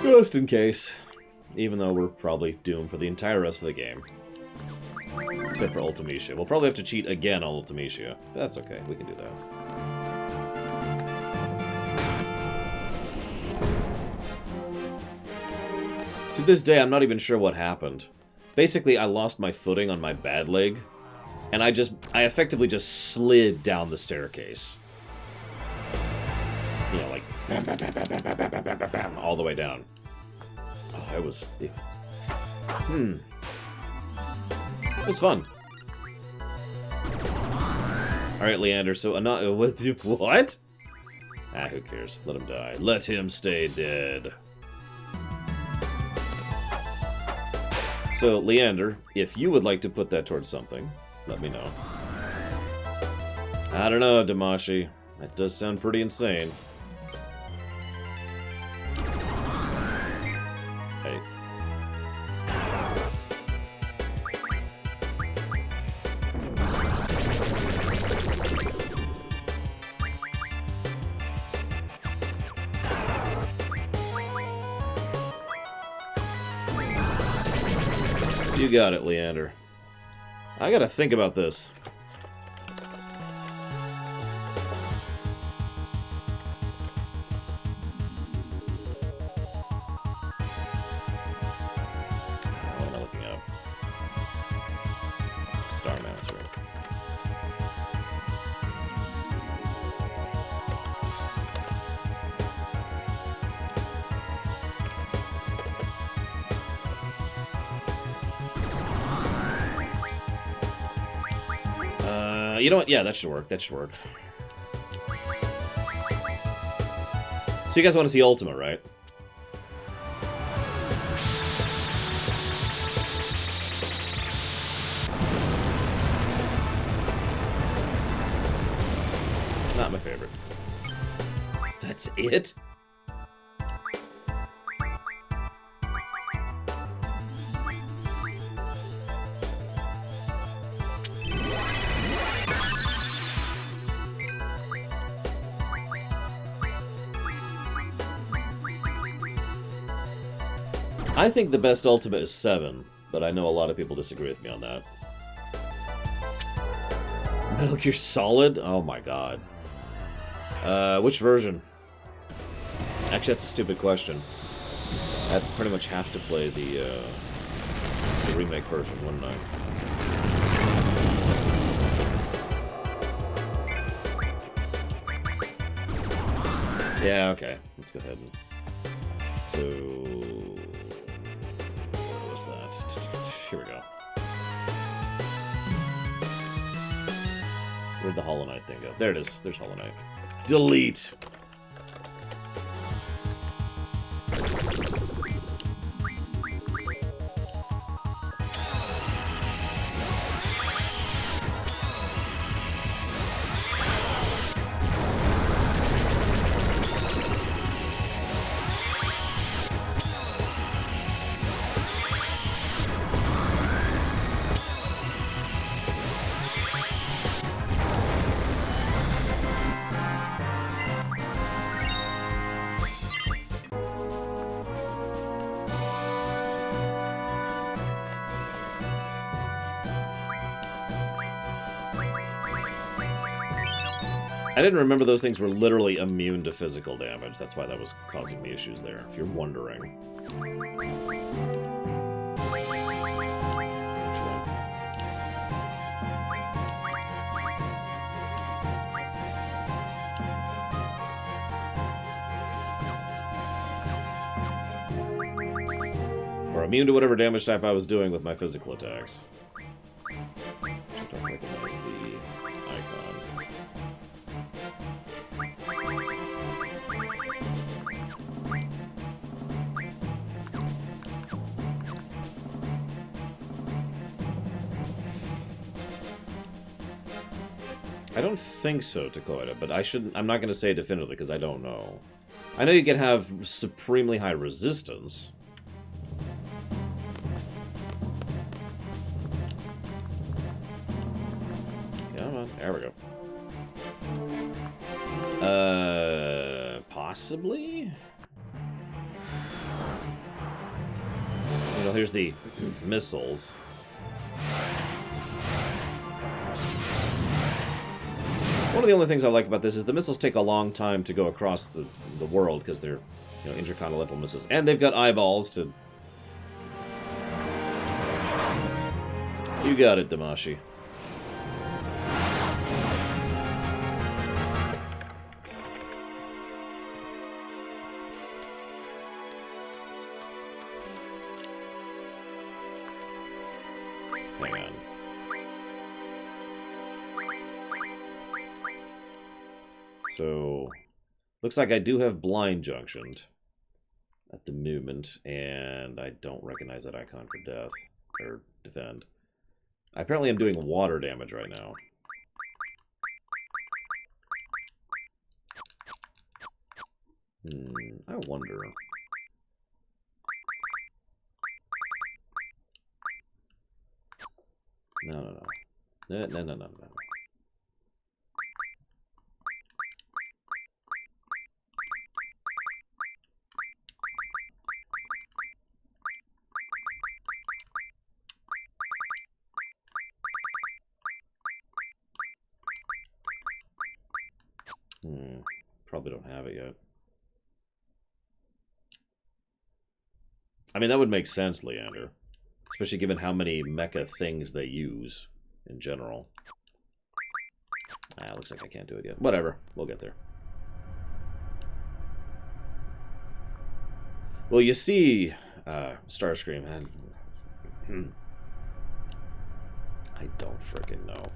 Just in case. Even though we're probably doomed for the entire rest of the game. Except for Ultimecia. We'll probably have to cheat again on Ultimecia. That's okay, we can do that. To this day, I'm not even sure what happened. Basically, I lost my footing on my bad leg, and I effectively just slid down the staircase. You know, like, bam, bam, bam, bam, bam, bam, bam, bam, bam, bam, all the way down. Oh, it was... It was fun. Alright, Leander, so... What? Ah, who cares? Let him die. Let him stay dead. So, Leander, if you would like to put that towards something, let me know. I don't know, Damashi. That does sound pretty insane. Hey. You got it, Leander. I gotta think about this. What am I looking up? Star Master. You know what? Yeah, that should work. That should work. So you guys want to see Ultima, right? Not my favorite. That's it? I think the best Ultima is 7, but I know a lot of people disagree with me on that. Metal Gear Solid? Oh my god. Which version? Actually, that's a stupid question. I'd pretty much have to play the remake version, wouldn't I? Yeah, okay. Let's go ahead and... So... What was that? Here we go. Where'd the Hollow Knight thing go? There it is. There's Hollow Knight. Delete! I didn't remember those things were literally immune to physical damage. That's why that was causing me issues there, if you're wondering. Or immune to whatever damage type I was doing with my physical attacks. I don't recognize the icon. I don't think so, Takoida, but I'm not going to say it definitively because I don't know. I know you can have supremely high resistance. Come on, there we go. Possibly? You know, here's the missiles. One of the only things I like about this is the missiles take a long time to go across the world because they're, you know, intercontinental missiles. And they've got eyeballs to... You got it, Damashi. Hang on. So, looks like I do have blind junctioned at the moment, and I don't recognize that icon for death, or defend. I apparently am doing water damage right now. I wonder. No. No. Probably don't have it yet. I mean, that would make sense, Leander. Especially given how many mecha things they use in general. Looks like I can't do it yet. Whatever. We'll get there. Well, you see, Starscream, and I don't frickin' know.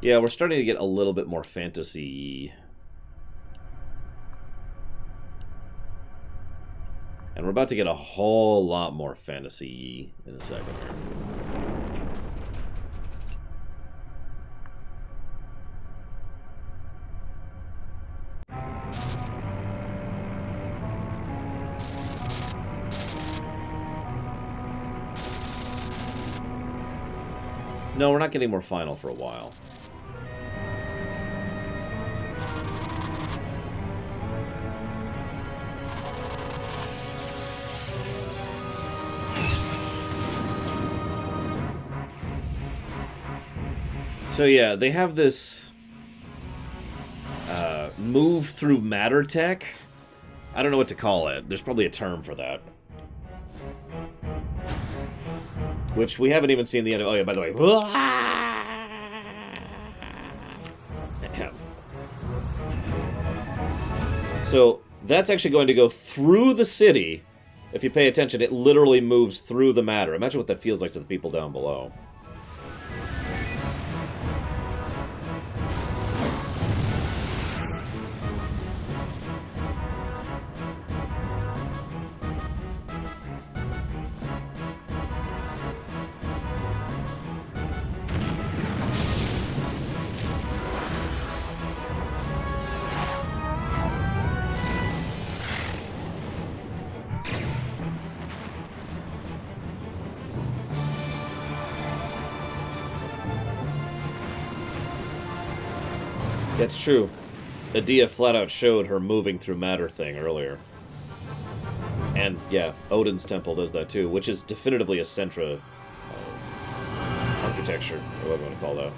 Yeah, we're starting to get a little bit more fantasy-y. And we're about to get a whole lot more fantasy-y in a second here. No, we're not getting more final for a while. So yeah, they have this move through matter tech. I don't know what to call it. There's probably a term for that. Which we haven't even seen the end of. Oh yeah, by the way. So that's actually going to go through the city. If you pay attention, it literally moves through the matter. Imagine what that feels like to the people down below. That's true. Adia flat out showed her moving through matter thing earlier. And, yeah, Odin's temple does that too, which is definitively a Sentra architecture, or whatever you want to call that.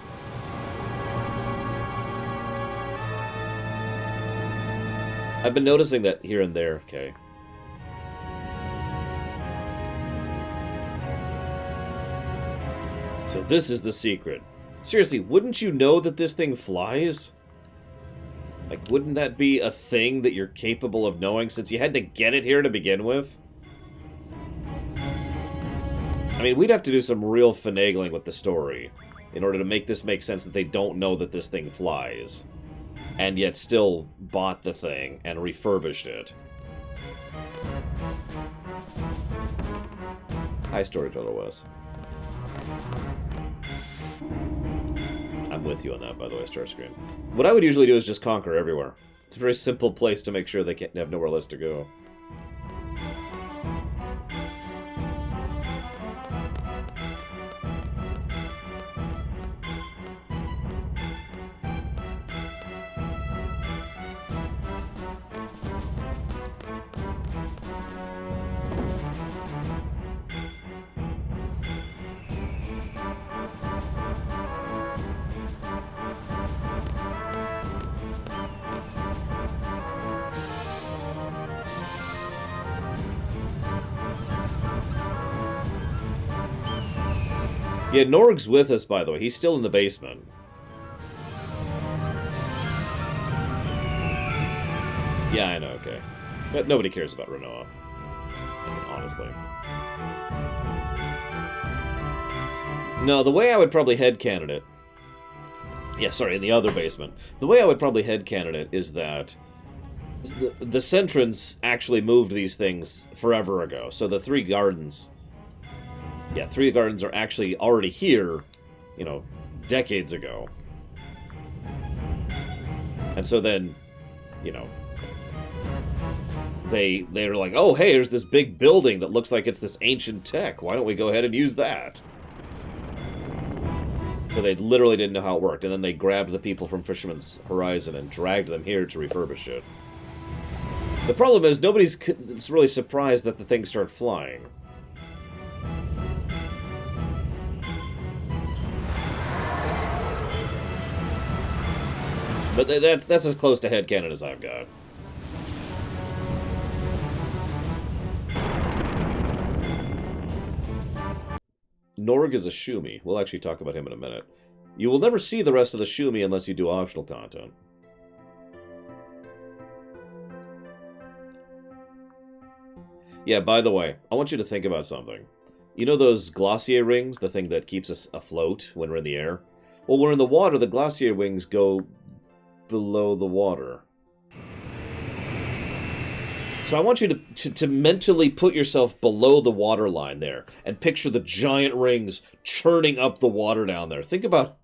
I've been noticing that here and there, okay. So this is the secret. Seriously, wouldn't you know that this thing flies? Like, wouldn't that be a thing that you're capable of knowing since you had to get it here to begin with? I mean, we'd have to do some real finagling with the story in order to make this make sense that they don't know that this thing flies, and yet still bought the thing and refurbished it. Hi, Storyteller Wes. I'm with you on that, by the way, Starscream. What I would usually do is just conquer everywhere. It's a very simple place to make sure they can't have nowhere less to go. Yeah, Norg's with us, by the way. He's still in the basement. Yeah, I know, okay. But nobody cares about Renoa. Honestly. No, the way I would probably headcanon it... Yeah, sorry, in the other basement. The way I would probably headcanon it is that the Sentrans actually moved these things forever ago. So the three gardens... Yeah, three gardens are actually already here, you know, decades ago. And so then, you know, they're like, oh, hey, there's this big building that looks like it's this ancient tech. Why don't we go ahead and use that? So they literally didn't know how it worked, and then they grabbed the people from Fisherman's Horizon and dragged them here to refurbish it. The problem is, nobody's really surprised that the things start flying. But that's as close to headcanon as I've got. Norg is a Shumi. We'll actually talk about him in a minute. You will never see the rest of the Shumi unless you do optional content. Yeah, by the way, I want you to think about something. You know those Glossier rings, the thing that keeps us afloat when we're in the air? Well, when we're in the water, the Glossier wings go below the water. So I want you to mentally put yourself below the water line there and picture the giant rings churning up the water down there. Think about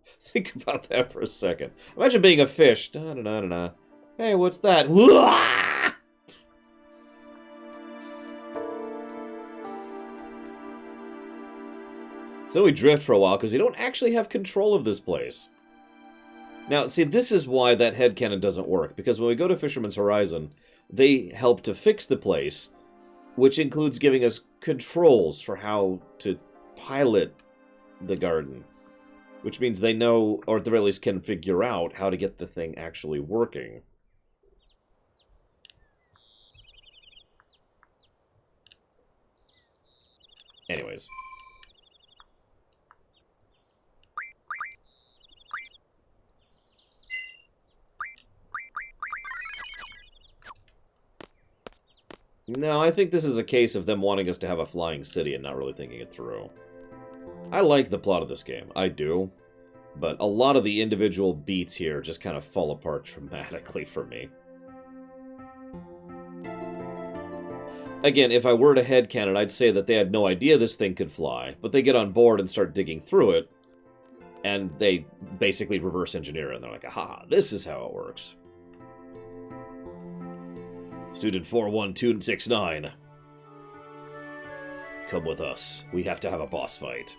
that for a second. Imagine being a fish. Da, da, da, da, da. Hey, what's that? So we drift for a while because we don't actually have control of this place. Now, see, this is why that headcanon doesn't work, because when we go to Fisherman's Horizon, they help to fix the place, which includes giving us controls for how to pilot the garden, which means they know, or at the very least can figure out, how to get the thing actually working. Anyways. No, I think this is a case of them wanting us to have a flying city and not really thinking it through. I like the plot of this game. I do. But a lot of the individual beats here just kind of fall apart dramatically for me. Again, if I were to headcanon, I'd say that they had no idea this thing could fly, but they get on board and start digging through it, and they basically reverse engineer it, and they're like, aha, this is how it works. Student 41269. Come with us. We have to have a boss fight.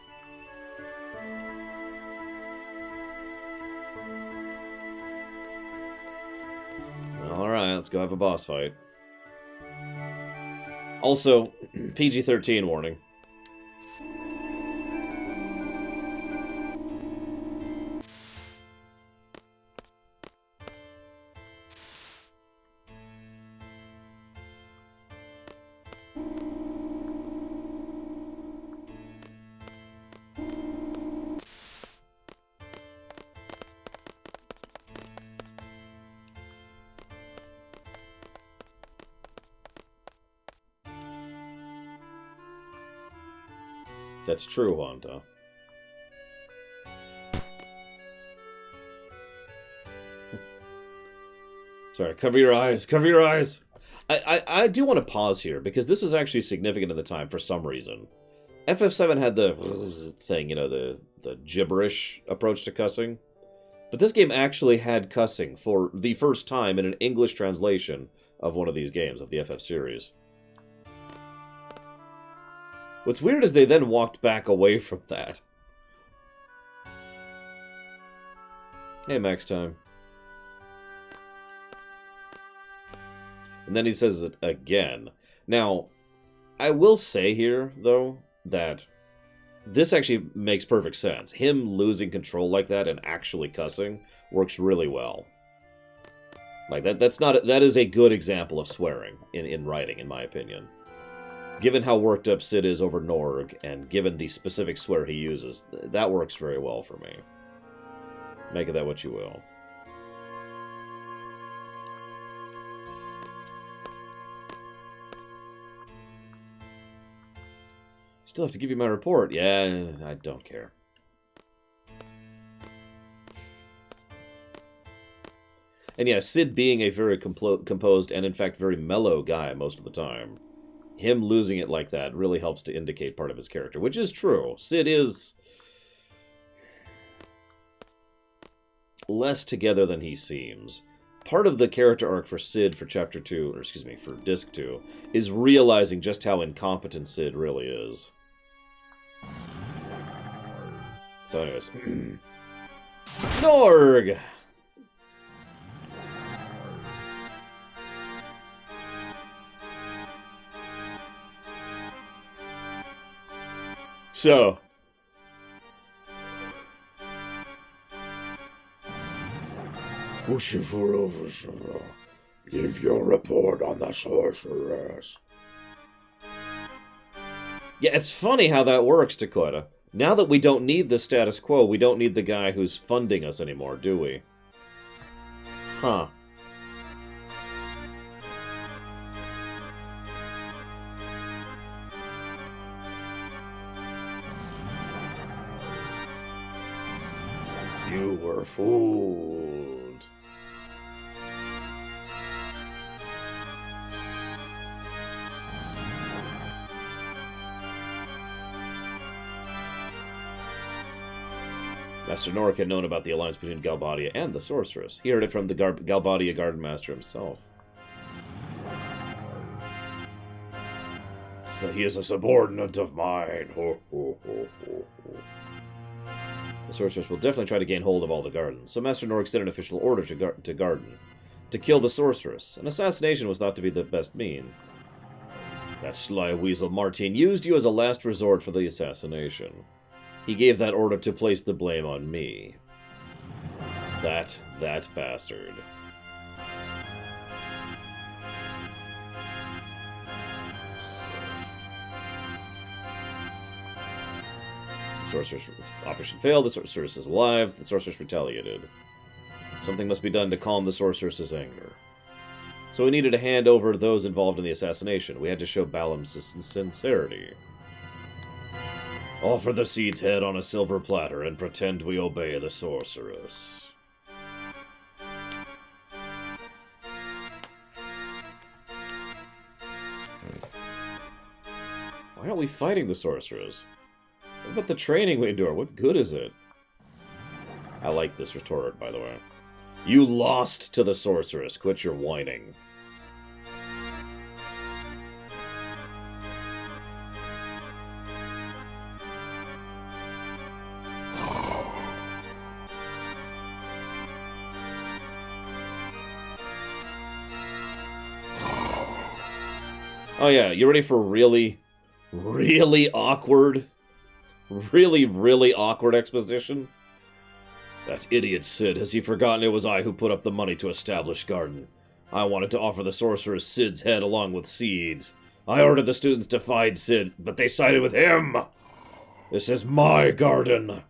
let's go have a boss fight. Also, PG-13 warning. That's true, Wanda. Sorry, cover your eyes. Cover your eyes. I do want to pause here, because this was actually significant at the time for some reason. FF7 had the thing, you know, the gibberish approach to cussing. But this game actually had cussing for the first time in an English translation of one of these games, of the FF series. What's weird is they then walked back away from that. Hey, Max Time. And then he says it again. Now, I will say here, though, that this actually makes perfect sense. Him losing control like that and actually cussing works really well. Like, that is a good example of swearing in writing, in my opinion. Given how worked up Cid is over Norg, and given the specific swear he uses, that works very well for me. Make of that what you will. Still have to give you my report. Yeah, I don't care. And yeah, Cid being a very composed and, in fact, very mellow guy most of the time, him losing it like that really helps to indicate part of his character, which is true. Cid is less together than he seems. Part of the character arc for Cid for Chapter 2, or excuse me, for Disc 2, is realizing just how incompetent Cid really is. So anyways. Norg! So, Give your report on the sorceress. yeah, it's funny how that works, Dakota. Now that we don't need the status quo, we don't need the guy who's funding us anymore, do we? Huh. You were fooled. Master Norik had known about the alliance between Galbadia and the sorceress. He heard it from the Galbadia Garden Master himself. So he is a subordinate of mine. Ho, ho, ho, ho, ho. The sorceress will definitely try to gain hold of all the gardens, so Master Norik sent an official order to Garden to kill the sorceress. An assassination was thought to be the best mean. That sly weasel Martin used you as a last resort for the assassination. He gave that order to place the blame on me. That bastard. The sorcerer's operation failed, the sorceress is alive, the sorceress retaliated. Something must be done to calm the sorceress's anger. So we needed to hand over those involved in the assassination. We had to show Balam's sincerity. Offer the seed's head on a silver platter and pretend we obey the sorceress. Why aren't we fighting the sorceress? What about the training we endure? What good is it? I like this retort, by the way. You lost to the sorceress. Quit your whining. Oh yeah, you ready for really, really awkward, really awkward exposition? That idiot Sid, has he forgotten it was I who put up the money to establish Garden? I wanted to offer the sorceress Sid's head along with seeds. I ordered the students to find Sid, but they sided with him! This is my garden!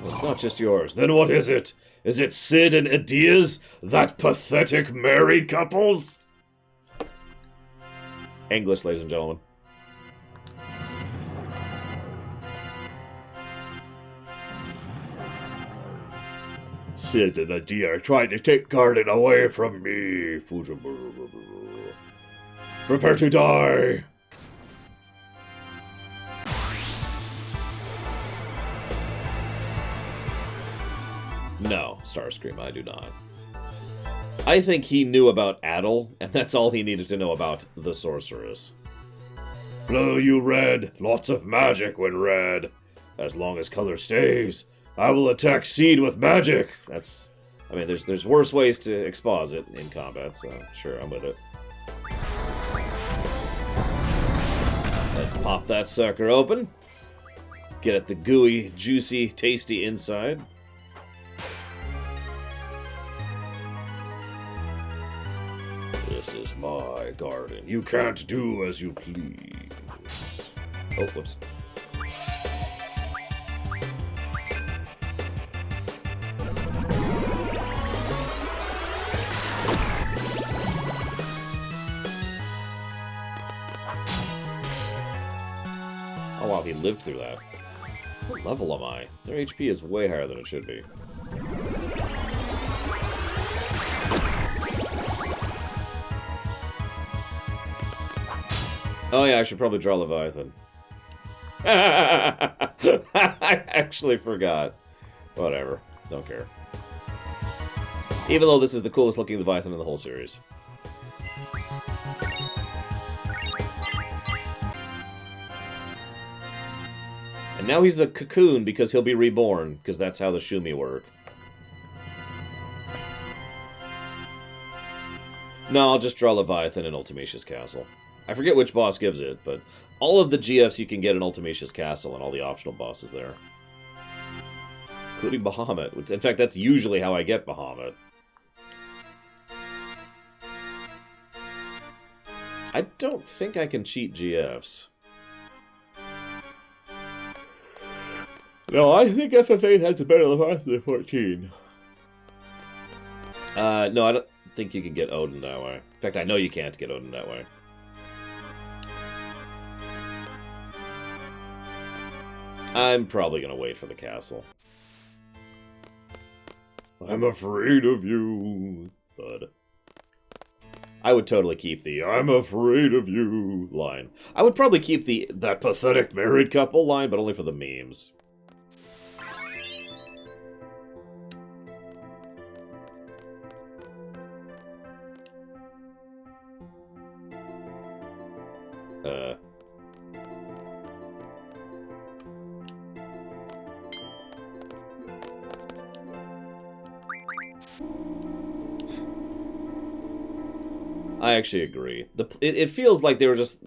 It's not just yours. Then what is it? Is it Sid and Adia's? That pathetic married couples? English, ladies and gentlemen. Sid and Adia are trying to take Garden away from me. Prepare to die. No, Starscream, I do not. I think he knew about Adel, and that's all he needed to know about the sorceress. Blue, you red. Lots of magic when red. As long as color stays, I will attack Seed with magic. That's... I mean, there's worse ways to exposit in combat, so sure, I'm with it. Let's pop that sucker open. Get at the gooey, juicy, tasty inside. This is my garden. You can't do as you please. Oh, whoops. Oh wow, he lived through that. What level am I? Their HP is way higher than it should be. Oh yeah, I should probably draw Leviathan. I actually forgot. Whatever. Don't care. Even though this is the coolest looking Leviathan in the whole series. And now he's a cocoon because he'll be reborn, because that's how the Shumi work. No, I'll just draw Leviathan in Ultimatia's Castle. I forget which boss gives it, but all of the GFs you can get in Ultimatia's Castle and all the optional bosses there. Including Bahamut. In fact, that's usually how I get Bahamut. I don't think I can cheat GFs. No, I think FF8 has a better Leviathan than 14. No, I don't think you can get Odin that way. In fact, I know you can't get Odin that way. I'm probably gonna wait for the castle. I'm afraid of you, bud. I would totally keep the "I'm afraid of you" line. I would probably keep the "that pathetic married couple" line, but only for the memes. I actually agree. It feels like they were just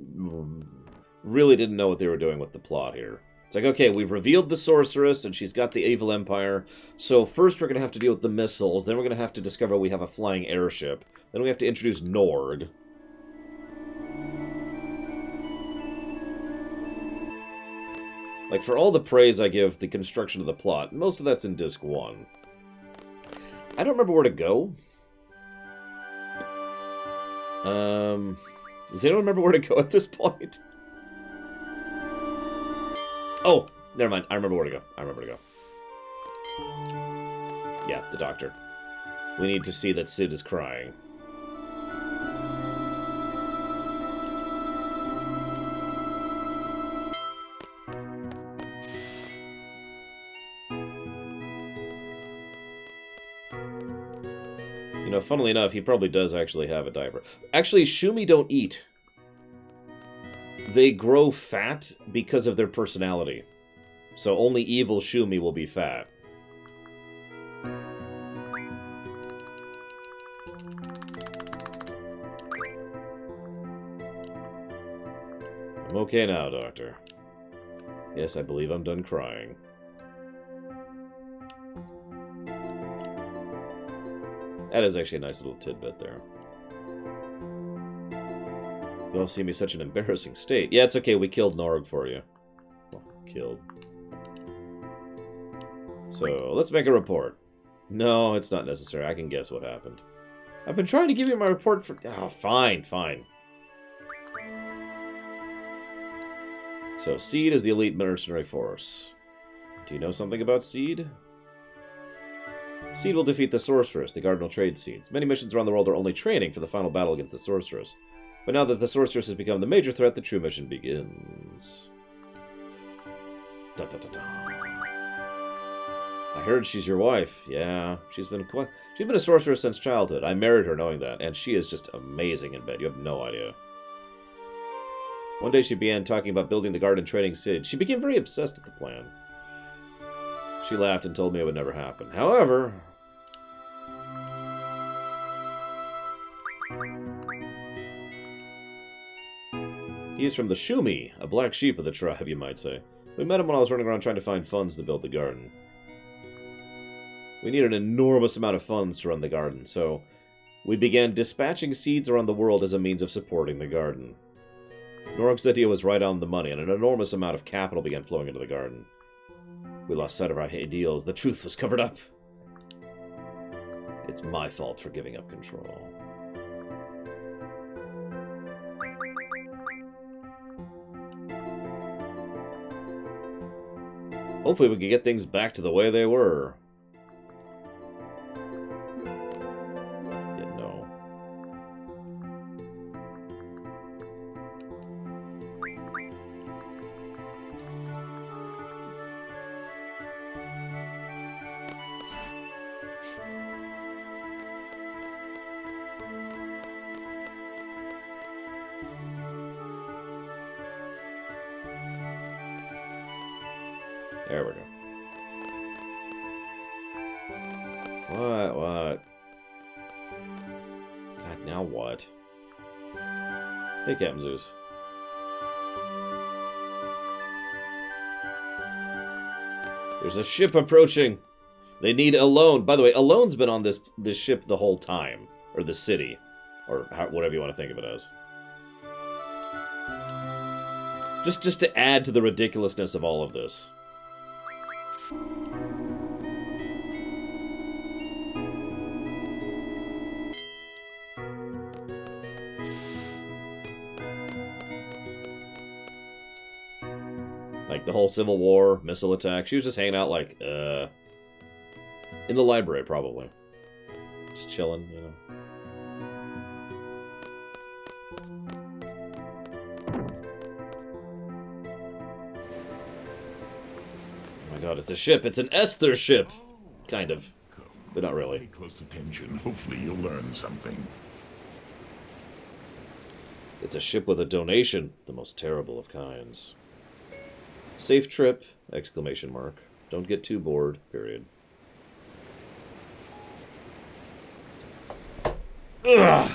really didn't know what they were doing with the plot here. It's like, okay, we've revealed the sorceress, and she's got the evil empire, so first we're going to have to deal with the missiles, then we're going to have to discover we have a flying airship, then we have to introduce Norg. Like, for all the praise I give the construction of the plot, most of that's in Disc 1. I don't remember where to go. Does anyone remember where to go at this point? Oh, never mind. I remember where to go. I remember where to go. Yeah, the doctor. We need to see that Sid is crying. You know, funnily enough, he probably does actually have a diaper. Actually, Shumi don't eat. They grow fat because of their personality. So only evil Shumi will be fat. okay now, Doctor. Yes, I believe I'm done crying. That is actually a nice little tidbit there. You all see me such an embarrassing state. Yeah, it's okay. We killed Norg for you. Well, killed. So, let's make a report. No, it's not necessary. I can guess what happened. I've been trying to give you my report for... Oh, fine, fine. So, Seed is the elite mercenary force. Do you know something about Seed? Seed will defeat the Sorceress, the Cardinal Trade Seeds. Many missions around the world are only training for the final battle against the Sorceress. But now that the Sorceress has become the major threat, the true mission begins. Da, da, da, da. I heard she's your wife. Yeah, she's been a sorceress since childhood. I married her knowing that, and she is just amazing in bed. You have no idea. One day she began talking about building the garden training Sid. She became very obsessed with the plan. She laughed and told me it would never happen. However... he is from the Shumi, a black sheep of the tribe, you might say. We met him when I was running around trying to find funds to build the garden. We need an enormous amount of funds to run the garden, so we began dispatching seeds around the world as a means of supporting the garden. Norg's idea was right on the money, and an enormous amount of capital began flowing into the garden. We lost sight of our ideals. The truth was covered up. It's my fault for giving up control. Hopefully we can get things back to the way they were. There we go. What? God, now what? Hey, Captain Zeus. There's a ship approaching. They need Alone. By the way, Alone's been on this ship the whole time. Or the city. Or whatever you want to think of it as. Just to add to the ridiculousness of all of this. Like the whole Civil War, missile attack. She was just hanging out like, in the library, probably. Just chilling, you know. Oh my god, it's a ship. It's an Esther ship. Kind of. But not really. Pay close attention. Hopefully you'll learn something. It's a ship with a donation. The most terrible of kinds. Safe trip! Exclamation mark. Don't get too bored. Period. Ugh!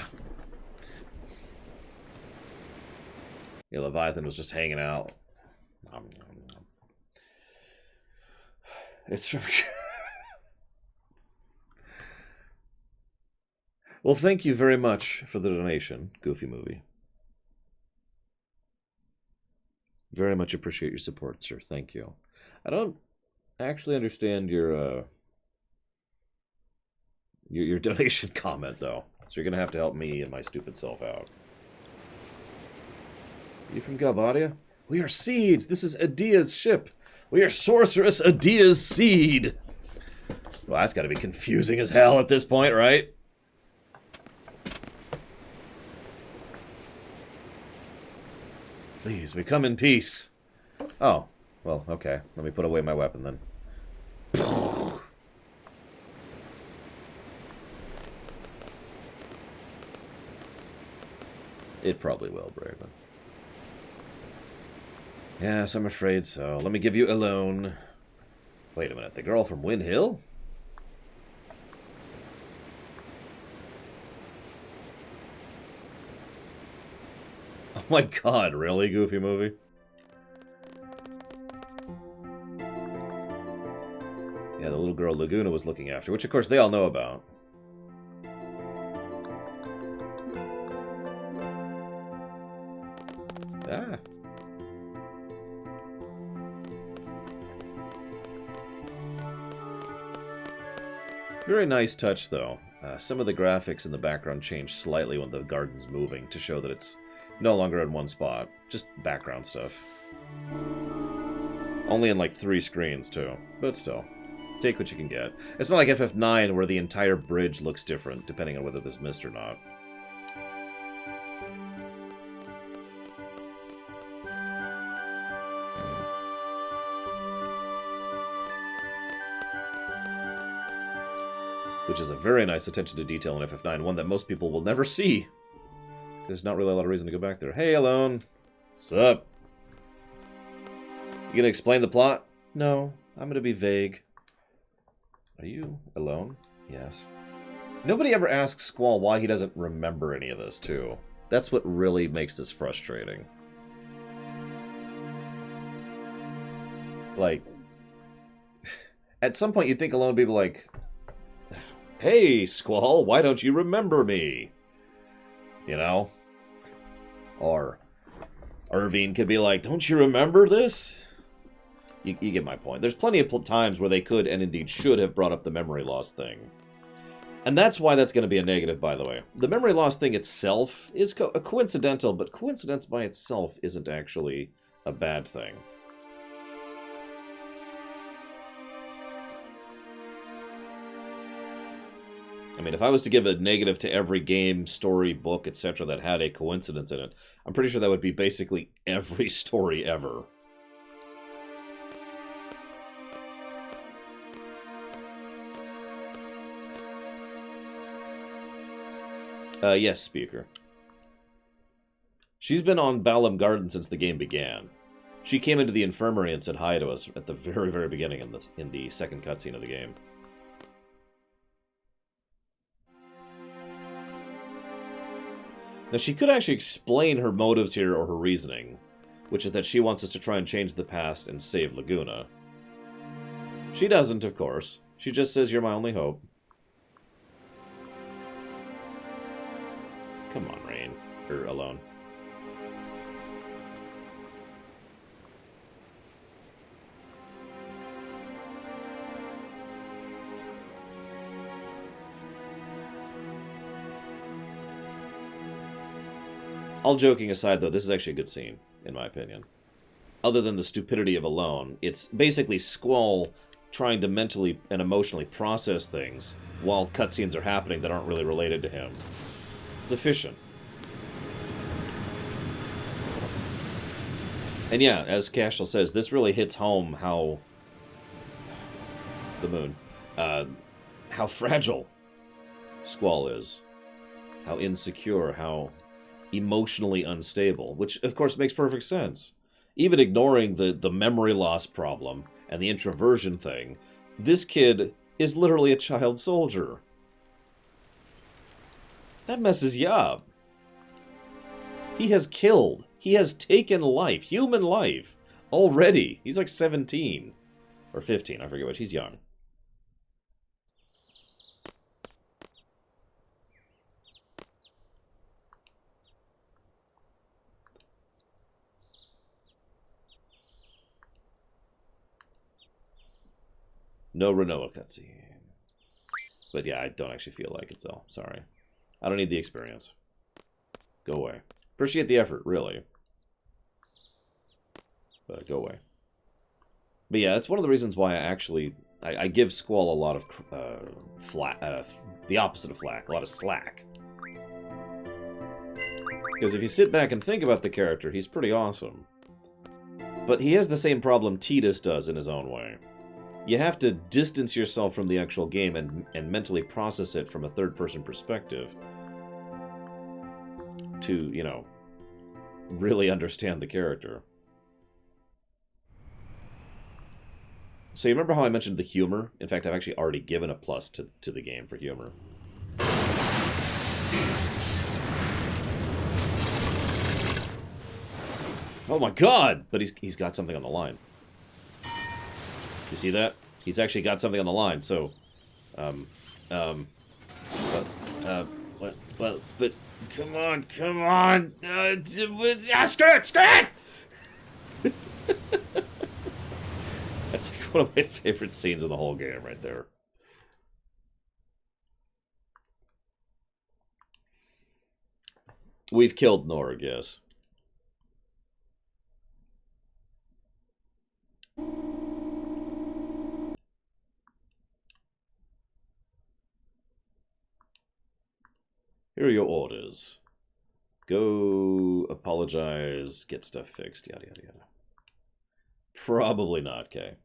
Yeah, Leviathan was just hanging out. It's from... Well, thank you very much for the donation, Goofy Movie. Very much appreciate your support, sir. Thank you. I don't actually understand your donation comment, though. So you're going to have to help me and my stupid self out. Are you from Galbadia? We are Seeds! This is Adia's ship! We are Sorceress Adia's Seed! Well, that's got to be confusing as hell at this point, right? Please, we come in peace. Oh, well, okay. Let me put away my weapon then. It probably will, Braven. Yes, I'm afraid so. Let me give you Alone. Wait a minute, the girl from Win Hill? my god, really, Goofy movie? Yeah, the little girl Laguna was looking after, which of course they all know about. Ah. Very nice touch, though. Some of the graphics in the background change slightly when the garden's moving to show that it's no longer in one spot. Just background stuff. Only in like 3 screens, too. But still. Take what you can get. It's not like FF9 where the entire bridge looks different, depending on whether there's mist or not. Which is a very nice attention to detail in FF9, one that most people will never see. There's not really a lot of reason to go back there. Hey, Alone. What's up? You gonna explain the plot? No, I'm gonna be vague. Are you alone? Yes. Nobody ever asks Squall why he doesn't remember any of this, too. That's what really makes this frustrating. Like, at some point you'd think Alone would be like, hey, Squall, why don't you remember me? You know? Or Irvine could be like, don't you remember this? You get my point. There's plenty of times where they could and indeed should have brought up the memory loss thing. And that's why that's going to be a negative, by the way. The memory loss thing itself is coincidental, but coincidence by itself isn't actually a bad thing. I mean, if I was to give a negative to every game, story, book, etc. that had a coincidence in it, I'm pretty sure that would be basically every story ever. Yes, Speaker. She's been on Balam Garden since the game began. She came into the infirmary and said hi to us at the very, very beginning in the second cutscene of the game. Now, she could actually explain her motives here or her reasoning, which is that she wants us to try and change the past and save Laguna. She doesn't, of course. She just says, you're my only hope. Come on, Rain. Or Alone. All joking aside, though, this is actually a good scene, in my opinion. Other than the stupidity of Alone, it's basically Squall trying to mentally and emotionally process things while cutscenes are happening that aren't really related to him. It's efficient. And yeah, as Cashel says, this really hits home how... the moon. How fragile Squall is. How insecure, how emotionally unstable. Which, of course, makes perfect sense. Even ignoring the memory loss problem and the introversion thing, this kid is literally a child soldier. That messes you up. He has killed. He has taken life. Human life. Already. He's like 17. Or 15. I forget which. He's young. No Renoa cutscene. But yeah, I don't actually feel like it, so sorry. I don't need the experience. Go away. Appreciate the effort, really. But go away. But yeah, that's one of the reasons why I give Squall a lot of the opposite of flack, a lot of slack. Because if you sit back and think about the character, he's pretty awesome. But he has the same problem Tidus does in his own way. You have to distance yourself from the actual game and mentally process it from a third-person perspective to, you know, really understand the character. So you remember how I mentioned the humor? In fact, I've actually already given a plus to the game for humor. Oh my god! But he's got something on the line. You see that? He's actually got something on the line, so... but... Come on! Screw it! That's like one of my favorite scenes in the whole game right there. We've killed Norg, yes. Here are your orders. Go apologize, get stuff fixed, yada yada yada. Probably not, okay.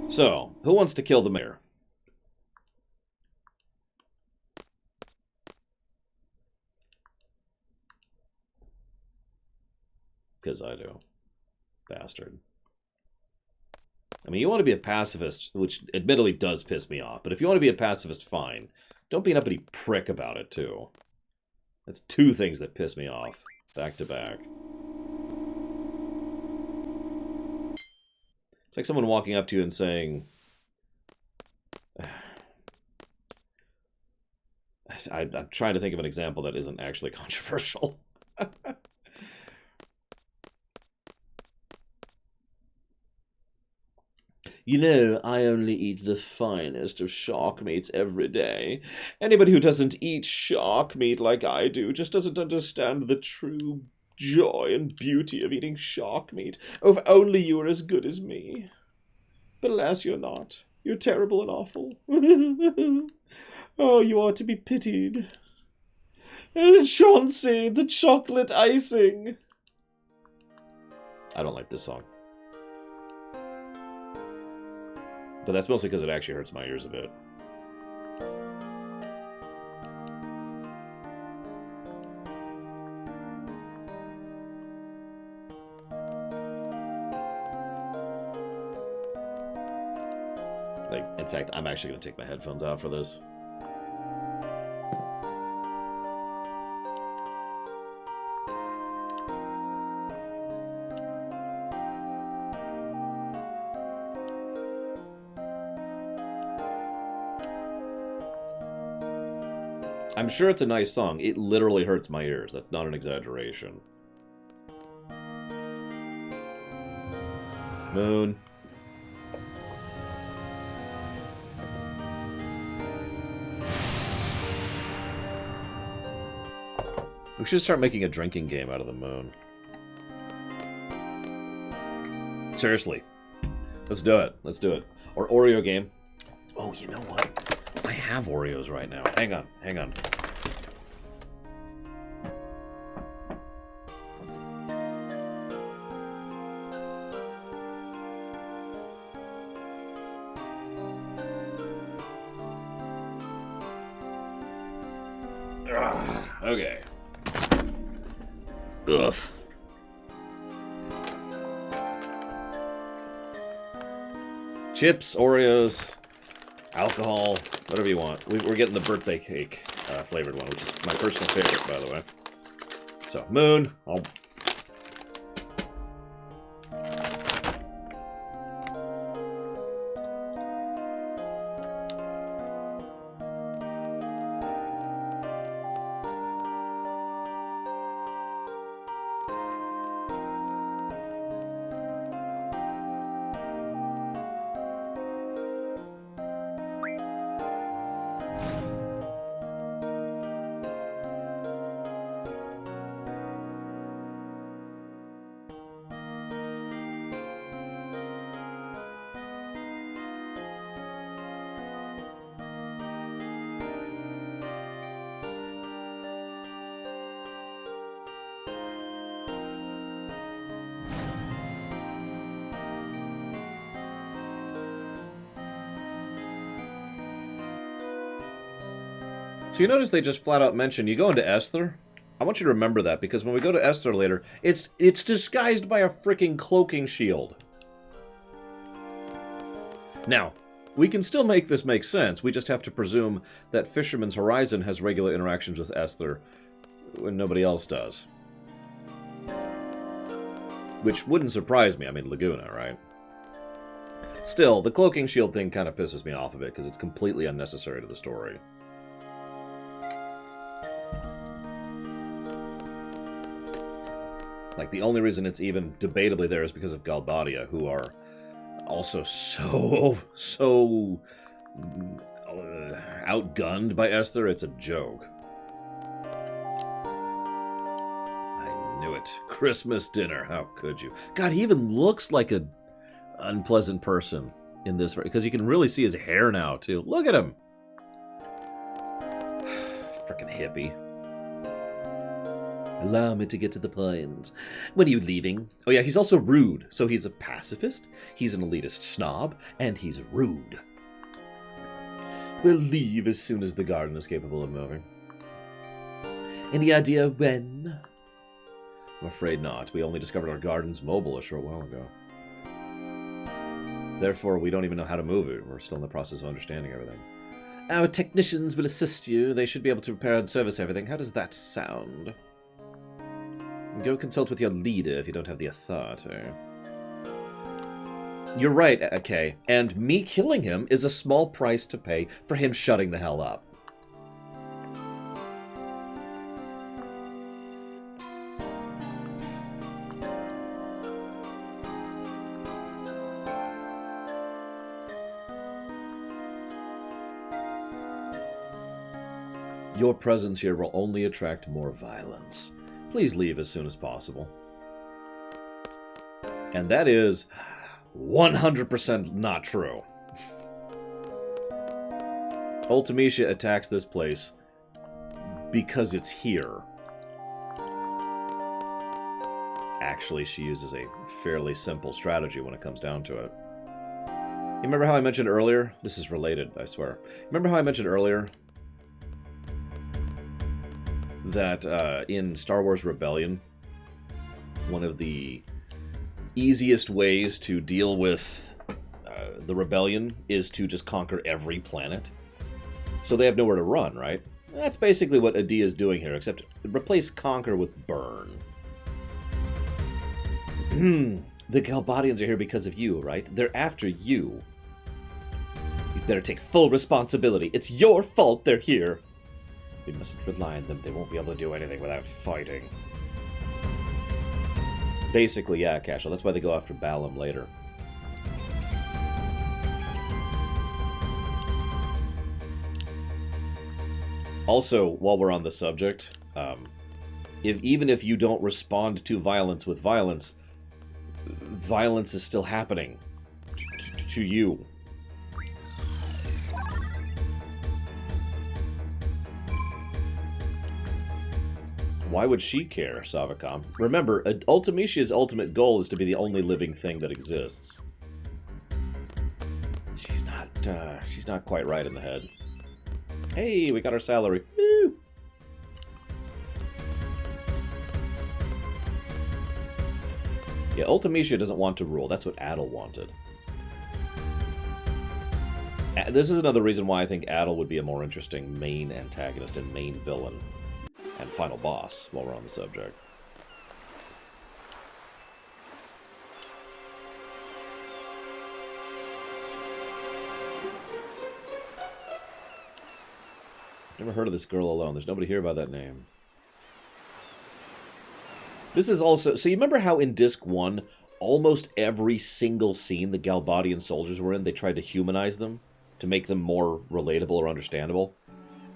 So, who wants to kill the mayor? Because I do. Bastard. I mean, you want to be a pacifist, which admittedly does piss me off, but if you want to be a pacifist, fine. Don't be an uppity prick about it, too. That's two things that piss me off, back to back. It's like someone walking up to you and saying... I'm trying to think of an example that isn't actually controversial. You know, I only eat the finest of shark meats every day. Anybody who doesn't eat shark meat like I do just doesn't understand the true joy and beauty of eating shark meat. Oh, if only you were as good as me. But alas, you're not. You're terrible and awful. Oh, you are to be pitied. Chauncey, the chocolate icing. I don't like this song. But that's mostly because it actually hurts my ears a bit. Like, in fact, I'm actually going to take my headphones out for this. I'm sure it's a nice song. It literally hurts my ears. That's not an exaggeration. Moon. We should start making a drinking game out of the moon. Seriously. Let's do it. Let's do it. Or Oreo game. Oh, you know what? I have Oreos right now. Hang on. Hang on. Okay. Ugh. Chips, Oreos, alcohol, whatever you want. We're getting the birthday cake flavored one, which is my personal favorite, by the way. So, moon. So you notice they just flat out mention, you go into Esther? I want you to remember that, because when we go to Esther later, it's disguised by a freaking cloaking shield. Now, we can still make this make sense. We just have to presume that Fisherman's Horizon has regular interactions with Esther when nobody else does. Which wouldn't surprise me. I mean, Laguna, right? Still, the cloaking shield thing kind of pisses me off a bit, because it's completely unnecessary to the story. Like, the only reason it's even debatably there is because of Galbadia, who are also so outgunned by Esther, it's a joke. I knew it. Christmas dinner, how could you? God, he even looks like an unpleasant person in this, because you can really see his hair now, too. Look at him! Frickin' hippie. Allow me to get to the point. When are you leaving? Oh yeah, he's also rude. So he's a pacifist, he's an elitist snob, and he's rude. We'll leave as soon as the garden is capable of moving. Any idea when? I'm afraid not. We only discovered our gardens mobile a short while ago. Therefore, we don't even know how to move it. We're still in the process of understanding everything. Our technicians will assist you. They should be able to repair and service everything. How does that sound? Go consult with your leader if you don't have the authority. You're right, okay. And me killing him is a small price to pay for him shutting the hell up. Your presence here will only attract more violence. Please leave as soon as possible. And that is 100% not true. Ultimecia attacks this place because it's here. Actually, she uses a fairly simple strategy when it comes down to it. You remember how I mentioned earlier? This is related, I swear. Remember how I mentioned earlier that in Star Wars Rebellion, one of the easiest ways to deal with the rebellion is to just conquer every planet? So they have nowhere to run, right? That's basically what Adi is doing here, except replace conquer with burn. The Galbadians are here because of you, right? They're after you. You better take full responsibility. It's your fault they're here. We mustn't rely on them. They won't be able to do anything without fighting. Basically, yeah, Cashel. That's why they go after Balam later. Also, while we're on the subject, even if you don't respond to violence with violence, violence is still happening to you. Why would she care, Savacom? Remember, Ultimecia's ultimate goal is to be the only living thing that exists. She's not quite right in the head. Hey, we got our salary. Woo! Yeah, Ultimecia doesn't want to rule. That's what Adel wanted. This is another reason why I think Adel would be a more interesting main antagonist and main villain. And final boss, while we're on the subject. Never heard of this girl alone. There's nobody here by that name. This is also... So you remember how in Disc 1, almost every single scene the Galbadian soldiers were in, they tried to humanize them to make them more relatable or understandable?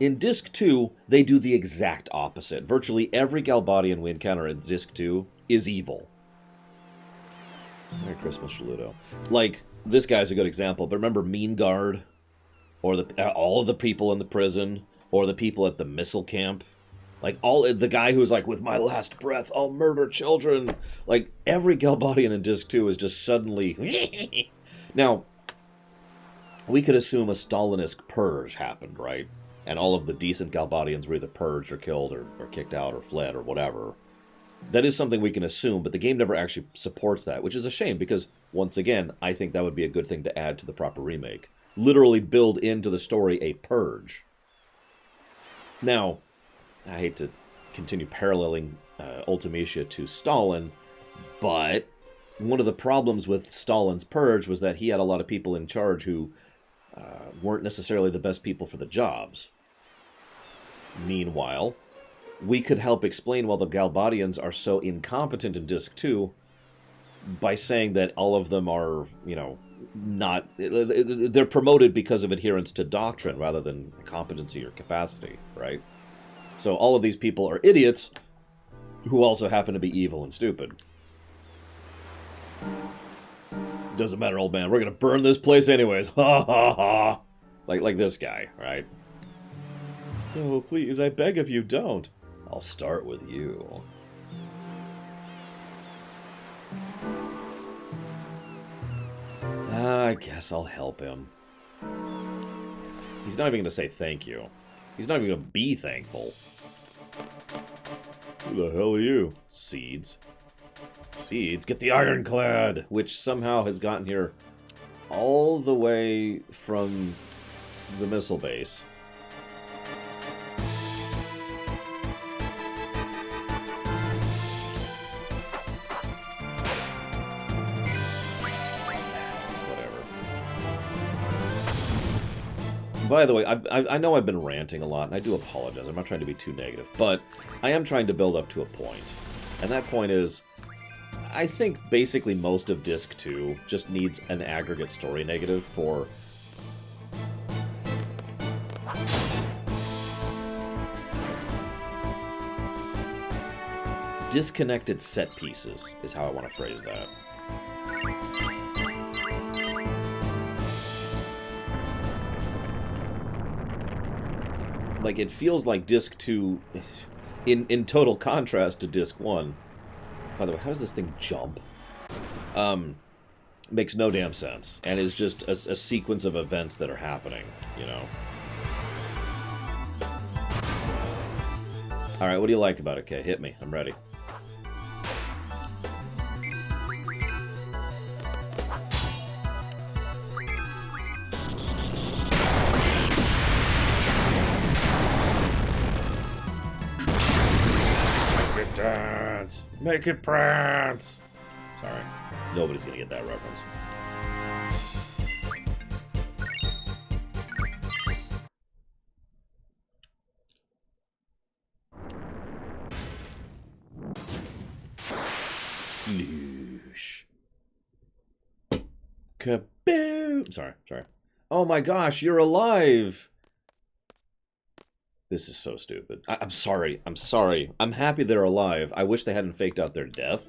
In Disc 2, they do the exact opposite. Virtually every Galbadian we encounter in Disc 2 is evil. Merry Christmas, Shaludo. Like, this guy's a good example, but remember Mean Guard? Or all of the people in the prison? Or the people at the missile camp? Like, the guy who's like, with my last breath, I'll murder children. Like, every Galbadian in Disc 2 is just suddenly... Now, we could assume a Stalinist purge happened, right? and all of the decent Galbadians were either purged or killed or kicked out or fled or whatever. That is something we can assume, but the game never actually supports that, which is a shame because, once again, I think that would be a good thing to add to the proper remake. Literally build into the story a purge. Now, I hate to continue paralleling Ultimecia to Stalin, but one of the problems with Stalin's purge was that he had a lot of people in charge who weren't necessarily the best people for the jobs. Meanwhile, we could help explain why the Galbadians are so incompetent in Disc 2 by saying that all of them are, you know, not... They're promoted because of adherence to doctrine rather than competency or capacity, right? So all of these people are idiots who also happen to be evil and stupid. Doesn't matter, old man. We're gonna burn this place anyways. Ha ha ha! Like this guy, right? Oh, please, I beg of you, don't. I'll start with you. I guess I'll help him. He's not even gonna say thank you. He's not even gonna be thankful. Who the hell are you? Seeds. Seeds, get the ironclad! Which somehow has gotten here all the way from the missile base. By the way, I know I've been ranting a lot, and I do apologize. I'm not trying to be too negative, but I am trying to build up to a point. And that point is, I think basically most of Disc 2 just needs an aggregate story negative for... disconnected set pieces, is how I want to phrase that. Like, it feels like Disc 2, in total contrast to Disc 1. By the way, how does this thing jump? Makes no damn sense. And is just a sequence of events that are happening, you know? Alright, what do you like about it? Okay, hit me. I'm ready. Dance! Make it prance! Sorry. Nobody's gonna get that reference. Sploosh. Kaboom! Sorry. Oh my gosh, you're alive! This is so stupid. I'm sorry. I'm happy they're alive. I wish they hadn't faked out their death.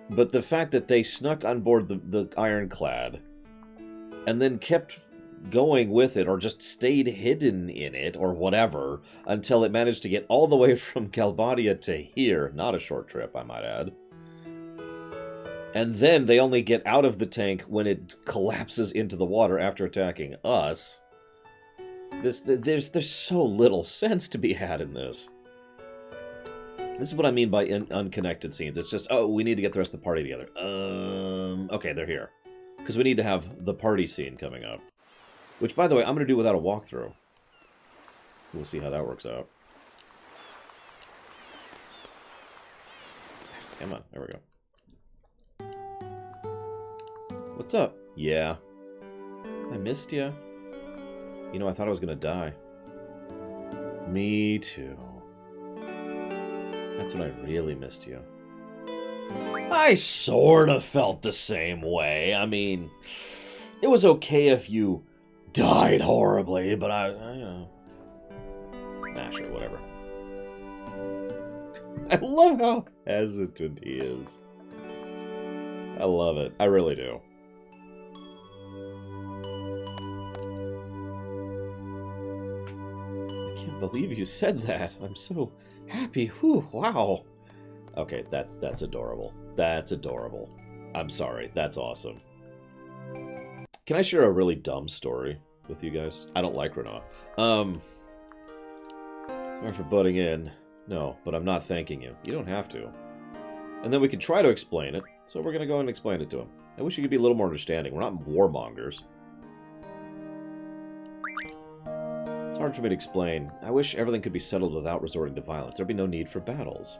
But the fact that they snuck on board the ironclad and then kept going with it or just stayed hidden in it or whatever until it managed to get all the way from Galbadia to here. Not a short trip, I might add. And then they only get out of the tank when it collapses into the water after attacking us. There's so little sense to be had in this. This is what I mean by unconnected scenes. It's just, oh, we need to get the rest of the party together. Okay, they're here. Because we need to have the party scene coming up. Which, by the way, I'm going to do without a walkthrough. We'll see how that works out. Come on, there we go. What's up? Yeah. I missed you. You know, I thought I was gonna die. Me too. That's when I really missed you. I sort of felt the same way. I mean, it was okay if you died horribly, but I you know... Nah, sure, whatever. I love how hesitant he is. I love it. I really do. Believe you said that. I'm so happy. Whew, wow. Okay, that's adorable. That's adorable. I'm sorry. That's awesome. Can I share a really dumb story? with you guys. I don't like Renoa. Sorry for butting in. No, but I'm not thanking you. You don't have to. And then we could try to explain it, so we're going to go and explain it to him. I wish you could be a little more understanding. We're not warmongers. It's hard for me to explain. I wish everything could be settled without resorting to violence. There'd be no need for battles.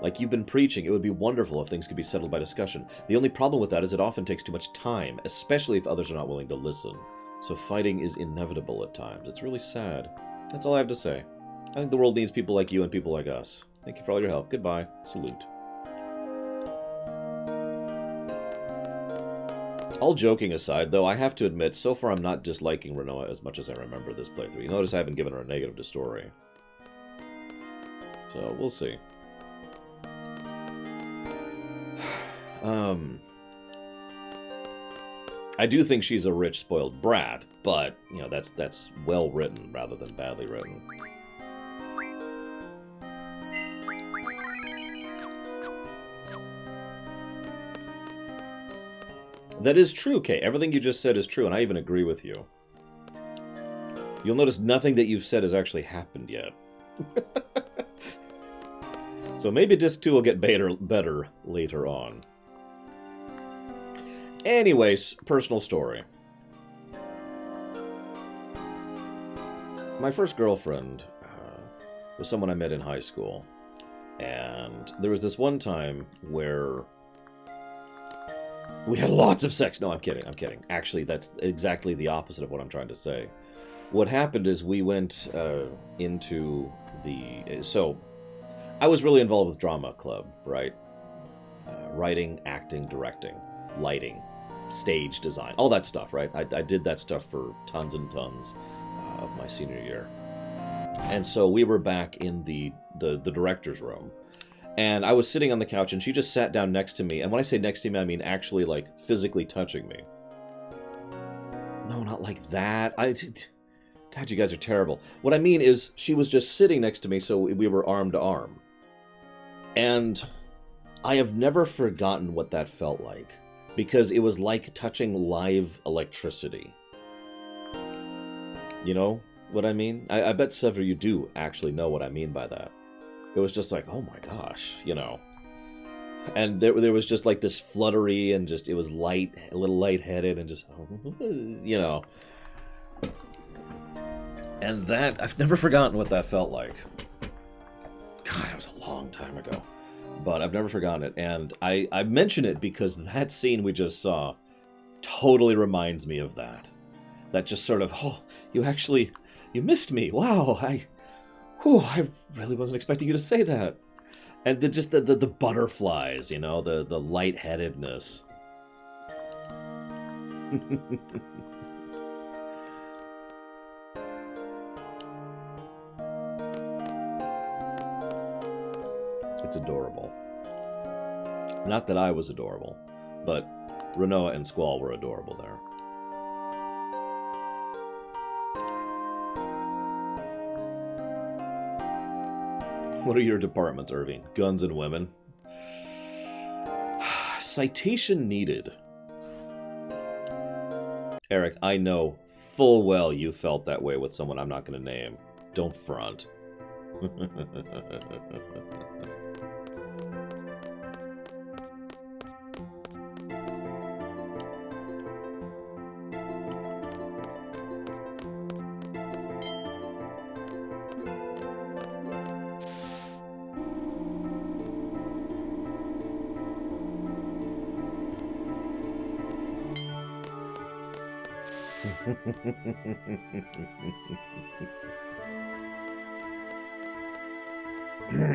Like you've been preaching, it would be wonderful if things could be settled by discussion. The only problem with that is it often takes too much time, especially if others are not willing to listen. So fighting is inevitable at times. It's really sad. That's all I have to say. I think the world needs people like you and people like us. Thank you for all your help. Goodbye. Salute. All joking aside, though, I have to admit, so far I'm not disliking Renoa as much as I remember this playthrough. You notice I haven't given her a negative to story. So, we'll see. I do think she's a rich, spoiled brat, but, you know, that's well written rather than badly written. That is true, Kay. Everything you just said is true, and I even agree with you. You'll notice nothing that you've said has actually happened yet. So maybe Disc 2 will get better later on. Anyways, personal story. My first girlfriend was someone I met in high school. And there was this one time where we had lots of sex. No, I'm kidding. Actually, that's exactly the opposite of what I'm trying to say. What happened is we went into the... So, I was really involved with drama club, right? Writing, acting, directing, lighting, stage design, all that stuff, right? I did that stuff for tons and tons of my senior year. And so we were back in the director's room. And I was sitting on the couch, and she just sat down next to me. And when I say next to me, I mean actually, like, physically touching me. No, not like that. God, you guys are terrible. What I mean is, she was just sitting next to me, so we were arm to arm. And I have never forgotten what that felt like. Because it was like touching live electricity. You know what I mean? I bet several of you do actually know what I mean by that. It was just like, oh my gosh, you know. And there was just like this fluttery and just, it was light, a little lightheaded and just, you know. And that, I've never forgotten what that felt like. God, it was a long time ago. But I've never forgotten it. And I mention it because that scene we just saw totally reminds me of that. That just sort of, oh, you missed me. Wow, I really wasn't expecting you to say that. And just the butterflies, you know, the lightheadedness. It's adorable. Not that I was adorable, but Renoa and Squall were adorable there. What are your departments, Irving? Guns and women? Citation needed. Eric, I know full well you felt that way with someone I'm not going to name. Don't front.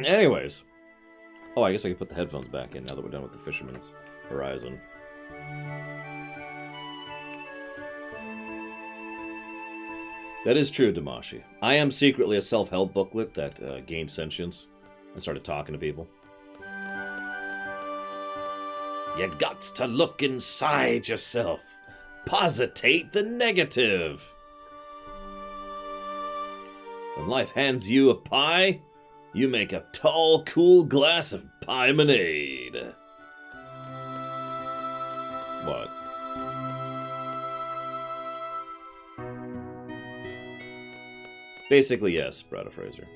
Anyways. Oh, I guess I could put the headphones back in now that we're done with the Fisherman's Horizon. That is true, Damashi. I am secretly a self-help booklet that gained sentience and started talking to people. You gots to look inside yourself. Positate the negative. When life hands you a pie, you make a tall, cool glass of pie-monade. What? Basically, yes, Brada Fraser.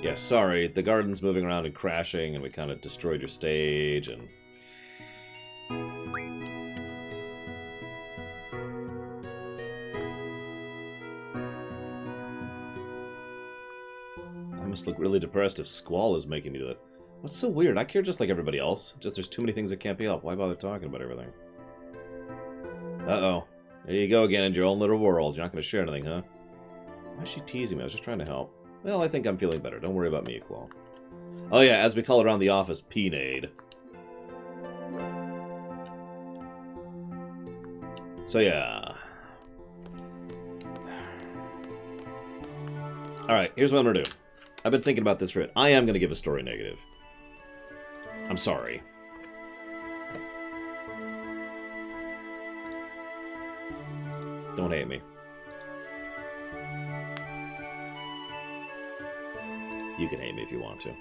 Yeah, sorry, the garden's moving around and crashing, and we kind of destroyed your stage, and... I must look really depressed if Squall is making me do that. What's so weird? I care just like everybody else. Just there's too many things that can't be helped. Why bother talking about everything? Uh-oh. There you go again in your own little world. You're not going to share anything, huh? Why is she teasing me? I was just trying to help. Well, I think I'm feeling better. Don't worry about me, Qual. Oh yeah, as we call it around the office, P-Nade. So yeah. Alright, here's what I'm going to do. I've been thinking about this for it. I am going to give a story negative. I'm sorry. Don't hate me. You can hate me if you want to.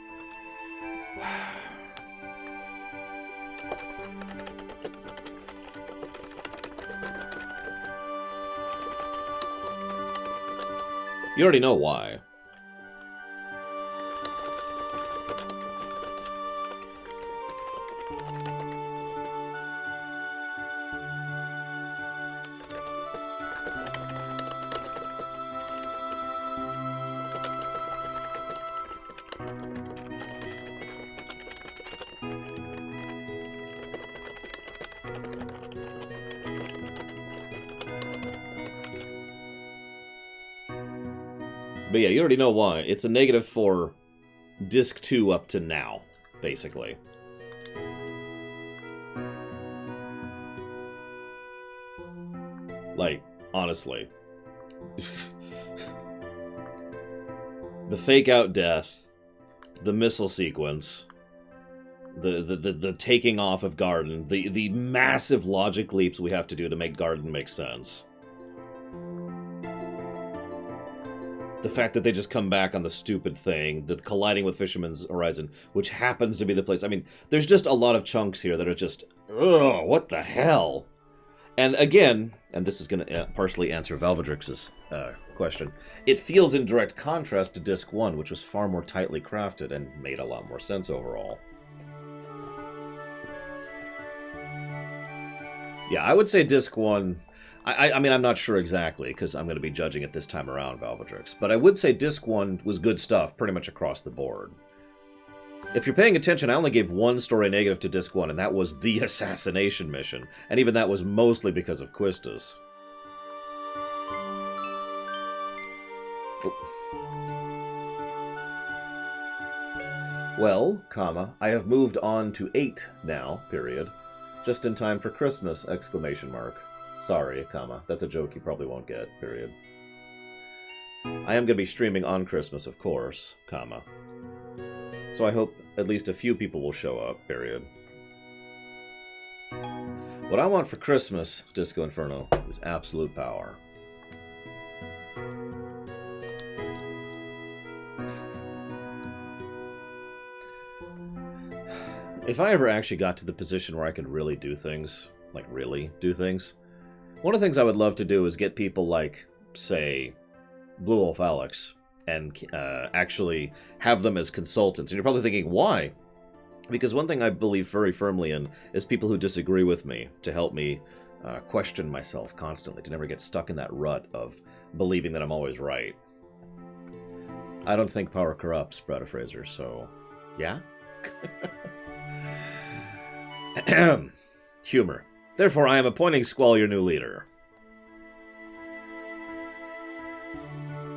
You already know why. But yeah, you already know why. It's a negative for Disc 2 up to now, basically. Like, honestly. The fake-out death, the missile sequence, the taking off of Garden, the massive logic leaps we have to do to make Garden make sense. The fact that they just come back on the stupid thing, the colliding with Fisherman's Horizon, which happens to be the place. I mean, there's just a lot of chunks here that are just, ugh, what the hell? And again, and this is going to partially answer Valvedrix's question, it feels in direct contrast to Disc 1, which was far more tightly crafted and made a lot more sense overall. Yeah, I would say Disc 1... I mean, I'm not sure exactly, because I'm going to be judging it this time around, Valvedrix. But I would say Disc 1 was good stuff, pretty much across the board. If you're paying attention, I only gave one story negative to Disc 1, and that was the assassination mission. And even that was mostly because of Quistis. Well, comma, I have moved on to 8 now, period. Just in time for Christmas, exclamation mark. Sorry, comma. That's a joke you probably won't get, period. I am going to be streaming on Christmas, of course, comma. So I hope at least a few people will show up, period. What I want for Christmas, Disco Inferno, is absolute power. If I ever actually got to the position where I could really do things, like really do things, one of the things I would love to do is get people like, say, Blue Wolf Alex, and actually have them as consultants. And you're probably thinking, why? Because one thing I believe very firmly in is people who disagree with me, to help me question myself constantly, to never get stuck in that rut of believing that I'm always right. I don't think power corrupts, Brada Fraser, so... yeah? Humor. Therefore, I am appointing Squall your new leader.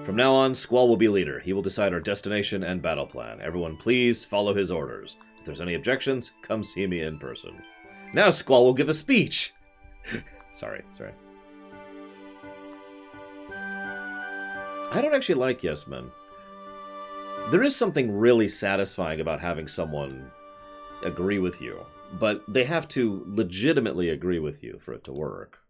From now on, Squall will be leader. He will decide our destination and battle plan. Everyone, please follow his orders. If there's any objections, come see me in person. Now Squall will give a speech! Sorry. I don't actually like yes men. There is something really satisfying about having someone agree with you. But they have to legitimately agree with you for it to work.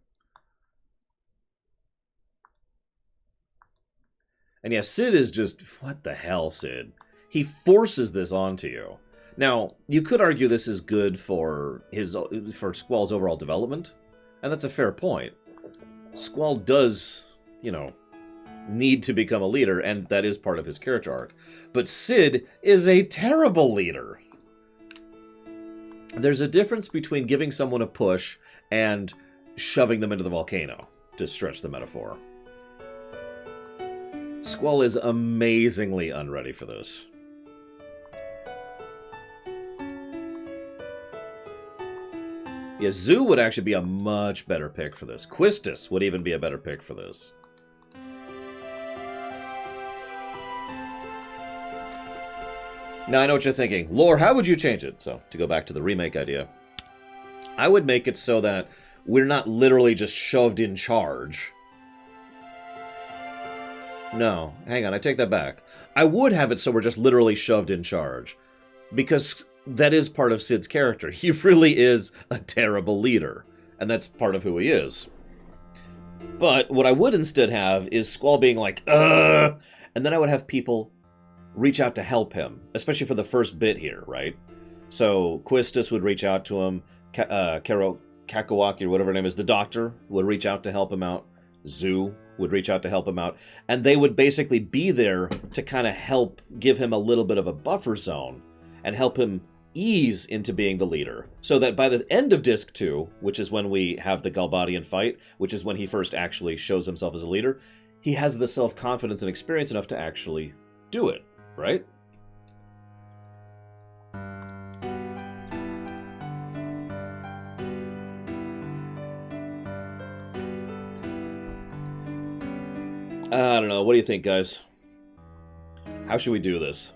And yeah, Sid is just... what the hell, Sid? He forces this onto you. Now, you could argue this is good for Squall's overall development, and that's a fair point. Squall does, you know, need to become a leader, and that is part of his character arc. But Sid is a terrible leader. There's a difference between giving someone a push and shoving them into the volcano, to stretch the metaphor. Squall is amazingly unready for this. Yeah, Zoo would actually be a much better pick for this. Quistis would even be a better pick for this. Now, I know what you're thinking. Lore, how would you change it? So, to go back to the remake idea, I would make it so that we're not literally just shoved in charge. No, hang on, I take that back. I would have it so we're just literally shoved in charge. Because that is part of Sid's character. He really is a terrible leader. And that's part of who he is. But what I would instead have is Squall being like, ugh! And then I would have people reach out to help him. Especially for the first bit here, right? So Quistis would reach out to him. Kakawaki, or whatever her name is, the doctor, would reach out to help him out. Zoo would reach out to help him out. And they would basically be there to kind of help give him a little bit of a buffer zone and help him ease into being the leader. So that by the end of Disc 2, which is when we have the Galbadian fight, which is when he first actually shows himself as a leader, he has the self-confidence and experience enough to actually do it, right? I don't know. What do you think, guys? How should we do this?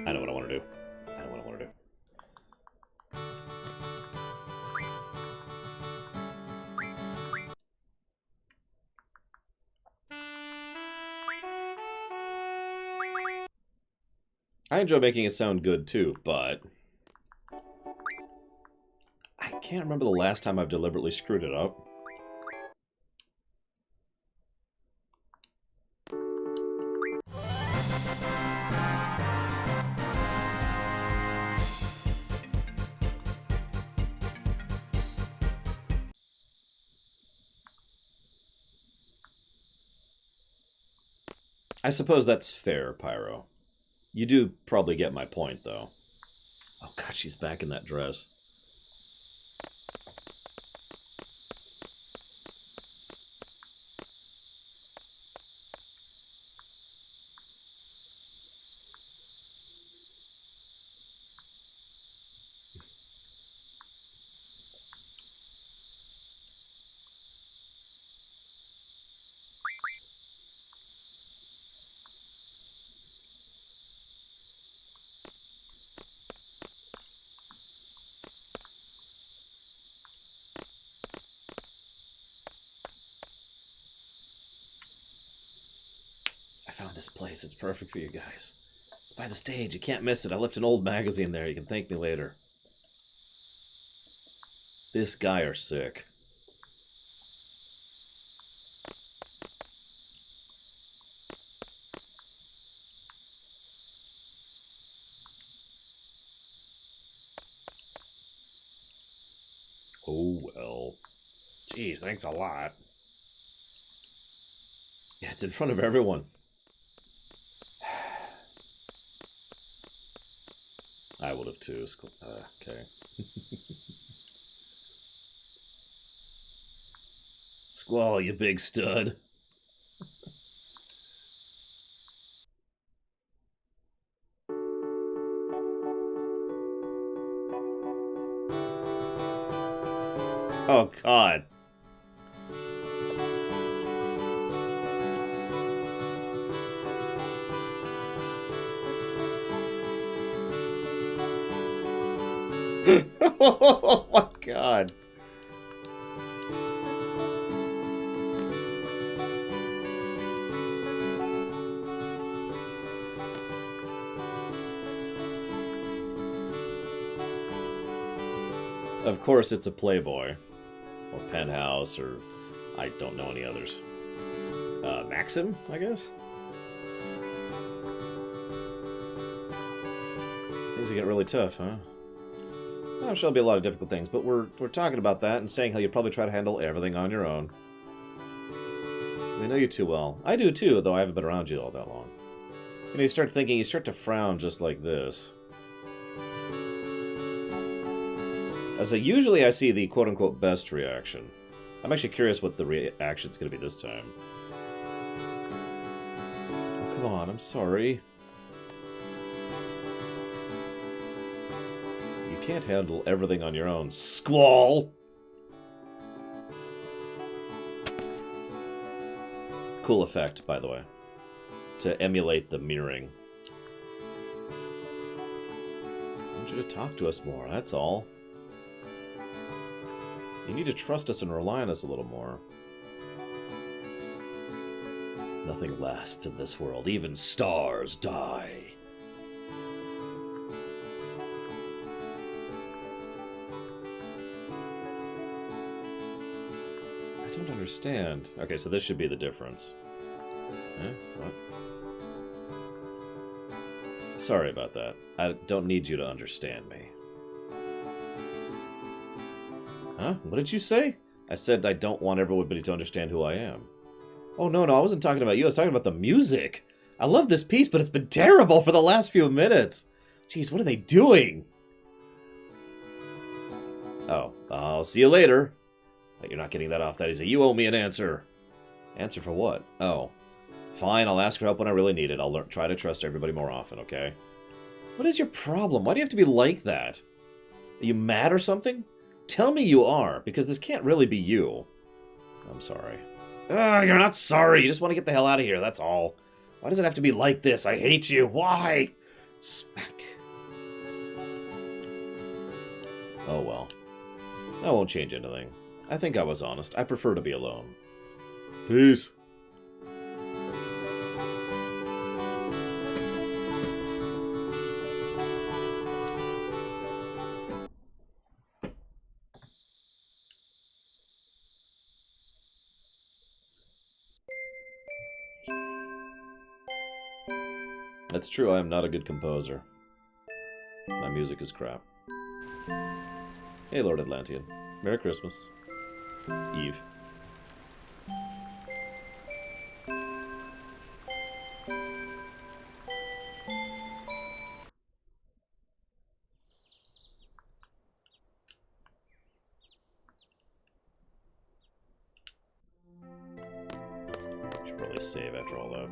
I know what I want to do. I know what I want to do. I enjoy making it sound good too, but I can't remember the last time I've deliberately screwed it up. I suppose that's fair, Pyro. You do probably get my point, though. Oh god, she's back in that dress. I found this place. It's perfect for you guys. It's by the stage. You can't miss it. I left an old magazine there. You can thank me later. This guy are sick. Oh, well. Jeez, thanks a lot. Yeah, it's in front of everyone. I would have too. Okay. Squall, you big stud. Oh, God. Oh, my God. Of course, it's a Playboy. Or Penthouse, or I don't know any others. Maxim, I guess? Things are getting really tough, huh? Well, I'm sure there'll be a lot of difficult things, but we're talking about that and saying how you'd probably try to handle everything on your own. I know you too well. I do too, though I haven't been around you all that long. You know, you start thinking, you start to frown just like this. As usually I see the quote-unquote best reaction. I'm actually curious what the reaction's going to be this time. Oh, come on, I'm sorry. You can't handle everything on your own, Squall! Cool effect, by the way, to emulate the mirroring. I want you to talk to us more, that's all. You need to trust us and rely on us a little more. Nothing lasts in this world, even stars die. I don't understand. Okay, so this should be the difference. Huh? What? Sorry about that. I don't need you to understand me. Huh? What did you say? I said I don't want everybody to understand who I am. Oh, no, I wasn't talking about you. I was talking about the music. I love this piece, but it's been terrible for the last few minutes. Jeez, what are they doing? Oh, I'll see you later. You're not getting that off that easy. You owe me an answer. Answer for what? Oh. Fine, I'll ask for help when I really need it. I'll try to trust everybody more often, okay? What is your problem? Why do you have to be like that? Are you mad or something? Tell me you are, because this can't really be you. I'm sorry. You're not sorry. You just want to get the hell out of here, that's all. Why does it have to be like this? I hate you. Why? Smack. Oh, well. That won't change anything. I think I was honest. I prefer to be alone. Peace. That's true, I am not a good composer. My music is crap. Hey, Lord Atlantean. Merry Christmas. Eve. Should probably save after all that.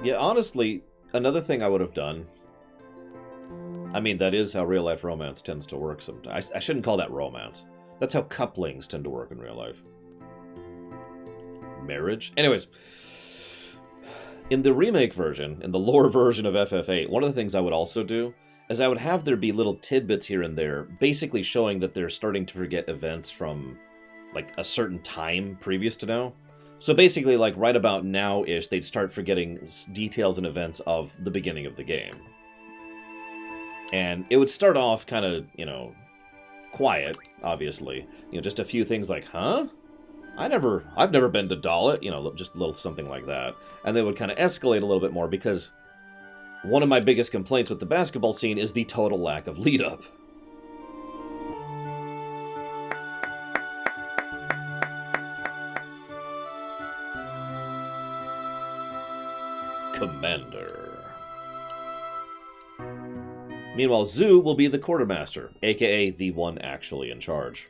Yeah, honestly, another thing I would have done... I mean, that is how real-life romance tends to work sometimes. I shouldn't call that romance. That's how couplings tend to work in real life. Marriage? Anyways, in the remake version, in the lore version of FF8, one of the things I would also do is I would have there be little tidbits here and there, basically showing that they're starting to forget events from, like, a certain time previous to now. So basically, like, right about now-ish, they'd start forgetting details and events of the beginning of the game. And it would start off kind of, you know, quiet, obviously. You know, just a few things like, huh? I've never been to Dalit, you know, just a little something like that. And they would kind of escalate a little bit more, because one of my biggest complaints with the basketball scene is the total lack of lead-up. Commander. Meanwhile, Zoo will be the quartermaster, aka the one actually in charge.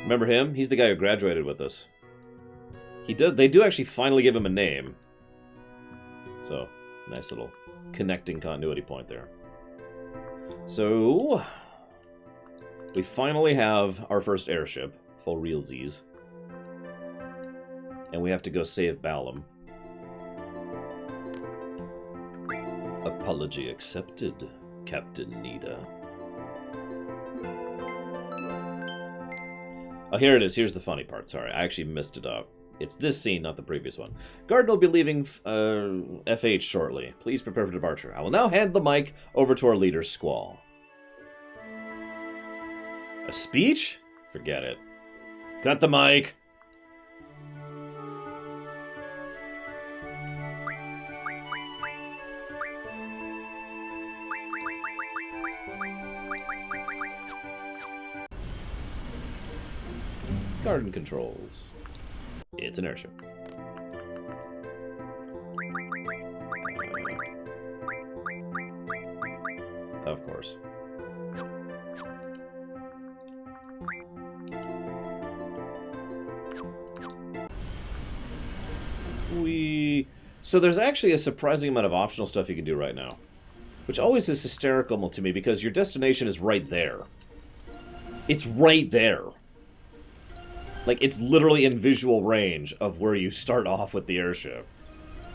Remember him? He's the guy who graduated with us. They do actually finally give him a name. So, nice little connecting continuity point there. So, we finally have our first airship, full realsies. And we have to go save Balam. Apology accepted, Captain Nida. Oh, here it is. Here's the funny part. Sorry, I actually messed it up. It's this scene, not the previous one. Gardner will be leaving FH shortly. Please prepare for departure. I will now hand the mic over to our leader, Squall. A speech? Forget it. Cut the mic! Garden controls. It's an airship. Of course. So there's actually a surprising amount of optional stuff you can do right now. Which always is hysterical to me because your destination is right there. It's right there. Like, it's literally in visual range of where you start off with the airship.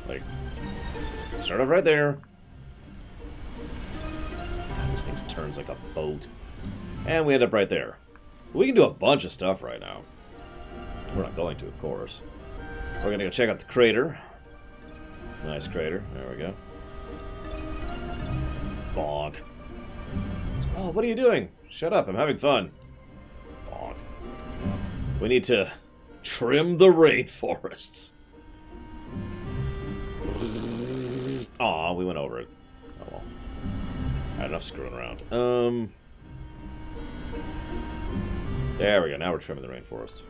Like, start off right there. God, this thing turns like a boat. And we end up right there. We can do a bunch of stuff right now. We're not going to, of course. We're gonna go check out the crater. Nice crater. There we go. Bonk. Oh, what are you doing? Shut up, I'm having fun. Bonk. We need to trim the rainforests. Aw, we went over it. Oh well. Had enough screwing around. There we go. Now we're trimming the rainforest.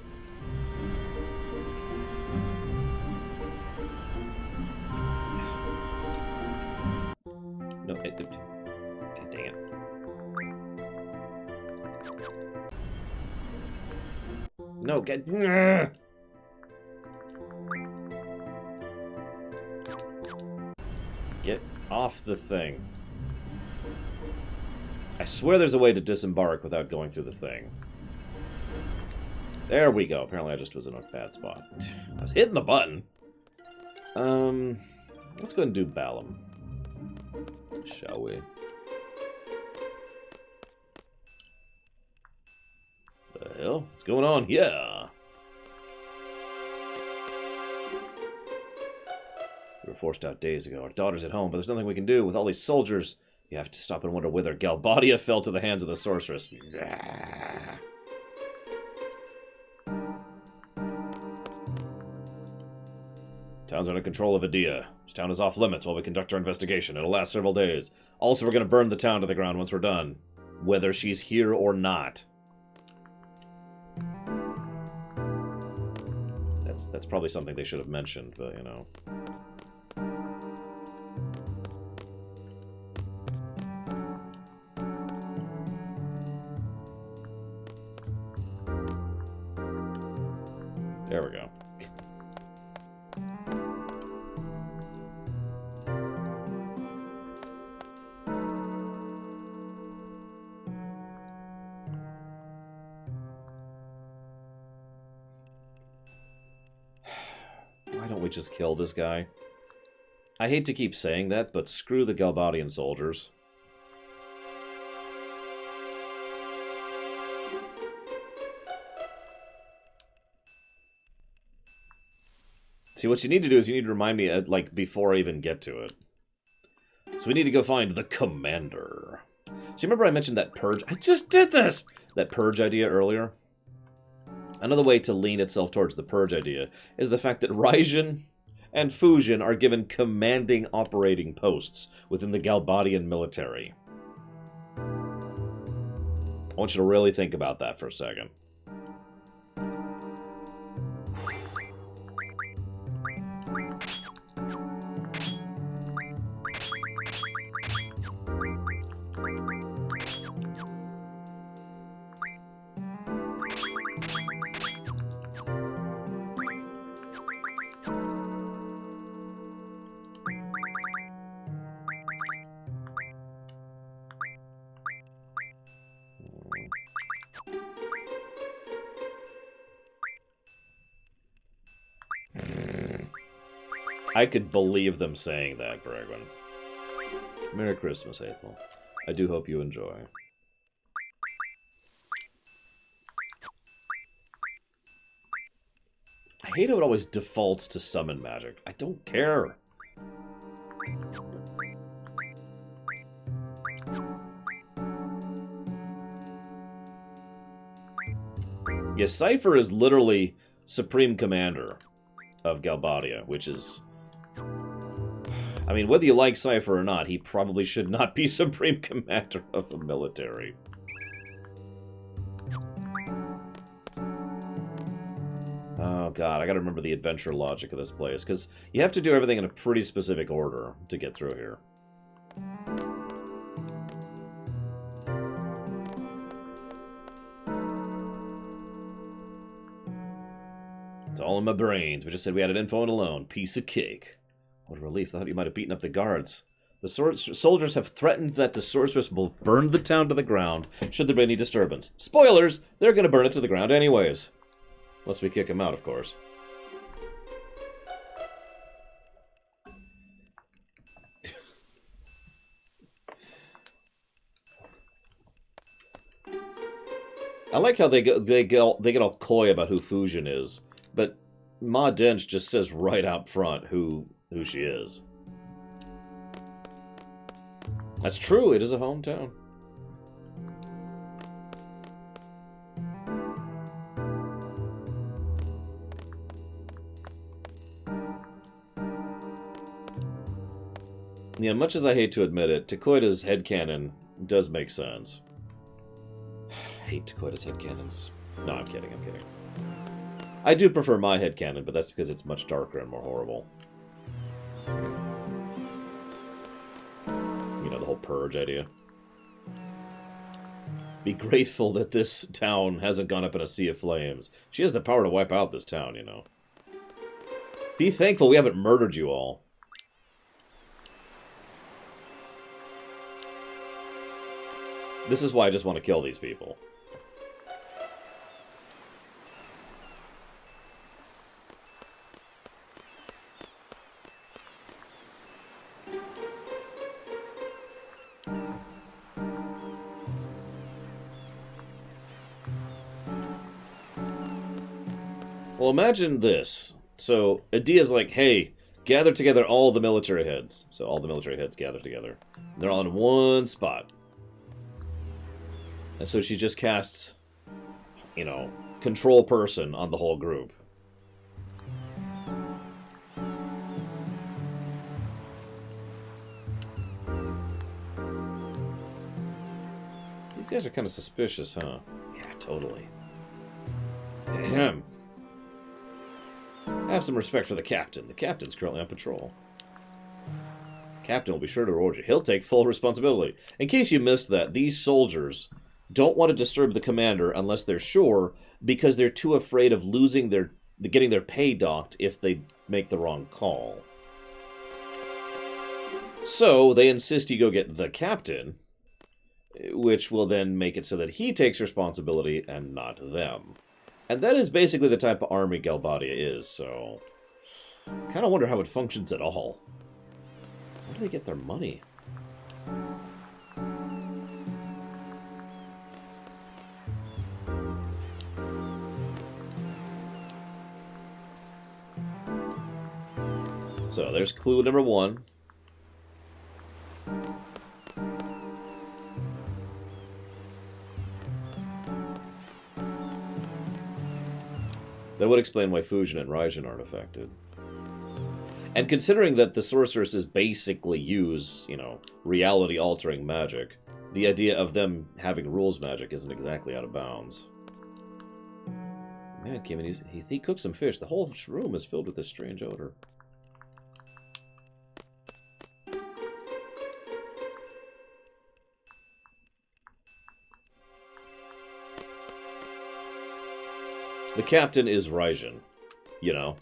No, God dang it. No, get off the thing. I swear there's a way to disembark without going through the thing. There we go. Apparently I just was in a bad spot. I was hitting the button. Let's go ahead and do Balam. Shall we? The hell? What's going on here? We were forced out days ago. Our daughter's at home, but there's nothing we can do. With all these soldiers, you have to stop and wonder whether Galbadia fell to the hands of the sorceress. Town's under control of Adia. This town is off limits while we conduct our investigation. It'll last several days. Also, we're going to burn the town to the ground once we're done. Whether she's here or not. That's probably something they should have mentioned, but, you know. There we go. Why don't we just kill this guy? I hate to keep saying that, but screw the Galbadian soldiers. See, what you need to do is you need to remind me, like, before I even get to it. So we need to go find the commander. So you remember I mentioned that purge? I just did this! That purge idea earlier? Another way to lean itself towards the purge idea is the fact that Raijin and Fujin are given commanding operating posts within the Galbadian military. I want you to really think about that for a second. I could believe them saying that, Bregwin. Merry Christmas, Hathel. I do hope you enjoy. I hate how it always defaults to summon magic. I don't care. Yeah, Cypher is literally Supreme Commander of Galbadia, which is... I mean, whether you like Cypher or not, he probably should not be Supreme Commander of a military. Oh god, I gotta remember the adventure logic of this place, because you have to do everything in a pretty specific order to get through here. It's all in my brains. We just said we had an info and a loan. Piece of cake. What a relief. I thought you might have beaten up the guards. The soldiers have threatened that the sorceress will burn the town to the ground should there be any disturbance. Spoilers! They're going to burn it to the ground anyways. Unless we kick them out, of course. I like how they get all coy about who Fusion is, but Ma Dench just says right up front who she is. That's true, it is a hometown. Yeah, much as I hate to admit it, Takoida's headcanon does make sense. I hate Takoida's headcanons. No, I'm kidding, I'm kidding. I do prefer my headcanon, but that's because it's much darker and more horrible. You know, the whole purge idea. Be grateful that this town hasn't gone up in a sea of flames. She has the power to wipe out this town, you know. Be thankful we haven't murdered you all. This is why I just want to kill these people. Well, imagine this. So, Adia's like, hey, gather together all the military heads. So all the military heads gather together. They're all in one spot. And so she just casts, you know, control person on the whole group. These guys are kind of suspicious, huh? Yeah, totally. Ahem. Have some respect for the captain. The captain's currently on patrol. Captain will be sure to reward you. He'll take full responsibility. In case you missed that, these soldiers don't want to disturb the commander unless they're sure, because they're too afraid of losing getting their pay docked if they make the wrong call. So they insist you go get the captain, which will then make it so that he takes responsibility and not them. And that is basically the type of army Galbadia is, so... I kind of wonder how it functions at all. How do they get their money? So, there's clue number 1. That would explain why Fusion and Raijin aren't affected. And considering that the sorceresses basically use, you know, reality-altering magic, the idea of them having rules magic isn't exactly out of bounds. Man came in, he cooked some fish. The whole room is filled with this strange odor. The captain is Raijin, you know.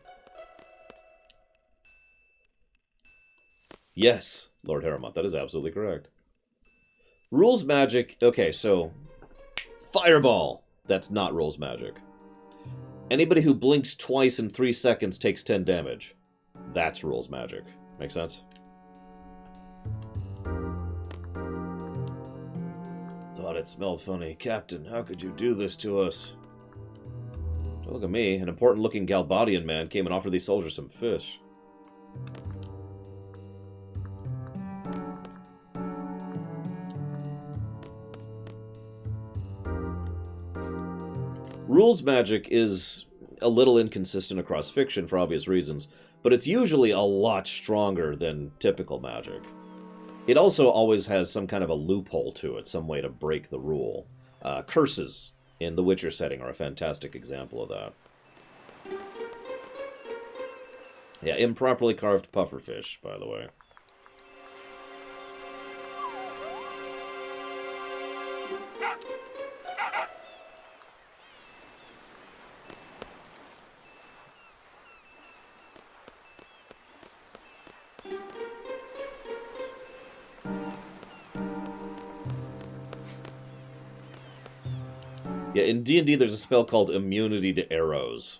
Yes, Lord Haramont, that is absolutely correct. Rules magic, okay, so... Fireball! That's not rules magic. Anybody who blinks twice in 3 seconds takes 10 damage. That's rules magic. Make sense? Thought it smelled funny. Captain, how could you do this to us? Look at me. An important-looking Galbadian man came and offered these soldiers some fish. Rules magic is a little inconsistent across fiction for obvious reasons, but it's usually a lot stronger than typical magic. It also always has some kind of a loophole to it, some way to break the rule. Curses in the Witcher setting are a fantastic example of that. Yeah, improperly carved pufferfish, by the way. Yeah, in D&D there's a spell called Immunity to Arrows.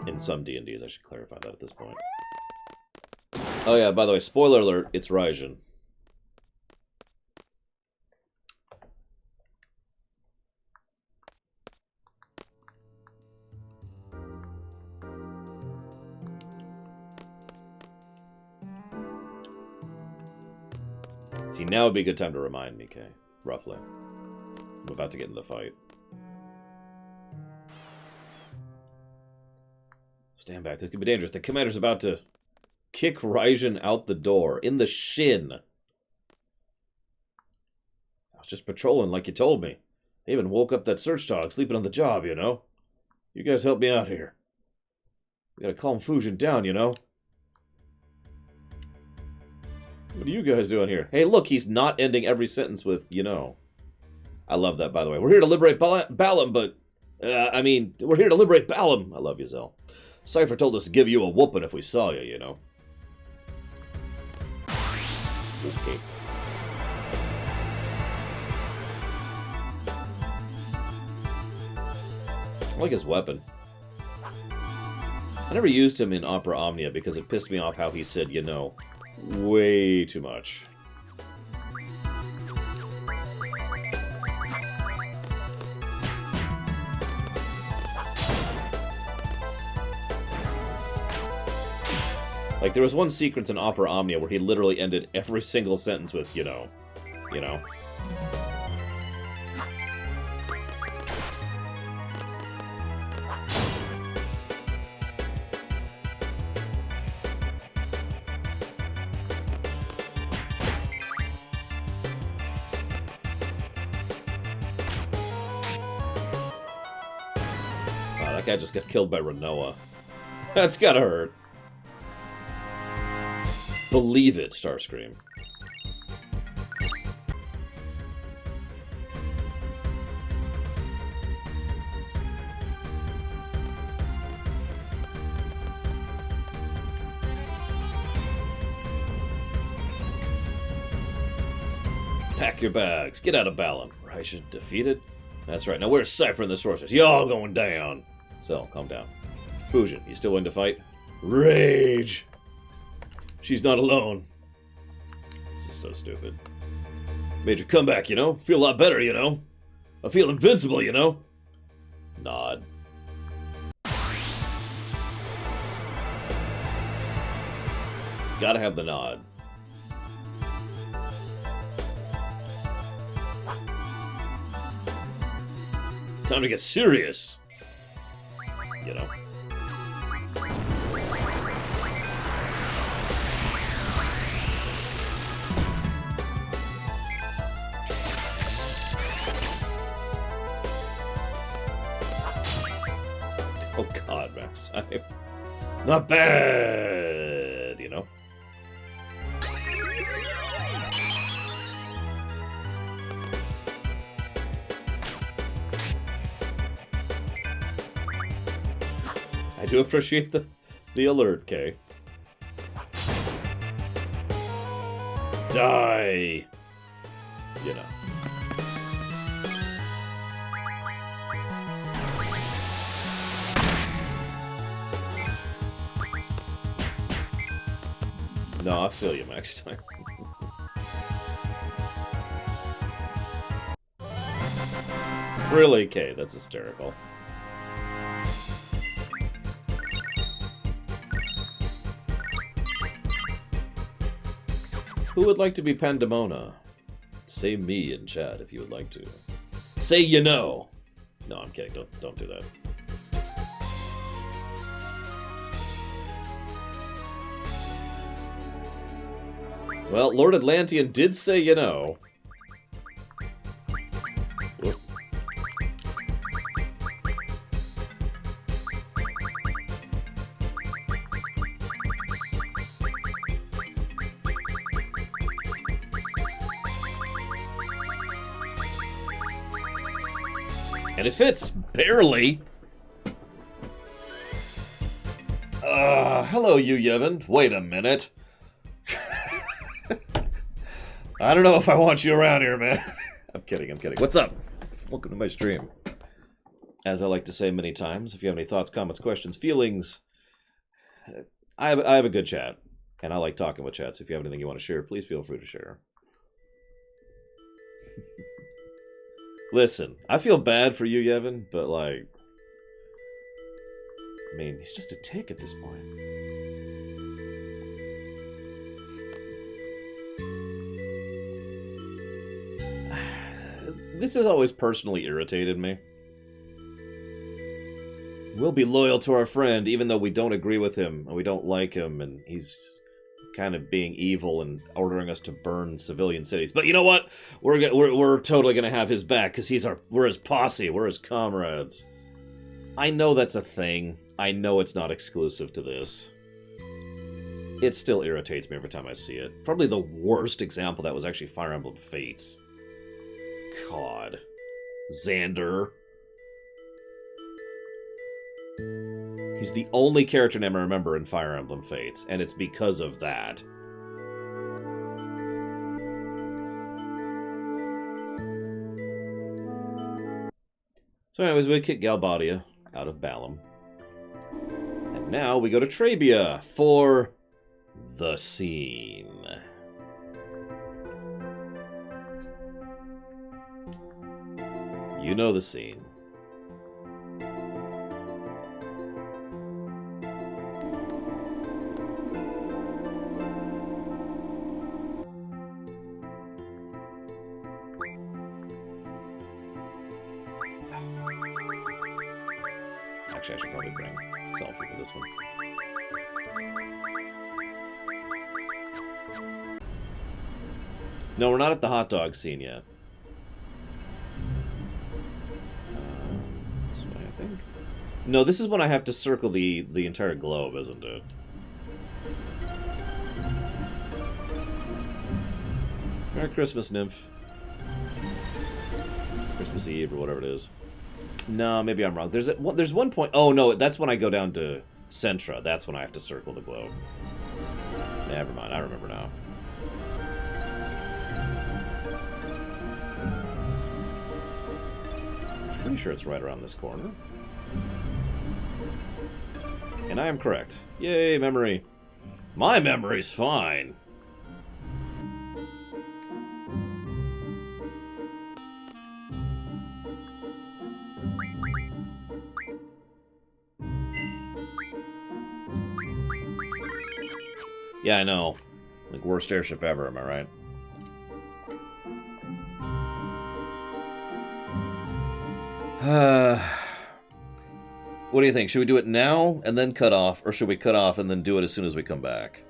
In some D&Ds, I should clarify that at this point. Oh yeah, by the way, spoiler alert, it's Raijin. See, now would be a good time to remind me, Kay. Roughly. I'm about to get in the fight. Stand back. This could be dangerous. The commander's about to kick Raijin out the door. In the shin. I was just patrolling like you told me. I even woke up that search dog sleeping on the job, you know. You guys help me out here. We gotta calm Fujin down, you know. What are you guys doing here? Hey, look, he's not ending every sentence with, you know. I love that, by the way. We're here to liberate Balam, but... I mean, we're here to liberate Balam. I love you, Zell. Cypher told us to give you a whooping if we saw you, you know. Okay. I like his weapon. I never used him in Opera Omnia because it pissed me off how he said, you know, way too much. Like, there was one sequence in Opera Omnia where he literally ended every single sentence with, you know. You know. Wow, that guy just got killed by Renoa. That's gotta hurt. Believe it, Starscream. Pack your bags. Get out of Balam. Raijin defeated? That's right. Now where's Cypher and the Sorceress? Y'all going down. So, calm down. Fujin, you still willing to fight? Rage! She's not alone. This is so stupid. Major comeback, you know? Feel a lot better, you know? I feel invincible, you know? Nod. Gotta have the nod. Time to get serious. You know? Oh god, max time. Not bad, you know? I do appreciate the alert, Kay. Die! You know. No, I feel you, Max time. Really, Kay? That's hysterical. Who would like to be Pandemona? Say me in chat if you would like to. Say you know. No, I'm kidding. Don't do that. Well, Lord Atlantean did say you know. Whoop. And it fits, barely. Hello, you Yevon. Wait a minute. I don't know if I want you around here, man. I'm kidding. What's up? Welcome to my stream. As I like to say many times, if you have any thoughts, comments, questions, feelings, I have a good chat, and I like talking with chat, so if you have anything you want to share, please feel free to share. Listen, I feel bad for you, Yevon, but, like, I mean, he's just a tick at this point. This has always personally irritated me. We'll be loyal to our friend, even though we don't agree with him, and we don't like him, and he's kind of being evil and ordering us to burn civilian cities. But you know what? We're totally gonna have his back, because we're his posse, we're his comrades. I know that's a thing. I know it's not exclusive to this. It still irritates me every time I see it. Probably the worst example of that was actually Fire Emblem Fates. God. Xander. He's the only character name I remember in Fire Emblem Fates, and it's because of that. So anyways, we kick Galbadia out of Balam. And now we go to Trabia for the scene. You know the scene. Actually, I should probably bring selfie for this one. No, we're not at the hot dog scene yet. This way, I think. No, this is when I have to circle the entire globe, isn't it? Merry Christmas, Nymph. Christmas Eve, or whatever it is. No, maybe I'm wrong. There's one point... Oh, no, that's when I go down to Centra. That's when I have to circle the globe. Never mind, I remember now. Pretty sure it's right around this corner. And I am correct. Yay, memory. My memory's fine. Yeah, I know. Like, worst airship ever, am I right? What do you think? Should we do it now and then cut off, or should we cut off and then do it as soon as we come back?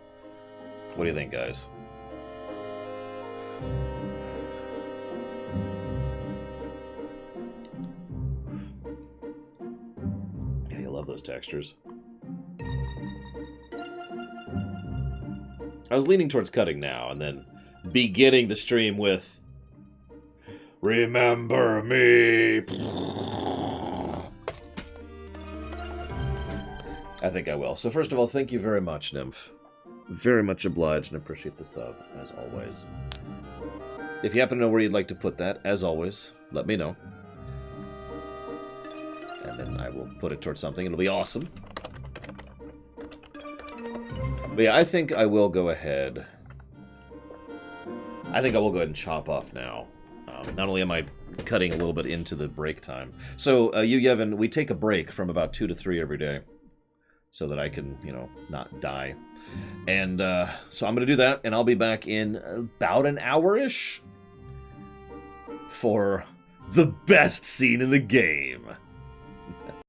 What do you think, guys? Yeah, you love those textures. I was leaning towards cutting now, and then beginning the stream with "Remember me." I think I will. So first of all, thank you very much, Nymph. Very much obliged and appreciate the sub, as always. If you happen to know where you'd like to put that, as always, let me know. And then I will put it towards something. It'll be awesome. But yeah, I think I will go ahead. I think I will go ahead and chop off now. Not only am I cutting a little bit into the break time. So, you, Yevon, we take a break from about 2 to 3 every day so that I can, not die. And so I'm going to do that, and I'll be back in about an hour-ish for the best scene in the game.